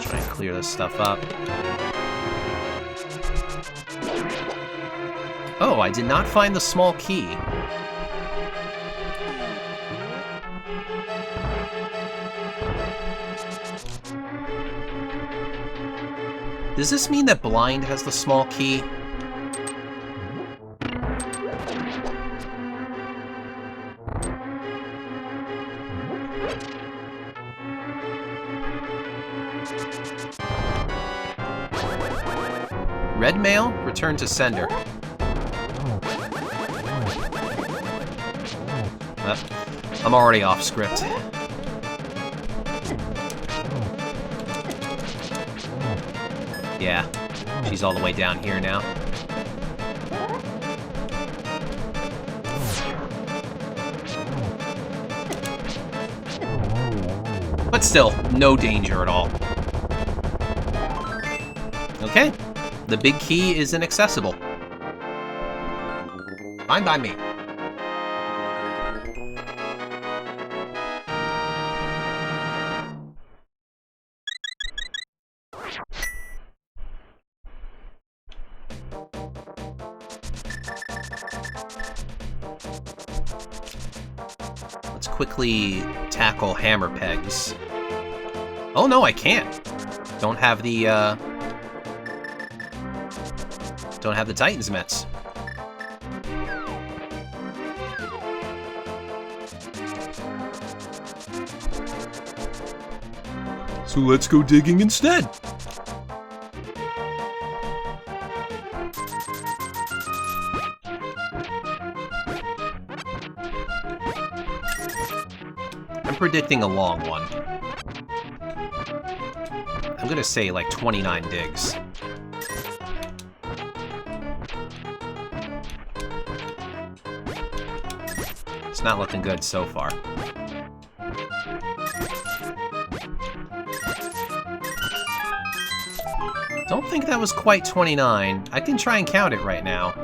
Try and clear this stuff up. Oh, I did not find the small key. Does this mean that Blind has the small key? Red mail? Return to sender. I'm already off script. Yeah, she's all the way down here now. But still, no danger at all. Okay, the big key is inaccessible. Fine by me. Let's quickly tackle hammer pegs. Oh no, I can't. Don't have the Titan's mitts. So let's go digging instead. I'm predicting a long one. I'm gonna say like 29 digs. It's not looking good so far. Don't think that was quite 29. I can try and count it right now.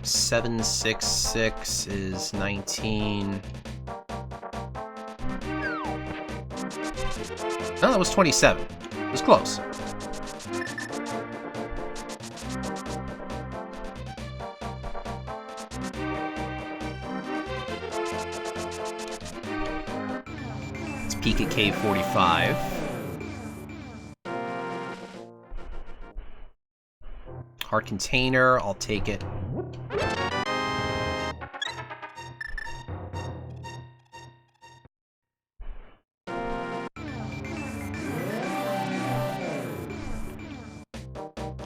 7, 6, 6 is 19. No, that was 27. It was close. Let's peek at cave 45. Heart container, I'll take it.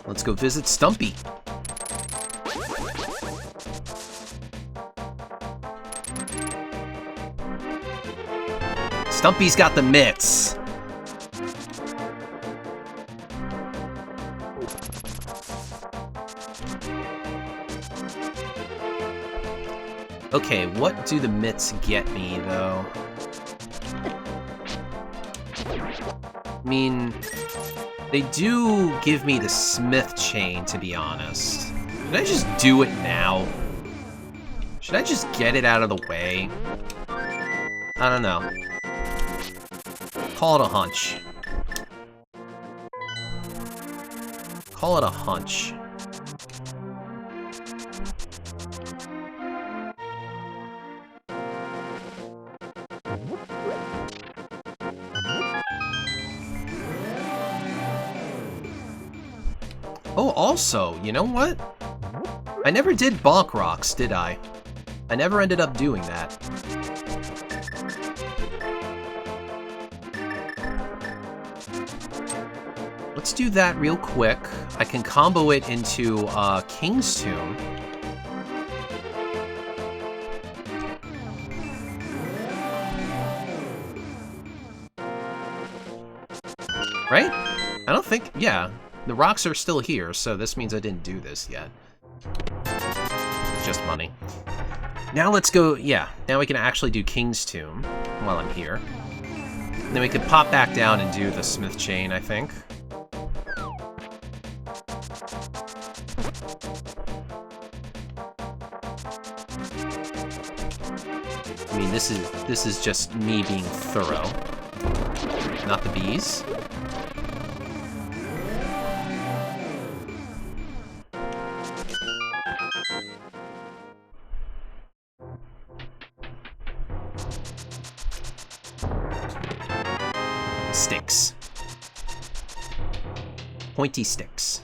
Let's go visit Stumpy. Stumpy's got the mitts. Okay, what do the mitts get me, though? I mean, they do give me the smith chain, to be honest. Should I just do it now? Should I just get it out of the way? I don't know. Call it a hunch. Call it a hunch. Oh, also, you know what? I never did bonk rocks, did I? I never ended up doing that. Let's do that real quick. I can combo it into King's Tomb. Right? I don't think... yeah. The rocks are still here, so this means I didn't do this yet. Just money. Now let's go... yeah. Now we can actually do King's Tomb while I'm here. And then we could pop back down and do the Smith Chain, I think. I mean, this is just me being thorough. Not the bees. Sticks. Pointy sticks.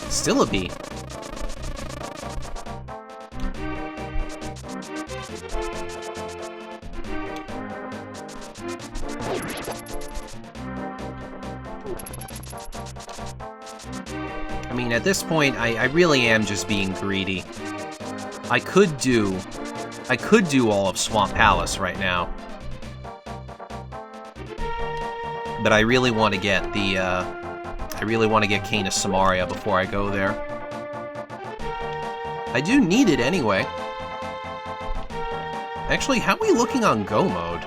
Still a bee. I mean, at this point, I really am just being greedy. I could do all of Swamp Palace right now. But I really want to get the, I really want to get Cane of Samaria before I go there. I do need it anyway. Actually, how are we looking on Go mode?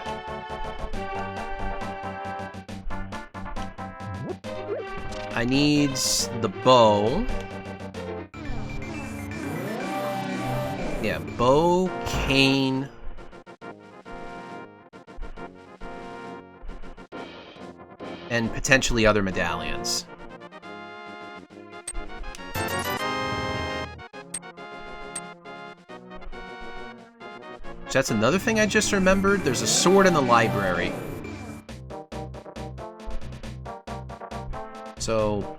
I need the bow. Yeah, bow, cane. And potentially other medallions. So that's another thing I just remembered. There's a sword in the library. So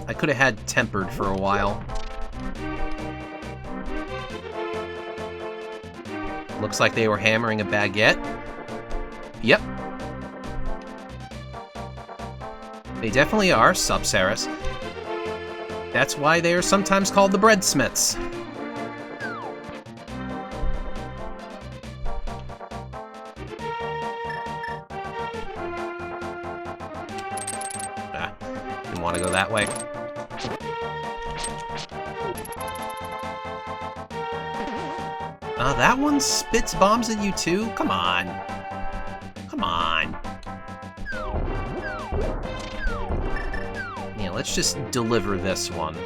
I could have had tempered for a while. Looks like they were hammering a baguette. Yep. They definitely are Subceres. That's why they are sometimes called the breadsmiths. Didn't want to go that way. That one spits bombs at you too? Come on. Come on. Yeah, let's just deliver this one.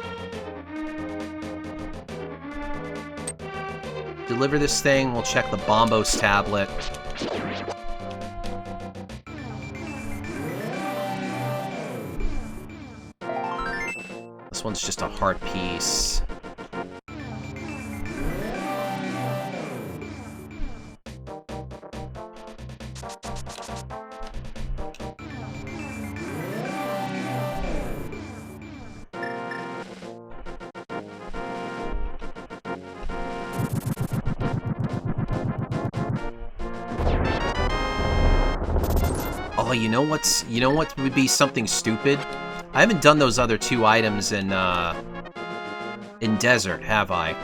Deliver this thing, we'll check the Bombos tablet. This one's just a heart piece. Oh, you know what would be something stupid? I haven't done those other two items in Desert, have I?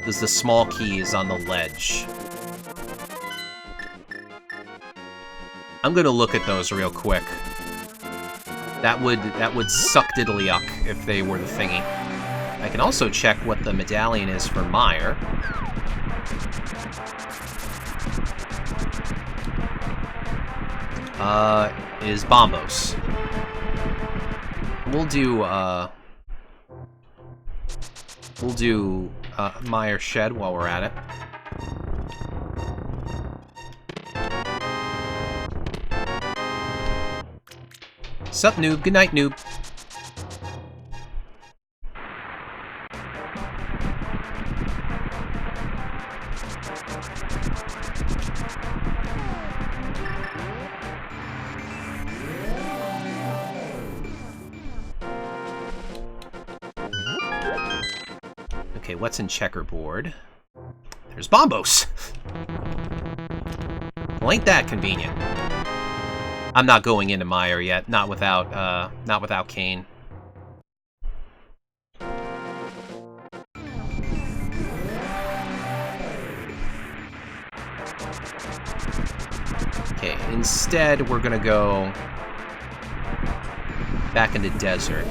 There's the small keys on the ledge. I'm gonna look at those real quick. That would suck diddly-uck if they were the thingy. I can also check what the medallion is for Meyer. Is Bombos. we'll do Meyer Shed while we're at it. Sup, noob? Good night, noob. Okay, what's in checkerboard? There's Bombos! Well, ain't that convenient. I'm not going into Meyer yet, not without Kane. Okay, instead we're gonna go back into Desert.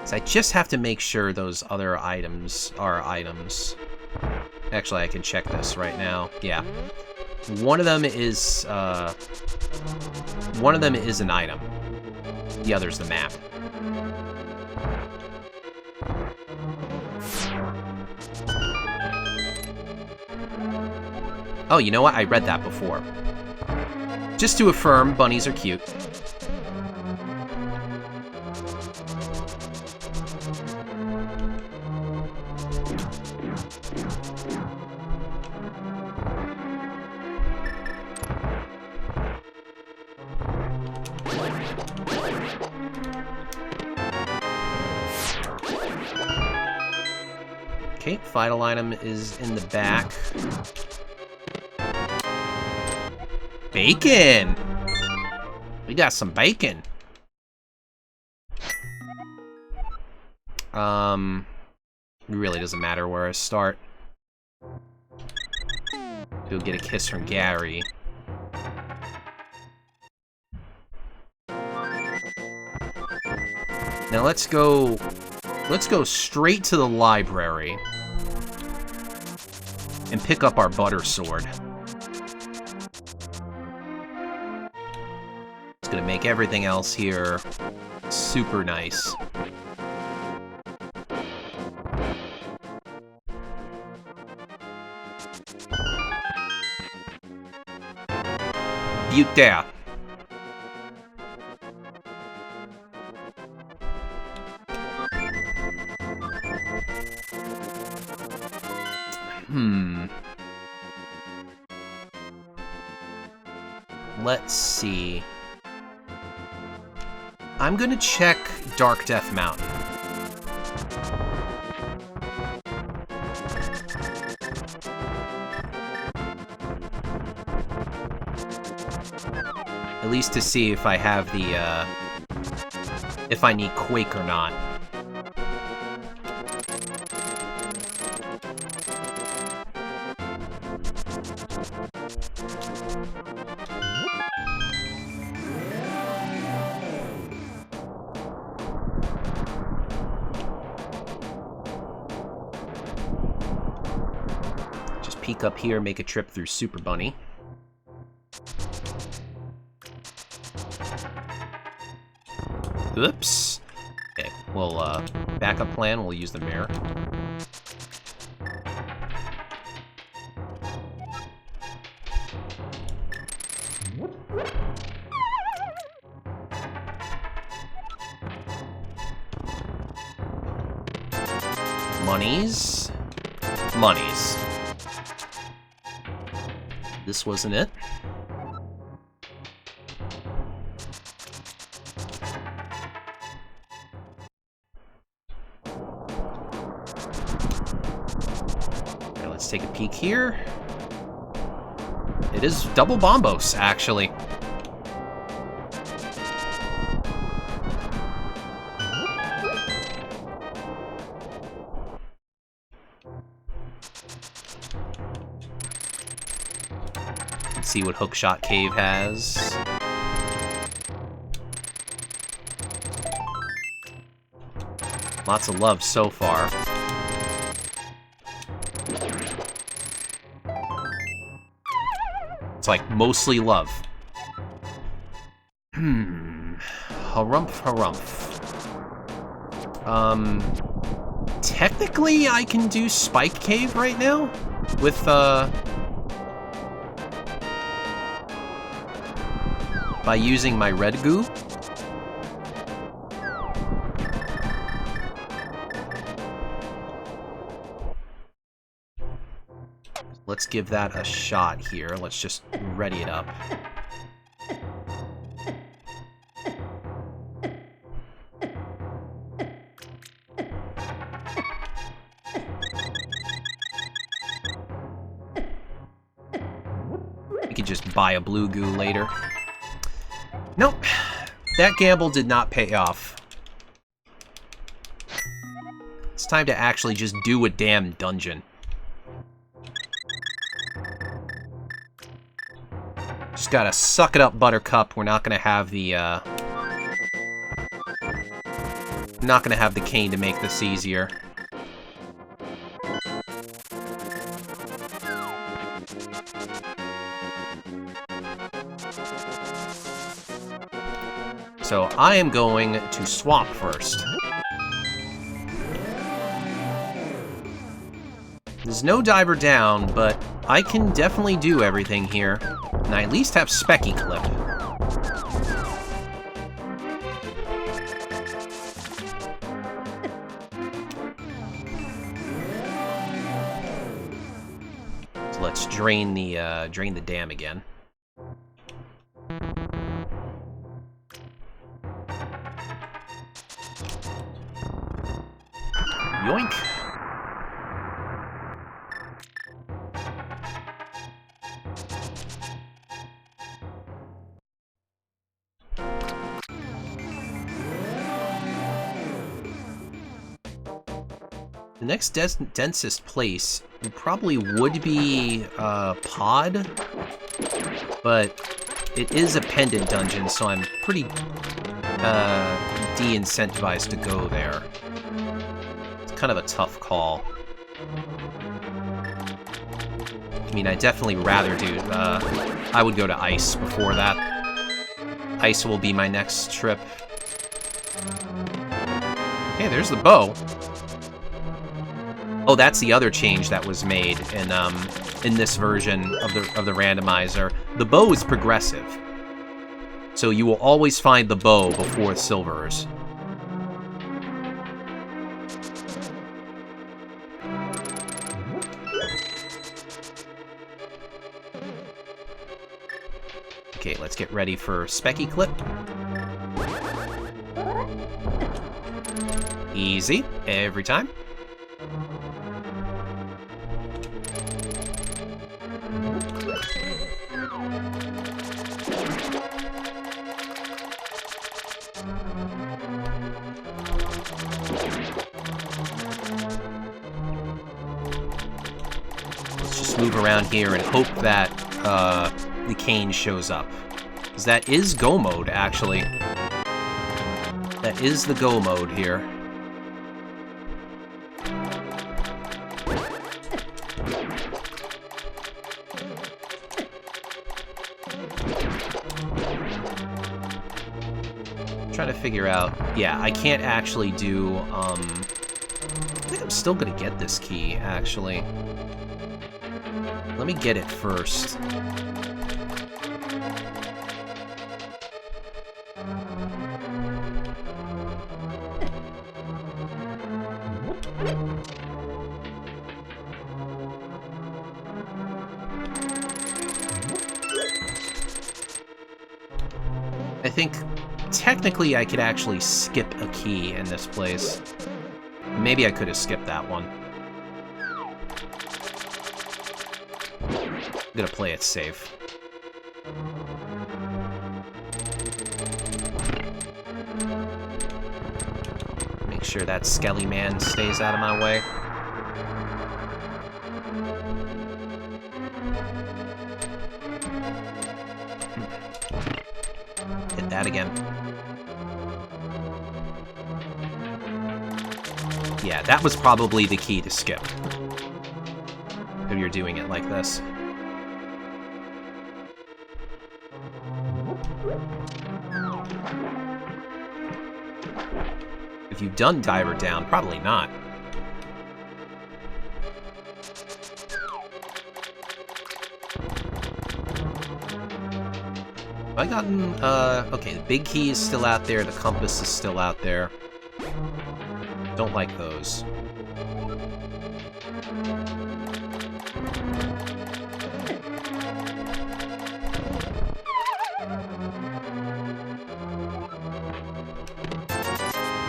So I just have to make sure those other items are items. Actually, I can check this right now. Yeah. One of them is an item. The other's the map. Oh, you know what? I read that before. Just to affirm, bunnies are cute. Okay, final item is in the back. Bacon! We got some bacon. It really doesn't matter where I start. Go get a kiss from Gary. Now let's go straight to the library and pick up our butter sword. It's gonna make everything else here super nice. Butte there. Let's see. I'm gonna check Dark Death Mountain. At least to see if I have the, if I need Quake or not. Just peek up here, make a trip through Super Bunny. Oops. Okay, we'll, backup plan, we'll use the mirror. Monies. Monies. This wasn't it. Take a peek here. It is double Bombos, actually. Let's see what Hookshot Cave has. Lots of love so far. It's like mostly love. Harumph, harumph. Technically, I can do Spike Cave right now with, by using my red goo. Let's give that a shot here. Let's just ready it up. We could just buy a blue goo later. Nope. That gamble did not pay off. It's time to actually just do a damn dungeon. Just gotta suck it up, Buttercup. We're not gonna have the, not gonna have the cane to make this easier. So I am going to swap first. There's no diver down, but I can definitely do everything here. And I at least have Specky Clip. So let's drain the dam again. Yoink. The next densest place probably would be Pod, but it is a pendant dungeon, so I'm pretty de-incentivized to go there. It's kind of a tough call. I mean, I'd definitely rather do, I would go to Ice before that. Ice will be my next trip. Okay, there's the bow. Oh, that's the other change that was made in this version of the randomizer. The bow is progressive, so you will always find the bow before silvers. Okay, let's get ready for Specky Clip. Easy, every time. Let's just move around here and hope that the cane shows up. Because that is go mode, actually. That is the go mode here. Trying to figure out... Yeah, I can't actually do... I think I'm still gonna get this key, actually. Let me get it first. I think technically I could actually skip a key in this place. Maybe I could have skipped that one. I'm gonna play it safe. Make sure that Skelly Man stays out of my way. Hit that again. Yeah, that was probably the key to skip. If you're doing it like this. Have you done Diver Down? Probably not. Have I gotten, okay, the big key is still out there, the compass is still out there. Don't like those.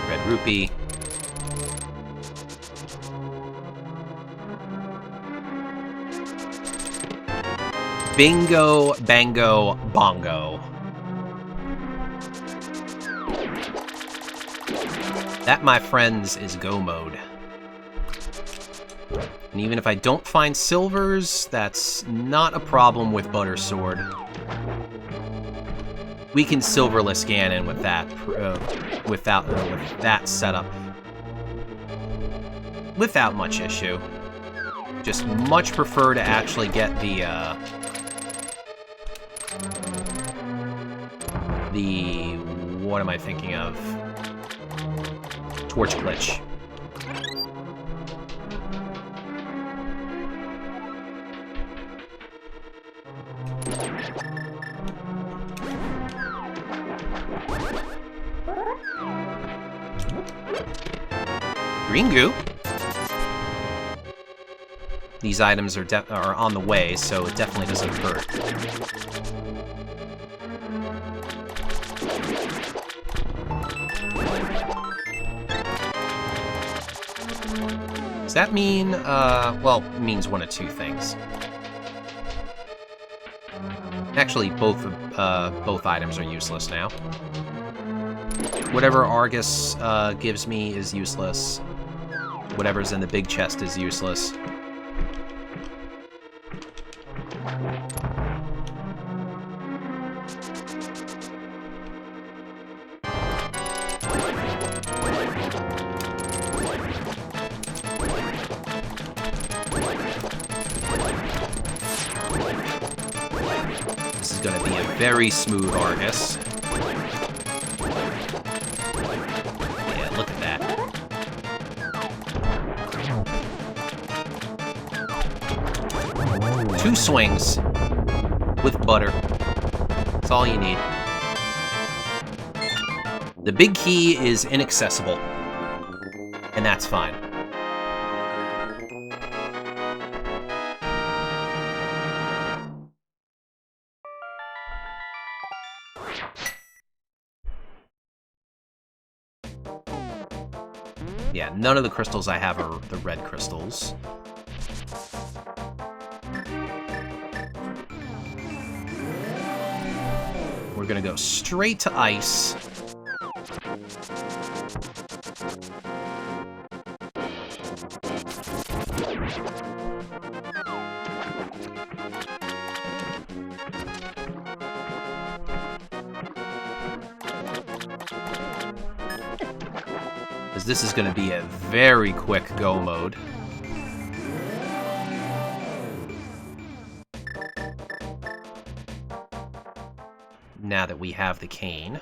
Red rupee. Bingo, bango, bongo. That, my friends, is go mode. And even if I don't find silvers, that's not a problem with Butter Sword. We can silverless Ganon with that, with that setup. Without much issue. Just much prefer to actually get the what am I thinking of? Torch glitch. Green goo. These items are on the way, so it definitely doesn't hurt. Does that mean, well, it means one of two things. Actually, both items are useless now. Whatever Argus gives me is useless. Whatever's in the big chest is useless. This is going to be a very smooth Argus. Yeah, look at that. Two swings with butter. That's all you need. The big key is inaccessible, and that's fine. Yeah, none of the crystals I have are the red crystals. We're gonna go straight to ice. Because this is gonna be a very quick go mode. Now that we have the cane.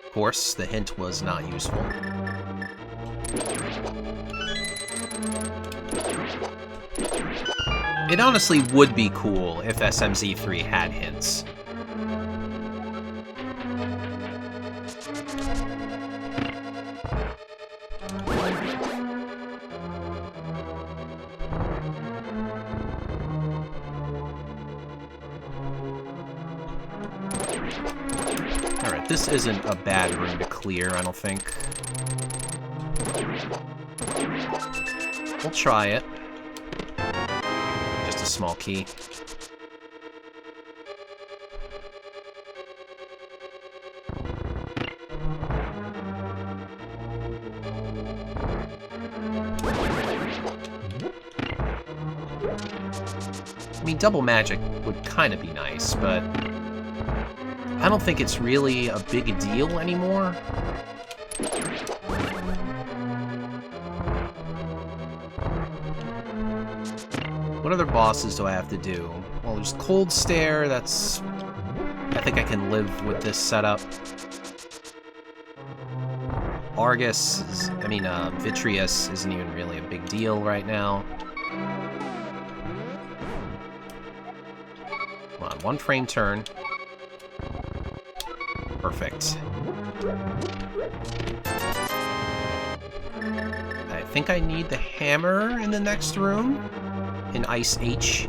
Of course, the hint was not useful. It honestly would be cool if SMZ3 had hints. This isn't a bad room to clear, I don't think. We'll try it. Just a small key. I mean, double magic would kind of be nice, but I don't think it's really a big deal anymore. What other bosses do I have to do? Well, there's Cold Stare, that's I think I can live with this setup. Vitreous isn't even really a big deal right now. Come on, 1 frame turn. Perfect. I think I need the hammer in the next room. In Ice H.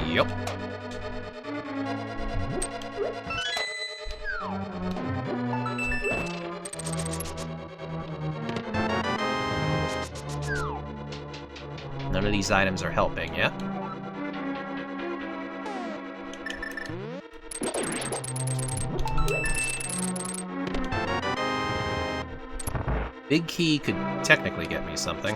Yup. None of these items are helping, yeah? Big key could technically get me something.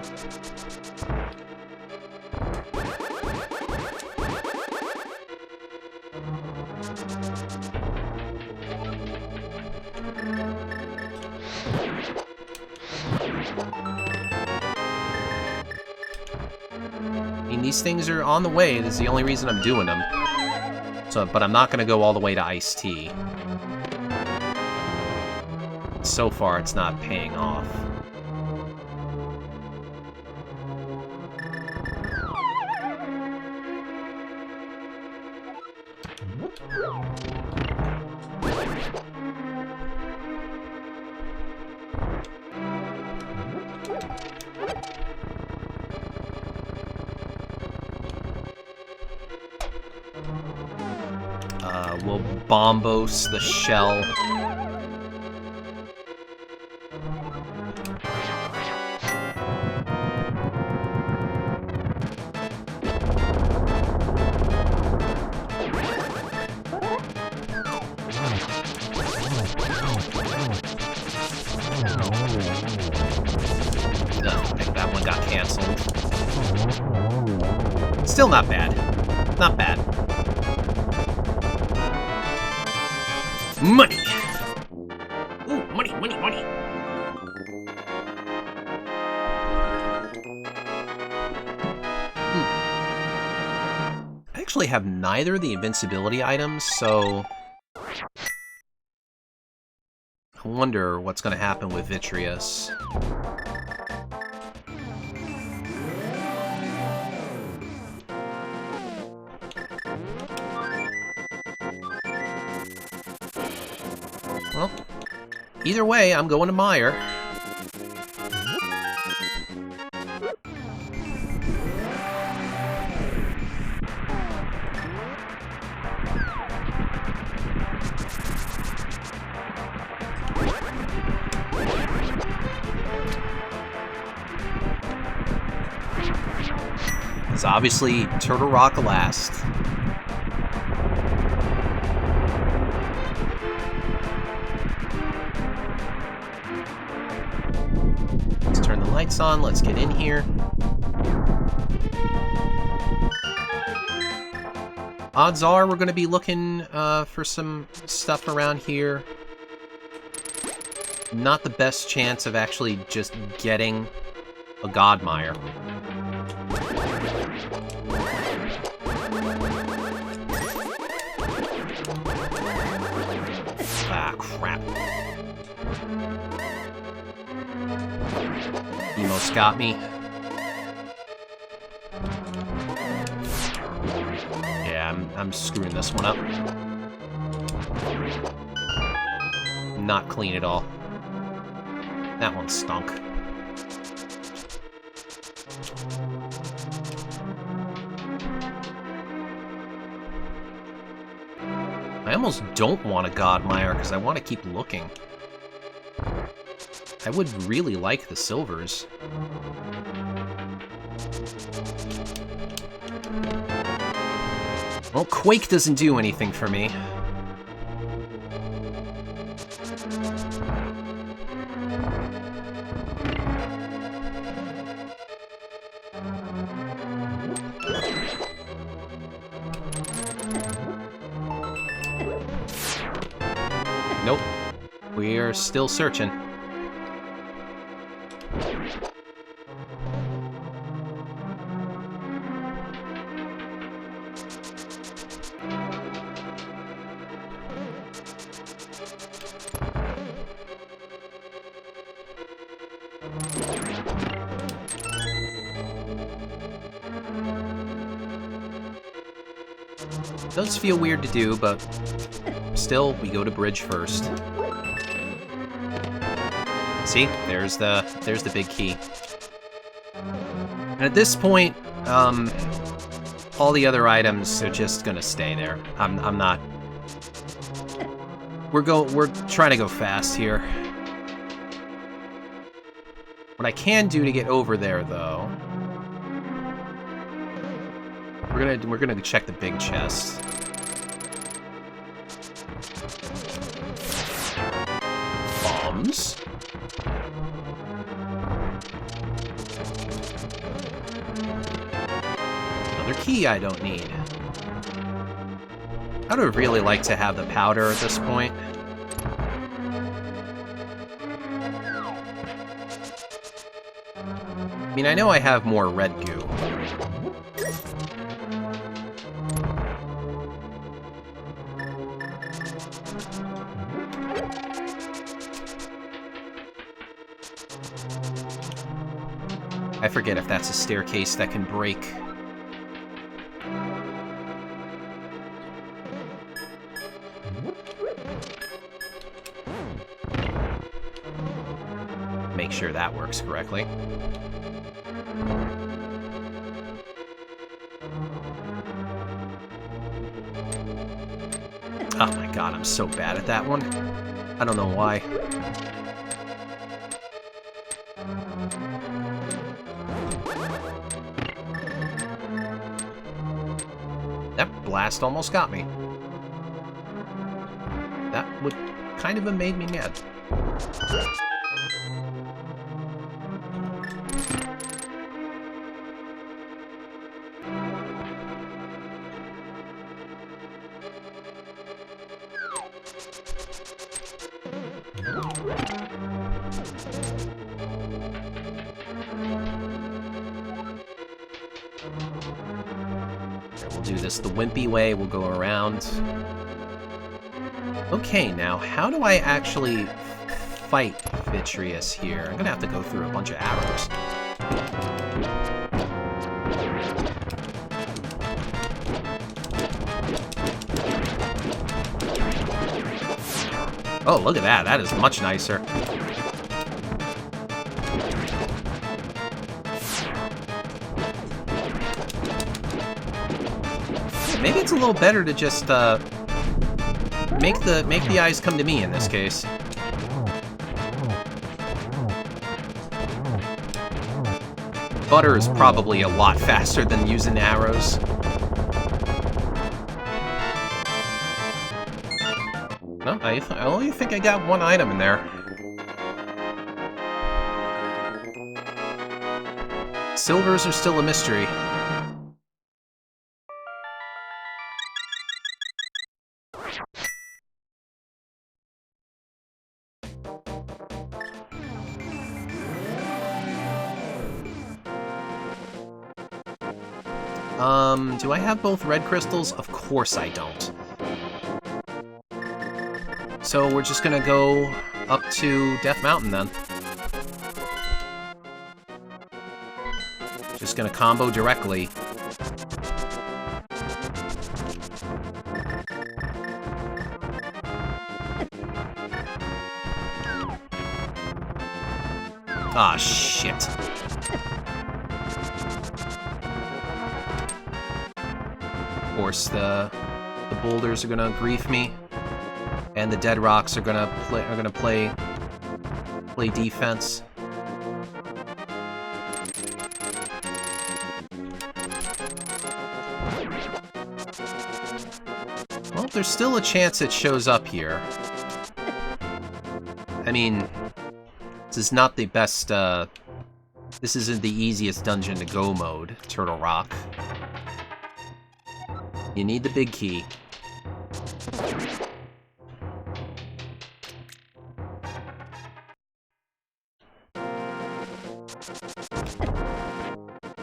I mean, these things are on the way. This is the only reason I'm doing them. So, but I'm not going to go all the way to Iced Tea. So far, it's not paying off. We'll bombos the shell. I think that one got canceled. Still not bad. Not bad. Money! Ooh, money, money, money! I actually have neither of the invincibility items, so I wonder what's going to happen with Vitreous. Well, either way, I'm going to Meyer. It's obviously Turtle Rock last. Let's turn the lights on. Let's get in here. Odds are we're going to be looking for some stuff around here. Not the best chance of actually just getting a Godmire. Ah, crap. Almost got me. Yeah, I'm screwing this one up. Not clean at all. That one stunk. I almost don't want a Godmire because I want to keep looking. I would really like the silvers. Well, Quake doesn't do anything for me. Nope. We're still searching. It does feel weird to do, but still, we go to bridge first. See? There's the big key. And at this point, all the other items are just gonna stay there. I'm not... We're trying to go fast here. What I can do to get over there, though... We're gonna check the big chest. Bombs. Another key I don't need. I would really like to have the powder at this point. I mean, I know I have more red goo. I forget if that's a staircase that can break. Make sure that works correctly. Oh my god, I'm so bad at that one. I don't know why. That blast almost got me. That would kind of have made me mad. We'll do this the wimpy way, we'll go around. Okay, now, how do I actually fight Vitreous here? I'm gonna have to go through a bunch of arrows. Oh, look at that. That is much nicer. Maybe it's a little better to just make the eyes come to me in this case. Butter is probably a lot faster than using arrows. No, I only think I got one item in there. Silvers are still a mystery. Do I have both red crystals? Of course I don't. So we're just gonna go up to Death Mountain then. Just gonna combo directly. Ah, shit. Of course, the boulders are gonna grief me. And the dead rocks are gonna play defense. Well, there's still a chance it shows up here. I mean, this is not the best. This isn't the easiest dungeon to go mode, Turtle Rock. You need the big key.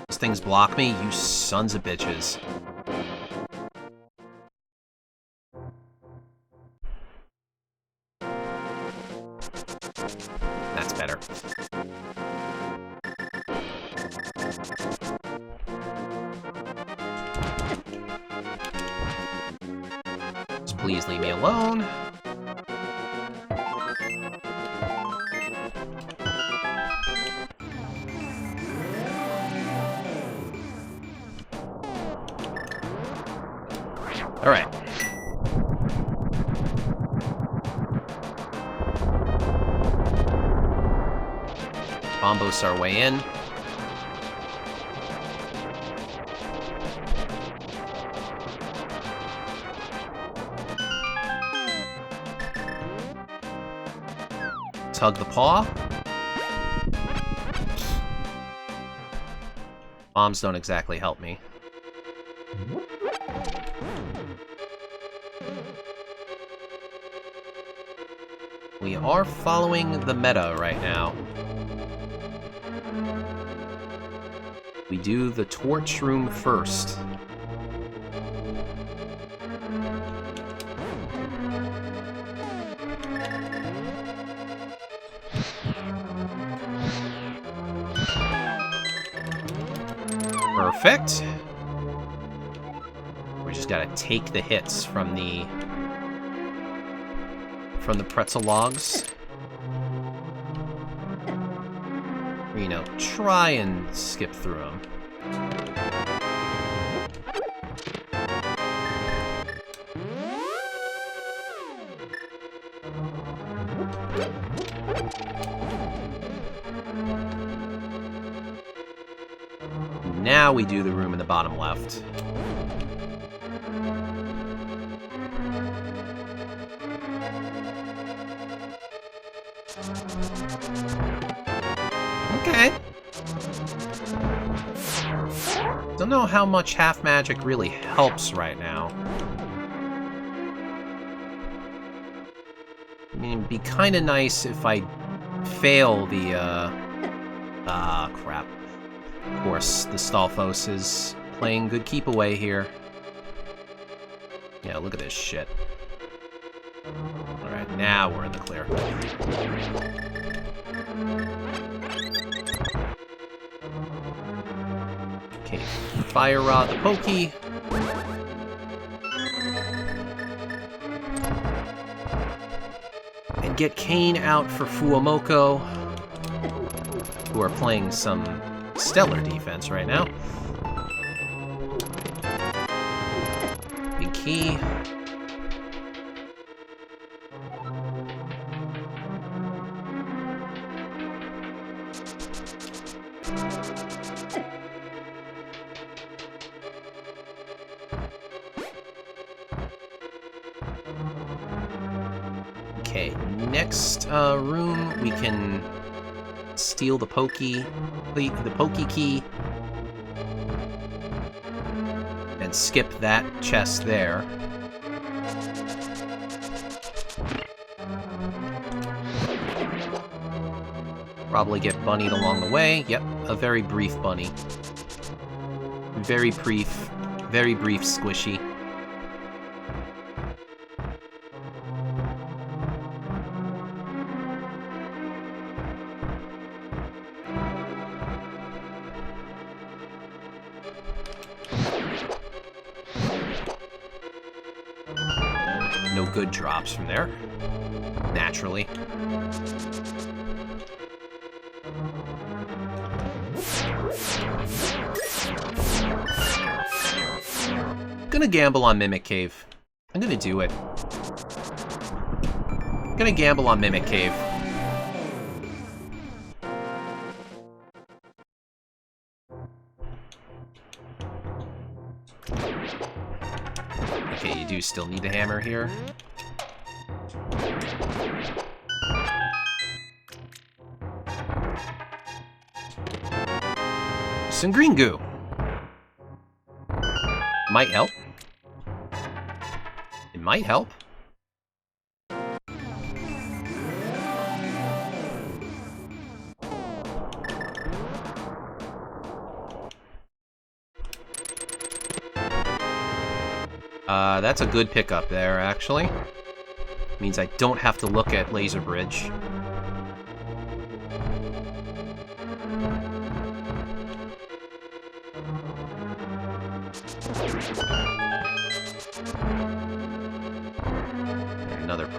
These things block me, you sons of bitches. That's better. please leave me alone? Alright. Bombos our way in. Tug the paw. Bombs don't exactly help me. We are following the meta right now. We do the torch room first. Perfect. We just gotta take the hits from the pretzel logs. You know, try and skip through them. Now we do the room in the bottom left. Okay. Don't know how much half magic really helps right now. I mean, it'd be kind of nice if I fail the, crap. Of course, the Stalfos is playing good keep away here. Yeah, look at this shit. Alright, now we're in the clear. Okay, Fire Rod the Pokey. And get Kane out for Fuomoko, who are playing some stellar defense right now. Big key. Okay, next room we can steal the pokey key and skip that chest there. Probably get bunnied along the way. Yep, a very brief bunny. Very brief squishy. No good drops from there, naturally. Gonna gamble on Mimic Cave. I'm gonna do it. Gonna gamble on Mimic Cave. Okay, you do still need the hammer here. Some green goo. Might help. It might help. That's a good pickup there, actually. Means I don't have to look at Laser Bridge.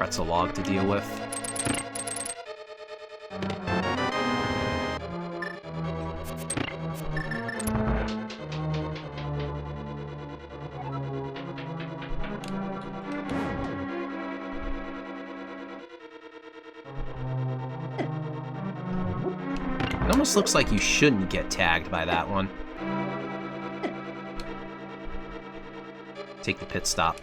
pretzel log to deal with. It almost looks like you shouldn't get tagged by that one. Take the pit stop.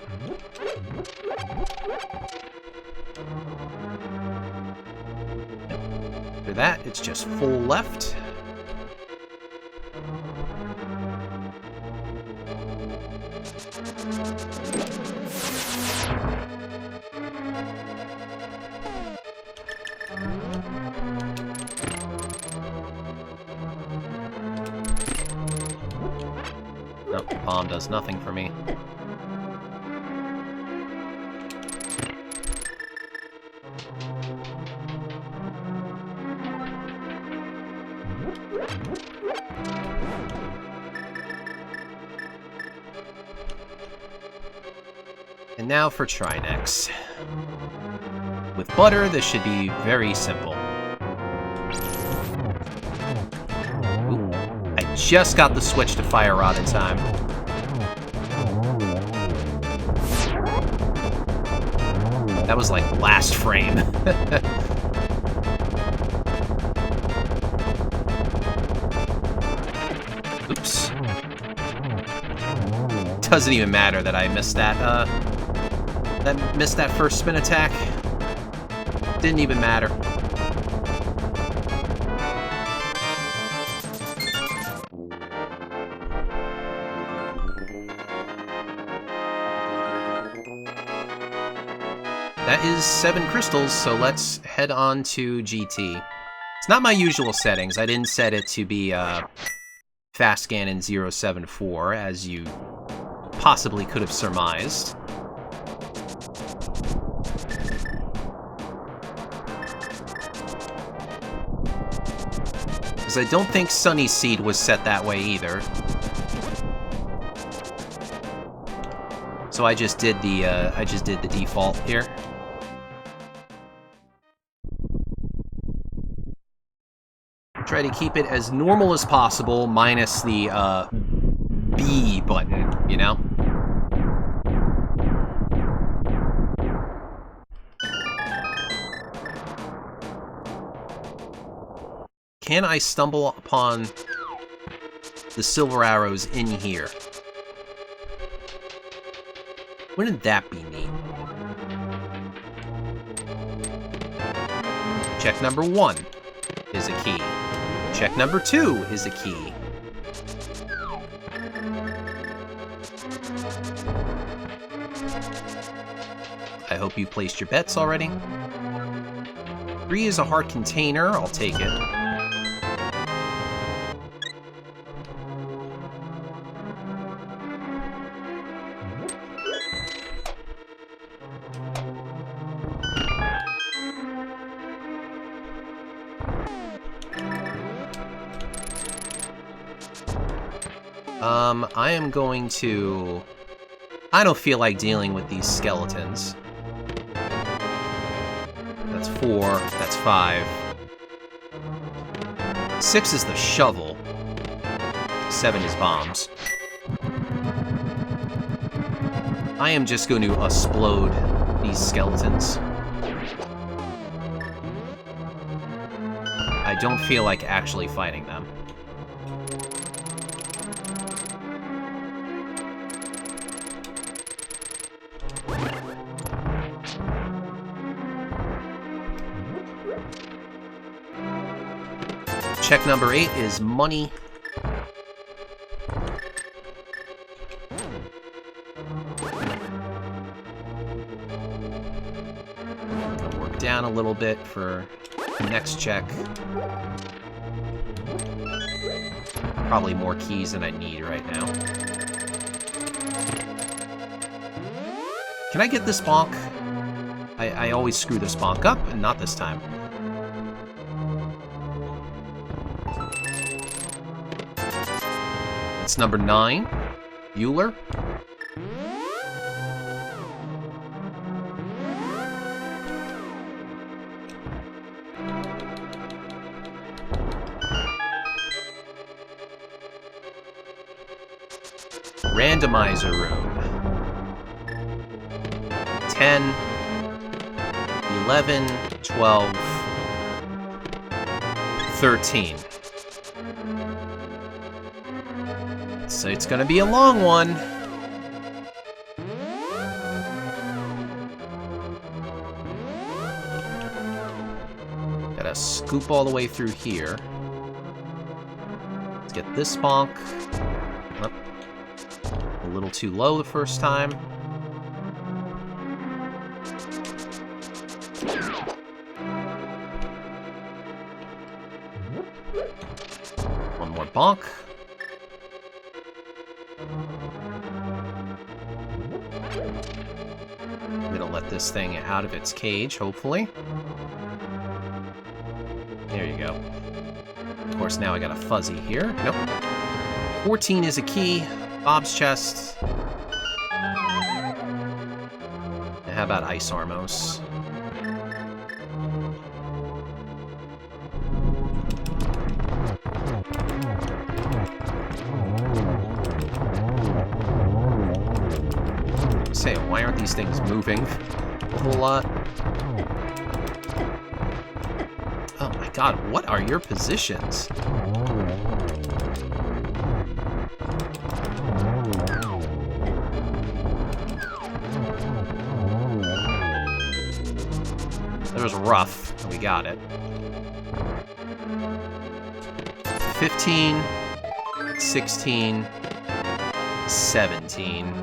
After that, it's just full left. Nope, bomb does nothing for me. And now for Trinex. With butter, this should be very simple. Ooh, I just got the switch to fire rod in time. That was like last frame. Oops. Doesn't even matter that I missed that, missed that first spin attack. Didn't even matter. That is 7 crystals, so let's head on to GT. It's not my usual settings. I didn't set it to be fast scan in 074, as you possibly could have surmised. Because I don't think Sunny Seed was set that way either. So I just did the default here. Try to keep it as normal as possible, minus the B button, you know? Can I stumble upon the silver arrows in here? Wouldn't that be neat? Check number 1 is a key. Check number 2 is a key. I hope you placed your bets already. 3 is a heart container. I'll take it. I am going to... I don't feel like dealing with these skeletons. That's 4. That's 5. 6 is the shovel. 7 is bombs. I am just going to explode these skeletons. I don't feel like actually fighting them. Check number 8 is money. I'll work down a little bit for the next check. Probably more keys than I need right now. Can I get this bonk? I always screw this bonk up, and not this time. It's number 9, Bueller. Randomizer room. 10, 11, 12, 13. So it's gonna be a long one. Gotta scoop all the way through here. Let's get this bonk. Oh, a little too low the first time. One more bonk. I'm gonna let this thing out of its cage, hopefully. There you go. Of course, now I got a fuzzy here. Nope. 14 is a key. Bob's chest. And how about Ice Armos? Say, why aren't these things moving a whole lot? Oh my god, what are your positions? That was rough. We got it. 15, 16, 17.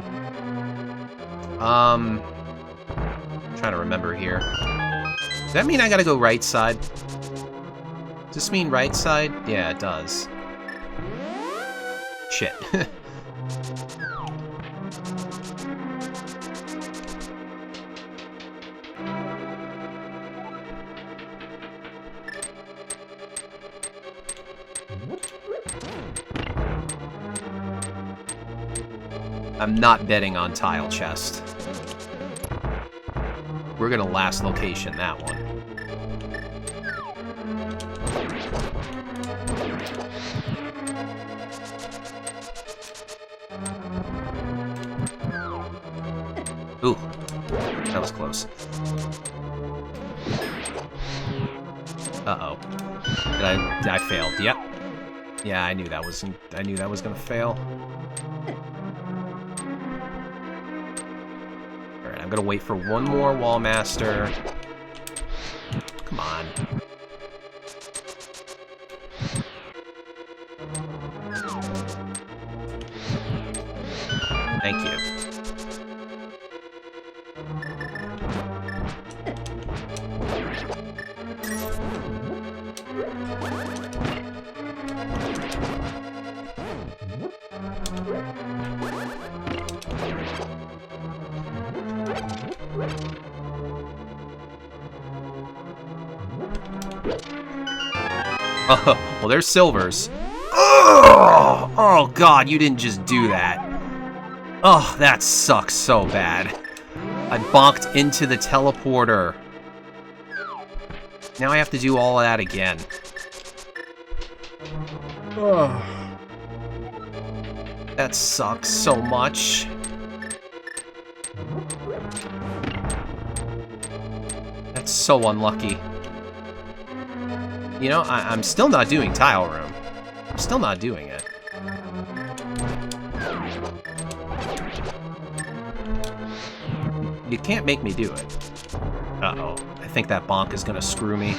Trying to remember here. Does that mean I gotta go right side? Does this mean right side? Yeah, it does. Shit. I'm not betting on tile chest. We're gonna last location that one. Ooh, that was close. Uh-oh. I failed. Yep. Yeah, I knew that was gonna fail. Alright, I'm gonna wait for one more Wall Master. Come on. Thank you. Oh, well, there's silvers. Oh, oh, God, you didn't just do that. Oh, that sucks so bad. I bonked into the teleporter. Now I have to do all of that again. Oh. That sucks so much. That's so unlucky. You know, I'm still not doing tile room. I'm still not doing it. You can't make me do it. Uh-oh. I think that bonk is gonna screw me.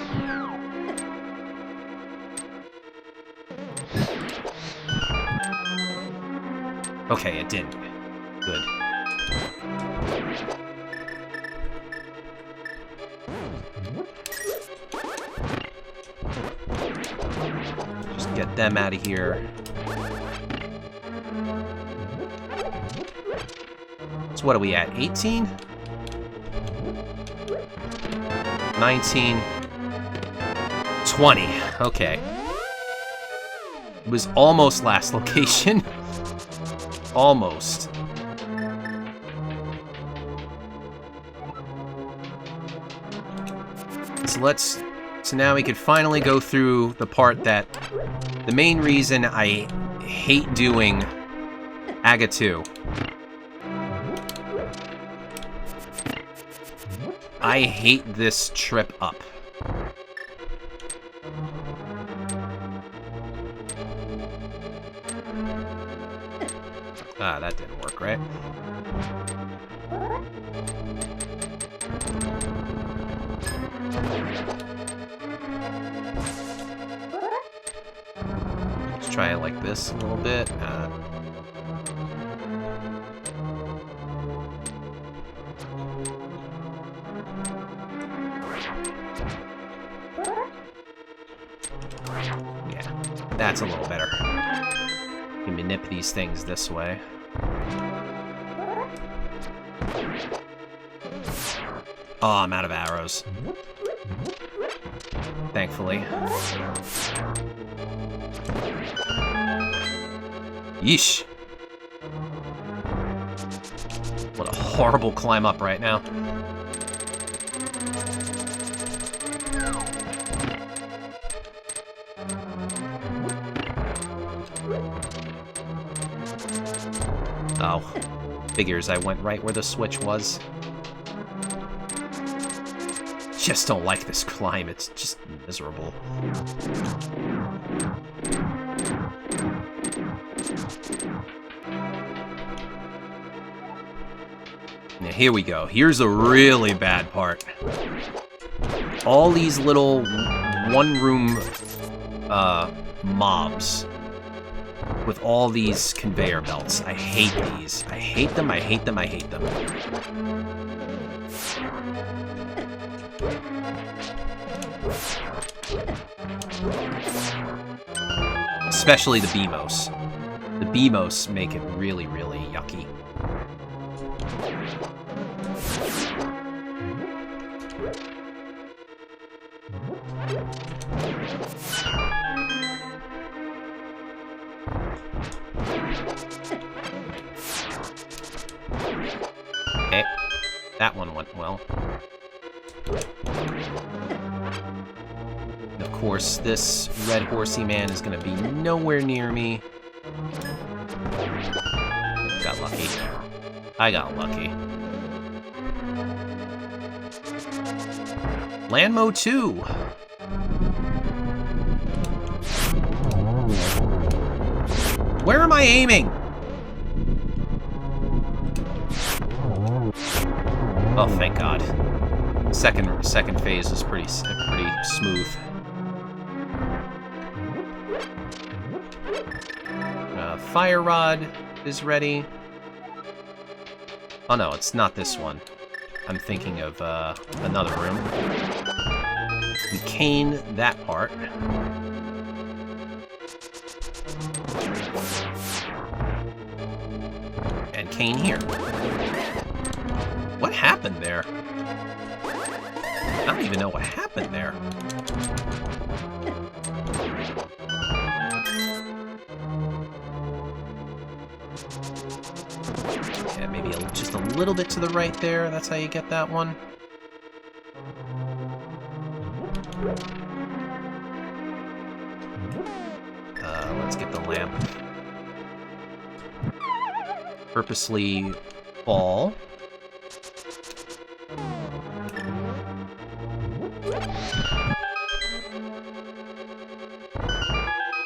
Okay, it didn't. Good. Just get them out of here. So what are we at? 18? 19. 20. Okay. It was almost last location. Almost. So now we could finally go through the part that the main reason I hate doing Aga 2. I hate this trip up. Ah, that didn't work, right? Let's try it like this a little bit. Yeah, that's a little better. You can manip these things this way. Oh, I'm out of arrows. Thankfully. Yeesh. What a horrible climb up right now. Oh, figures I went right where the switch was. Just don't like this climb, it's just miserable. Now here we go. Here's a really bad part. All these little one-room mobs with all these conveyor belts. I hate these. I hate them, I hate them, I hate them. Especially the BMOS. The BMOS make it really, really yucky. Okay, that one went well. Of course, this red horsey man is going to be nowhere near me. Got lucky. I got lucky. Landmo 2. Where am I aiming? Oh, thank God. Second phase is pretty smooth. Fire rod is ready. Oh no, it's not this one. I'm thinking of another room. We cane that part. And cane here. What happened there? I don't even know what happened there. Yeah, maybe just a little bit to the right there. That's how you get that one. Let's get the lamp. Purposely fall.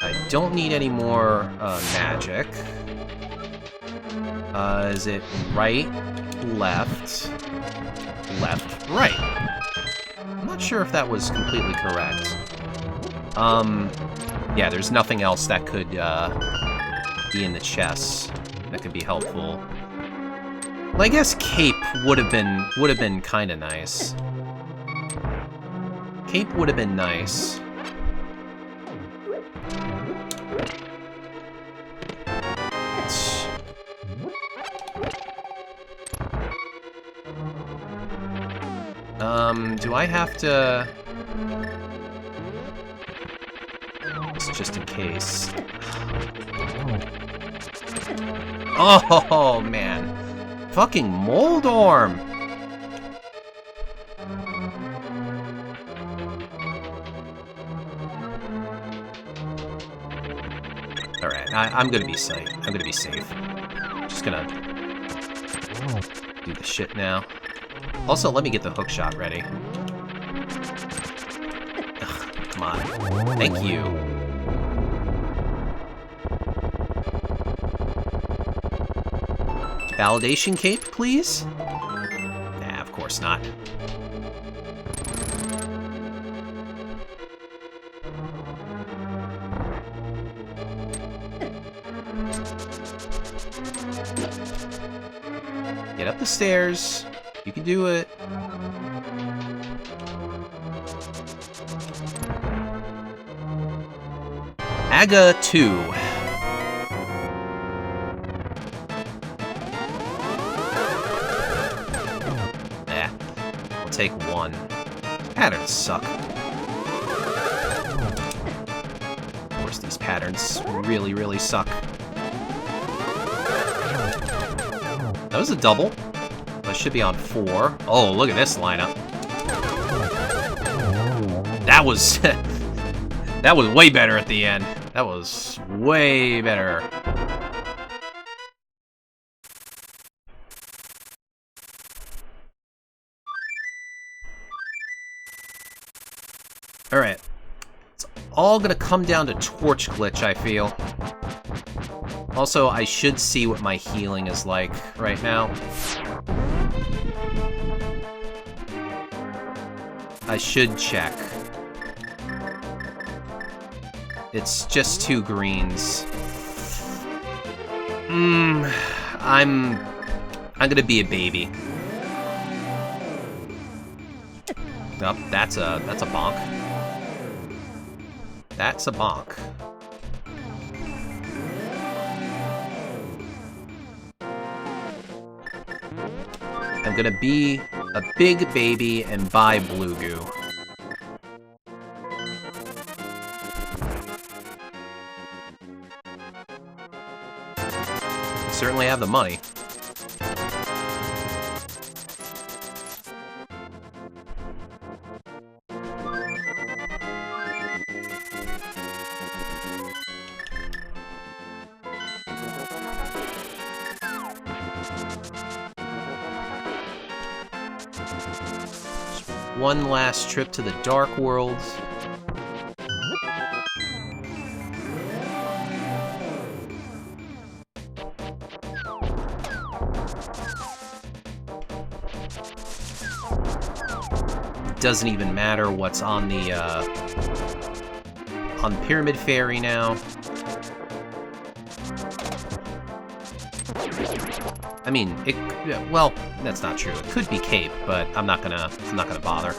I don't need any more magic. Is it right, left, left, right? I'm not sure if that was completely correct. Yeah, there's nothing else that could be in the chest that could be helpful. Well, I guess cape would have been kind of nice. Cape would have been nice. Do I have to... It's just in case. Oh, man. Fucking Moldorm! Alright, I'm gonna be safe. I'm gonna be safe. gonna do the shit now. Also, let me get the hook shot ready. Ugh, come on. Thank you. Validation cape, please? Nah, of course not. Get up the stairs. You can do it. AGA 2. We'll take 1. Patterns suck. Of course, these patterns really, really suck. That was a double. That should be on 4. Oh, look at this lineup. That was... that was way better at the end. That was way better. Alright. It's all gonna come down to torch glitch, I feel. Also, I should see what my healing is like right now. I should check. It's just 2 greens. I'm gonna be a baby. Nope, that's a bonk. That's a bonk. I'm gonna be a big baby and buy blue goo. Certainly have the money. One last trip to the Dark World. Doesn't even matter what's on the Pyramid Fairy now. I mean, it, well, that's not true. It could be Cape, but I'm not gonna bother.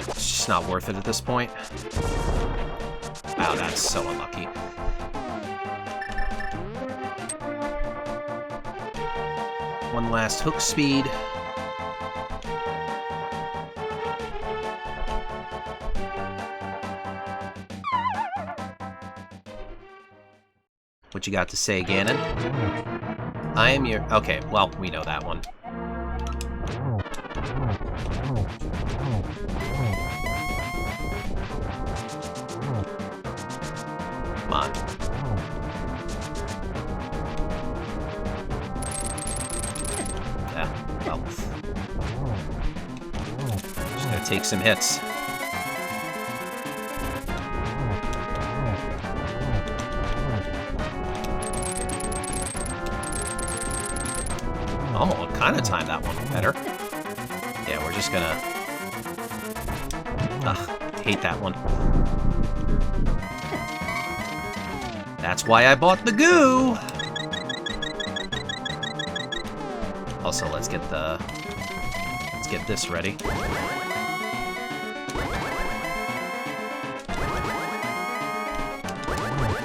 It's just not worth it at this point. Wow, that's so unlucky. One last hook speed. What you got to say, Ganon? I am your... Okay, well, we know that one. Come on. Yeah, well. Just gonna take some hits. Almost kind of timed that one better. Yeah, we're just gonna... Ugh, hate that one. That's why I bought the goo! Also, let's get this ready.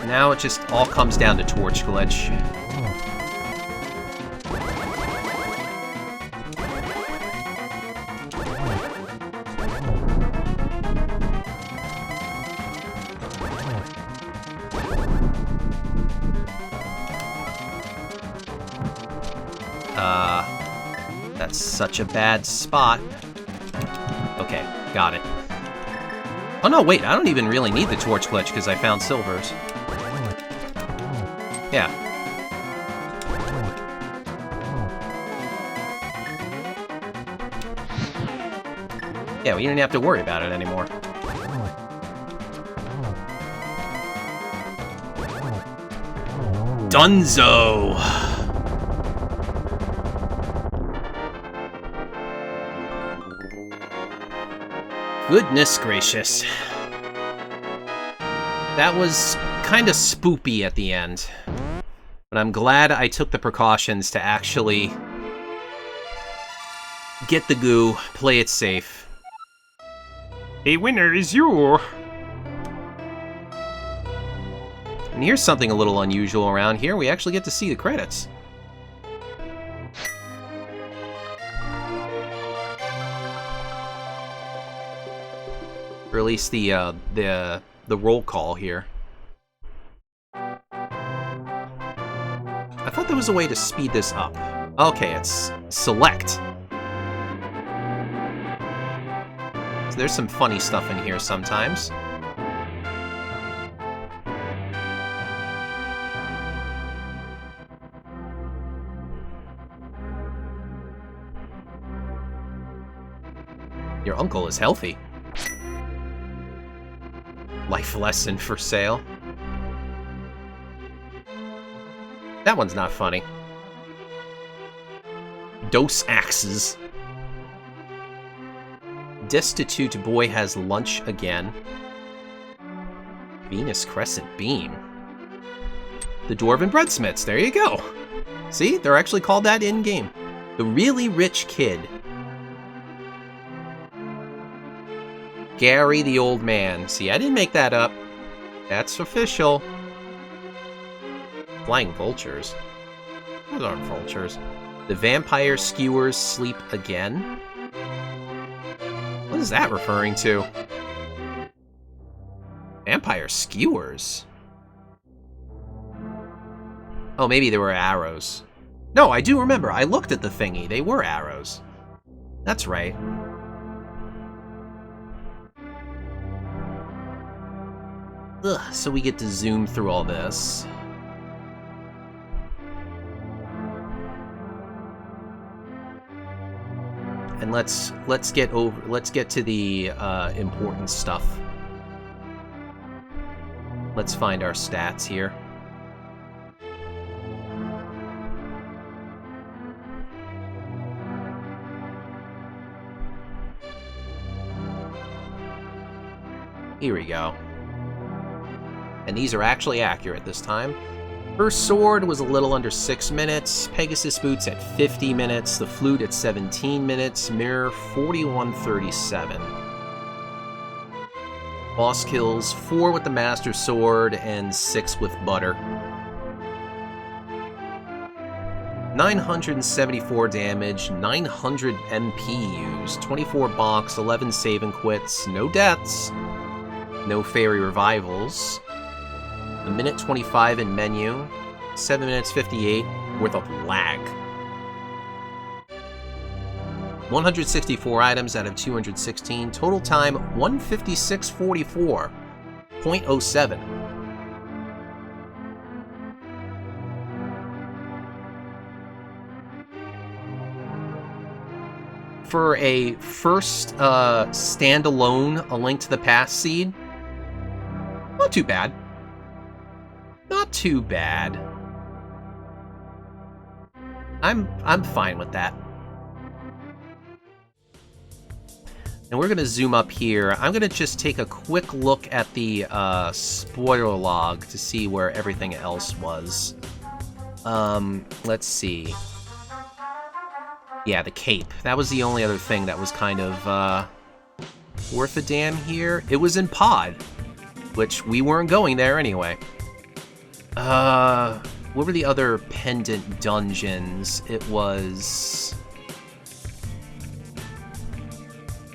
Now it just all comes down to torch glitch. That's such a bad spot. Okay, got it. Oh no, wait, I don't even really need the torch glitch because I found silvers. Yeah. Yeah, we didn't have to worry about it anymore. Dunzo! Goodness gracious. That was kind of spoopy at the end. But I'm glad I took the precautions to actually get the goo, play it safe. A winner is you! And here's something a little unusual around here. We actually get to see the credits. Or at least the roll call here. I thought there was a way to speed this up. Okay, it's select. So there's some funny stuff in here sometimes. Your uncle is healthy. Life lesson for sale. That one's not funny. Dose axes. Destitute boy has lunch again. Venus Crescent Beam. The Dwarven Breadsmiths, there you go. See, they're actually called that in-game. The Really Rich Kid. Gary the Old Man. See, I didn't make that up. That's official. Flying vultures. Those aren't vultures. The vampire skewers sleep again? What is that referring to? Vampire skewers? Oh, maybe they were arrows. No, I do remember. I looked at the thingy. They were arrows. That's right. Ugh, so we get to zoom through all this. And let's get to the important stuff. Let's find our stats here. Here we go. And these are actually accurate this time. First sword was a little under 6 minutes, Pegasus boots at 50 minutes, the flute at 17 minutes, mirror 41:37. Boss kills 4 with the master sword and 6 with butter. 974 damage, 900 MP used, 24 box, 11 save and quits, no deaths, no fairy revivals. A minute 25 in menu, 7 minutes 58 worth of lag. 164 items out of 216, total time 156.44, 0.07. For a first standalone A Link to the Past seed, not too bad. Not too bad. I'm fine with that. And we're gonna zoom up here. I'm gonna just take a quick look at the spoiler log to see where everything else was. Let's see. Yeah, the cape. That was the only other thing that was kind of worth a damn here. It was in Pod, which we weren't going there anyway. What were the other pendant dungeons? It was...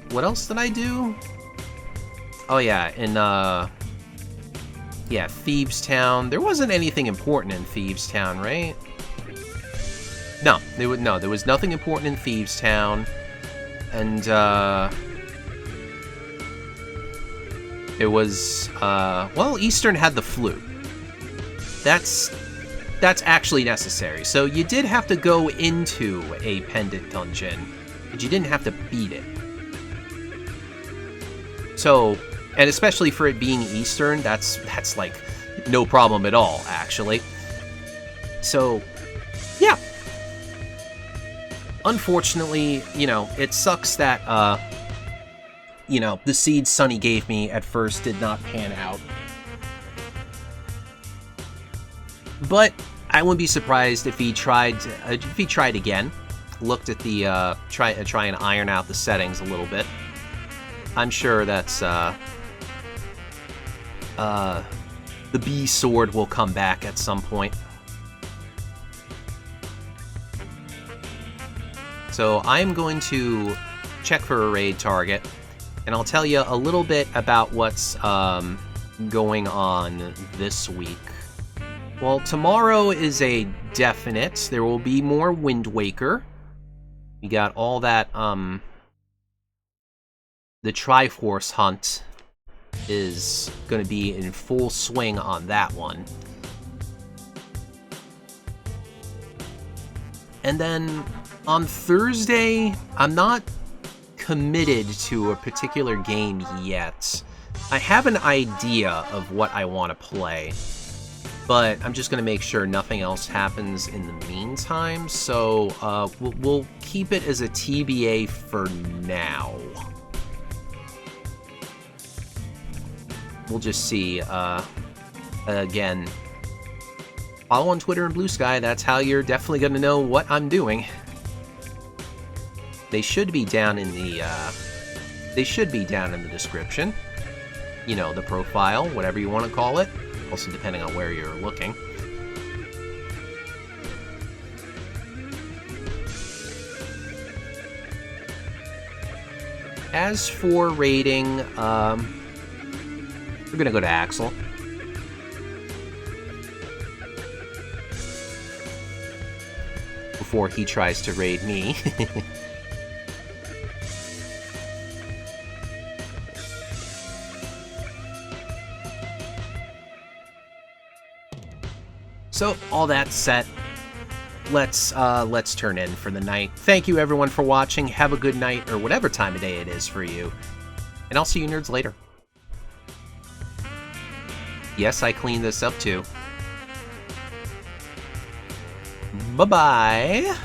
What else did I do? Oh yeah, in, yeah, Thieves Town. There wasn't anything important in Thieves Town, right? No, there was nothing important in Thieves Town. And, it was, well, Eastern had the flute. That's that's actually necessary. So you did have to go into a pendant dungeon, but you didn't have to beat it. So, and especially for it being Eastern, that's like no problem at all, actually. So, yeah. Unfortunately, you know, it sucks that, you know, the seeds Sunny gave me at first did not pan out. But I wouldn't be surprised if he tried again, looked at the try and iron out the settings a little bit. I'm sure that's the B sword will come back at some point. So I'm going to check for a raid target, and I'll tell you a little bit about what's going on this week. Well, tomorrow is a definite. There will be more Wind Waker. We got all that, the Triforce hunt is going to be in full swing on that one. And then on Thursday, I'm not committed to a particular game yet. I have an idea of what I want to play, but I'm just going to make sure nothing else happens in the meantime, so we'll keep it as a TBA for now. We'll just see. Again, follow on Twitter and Blue Sky. That's how you're definitely going to know what I'm doing. They should be down in the description. You know, the profile, whatever you want to call it. Also depending on where you're looking. As for rating, we're gonna go to Axel. Before he tries to raid me. So, all that set, let's turn in for the night. Thank you everyone for watching. Have a good night, or whatever time of day it is for you. And I'll see you nerds later. Yes, I cleaned this up too. Bye-bye.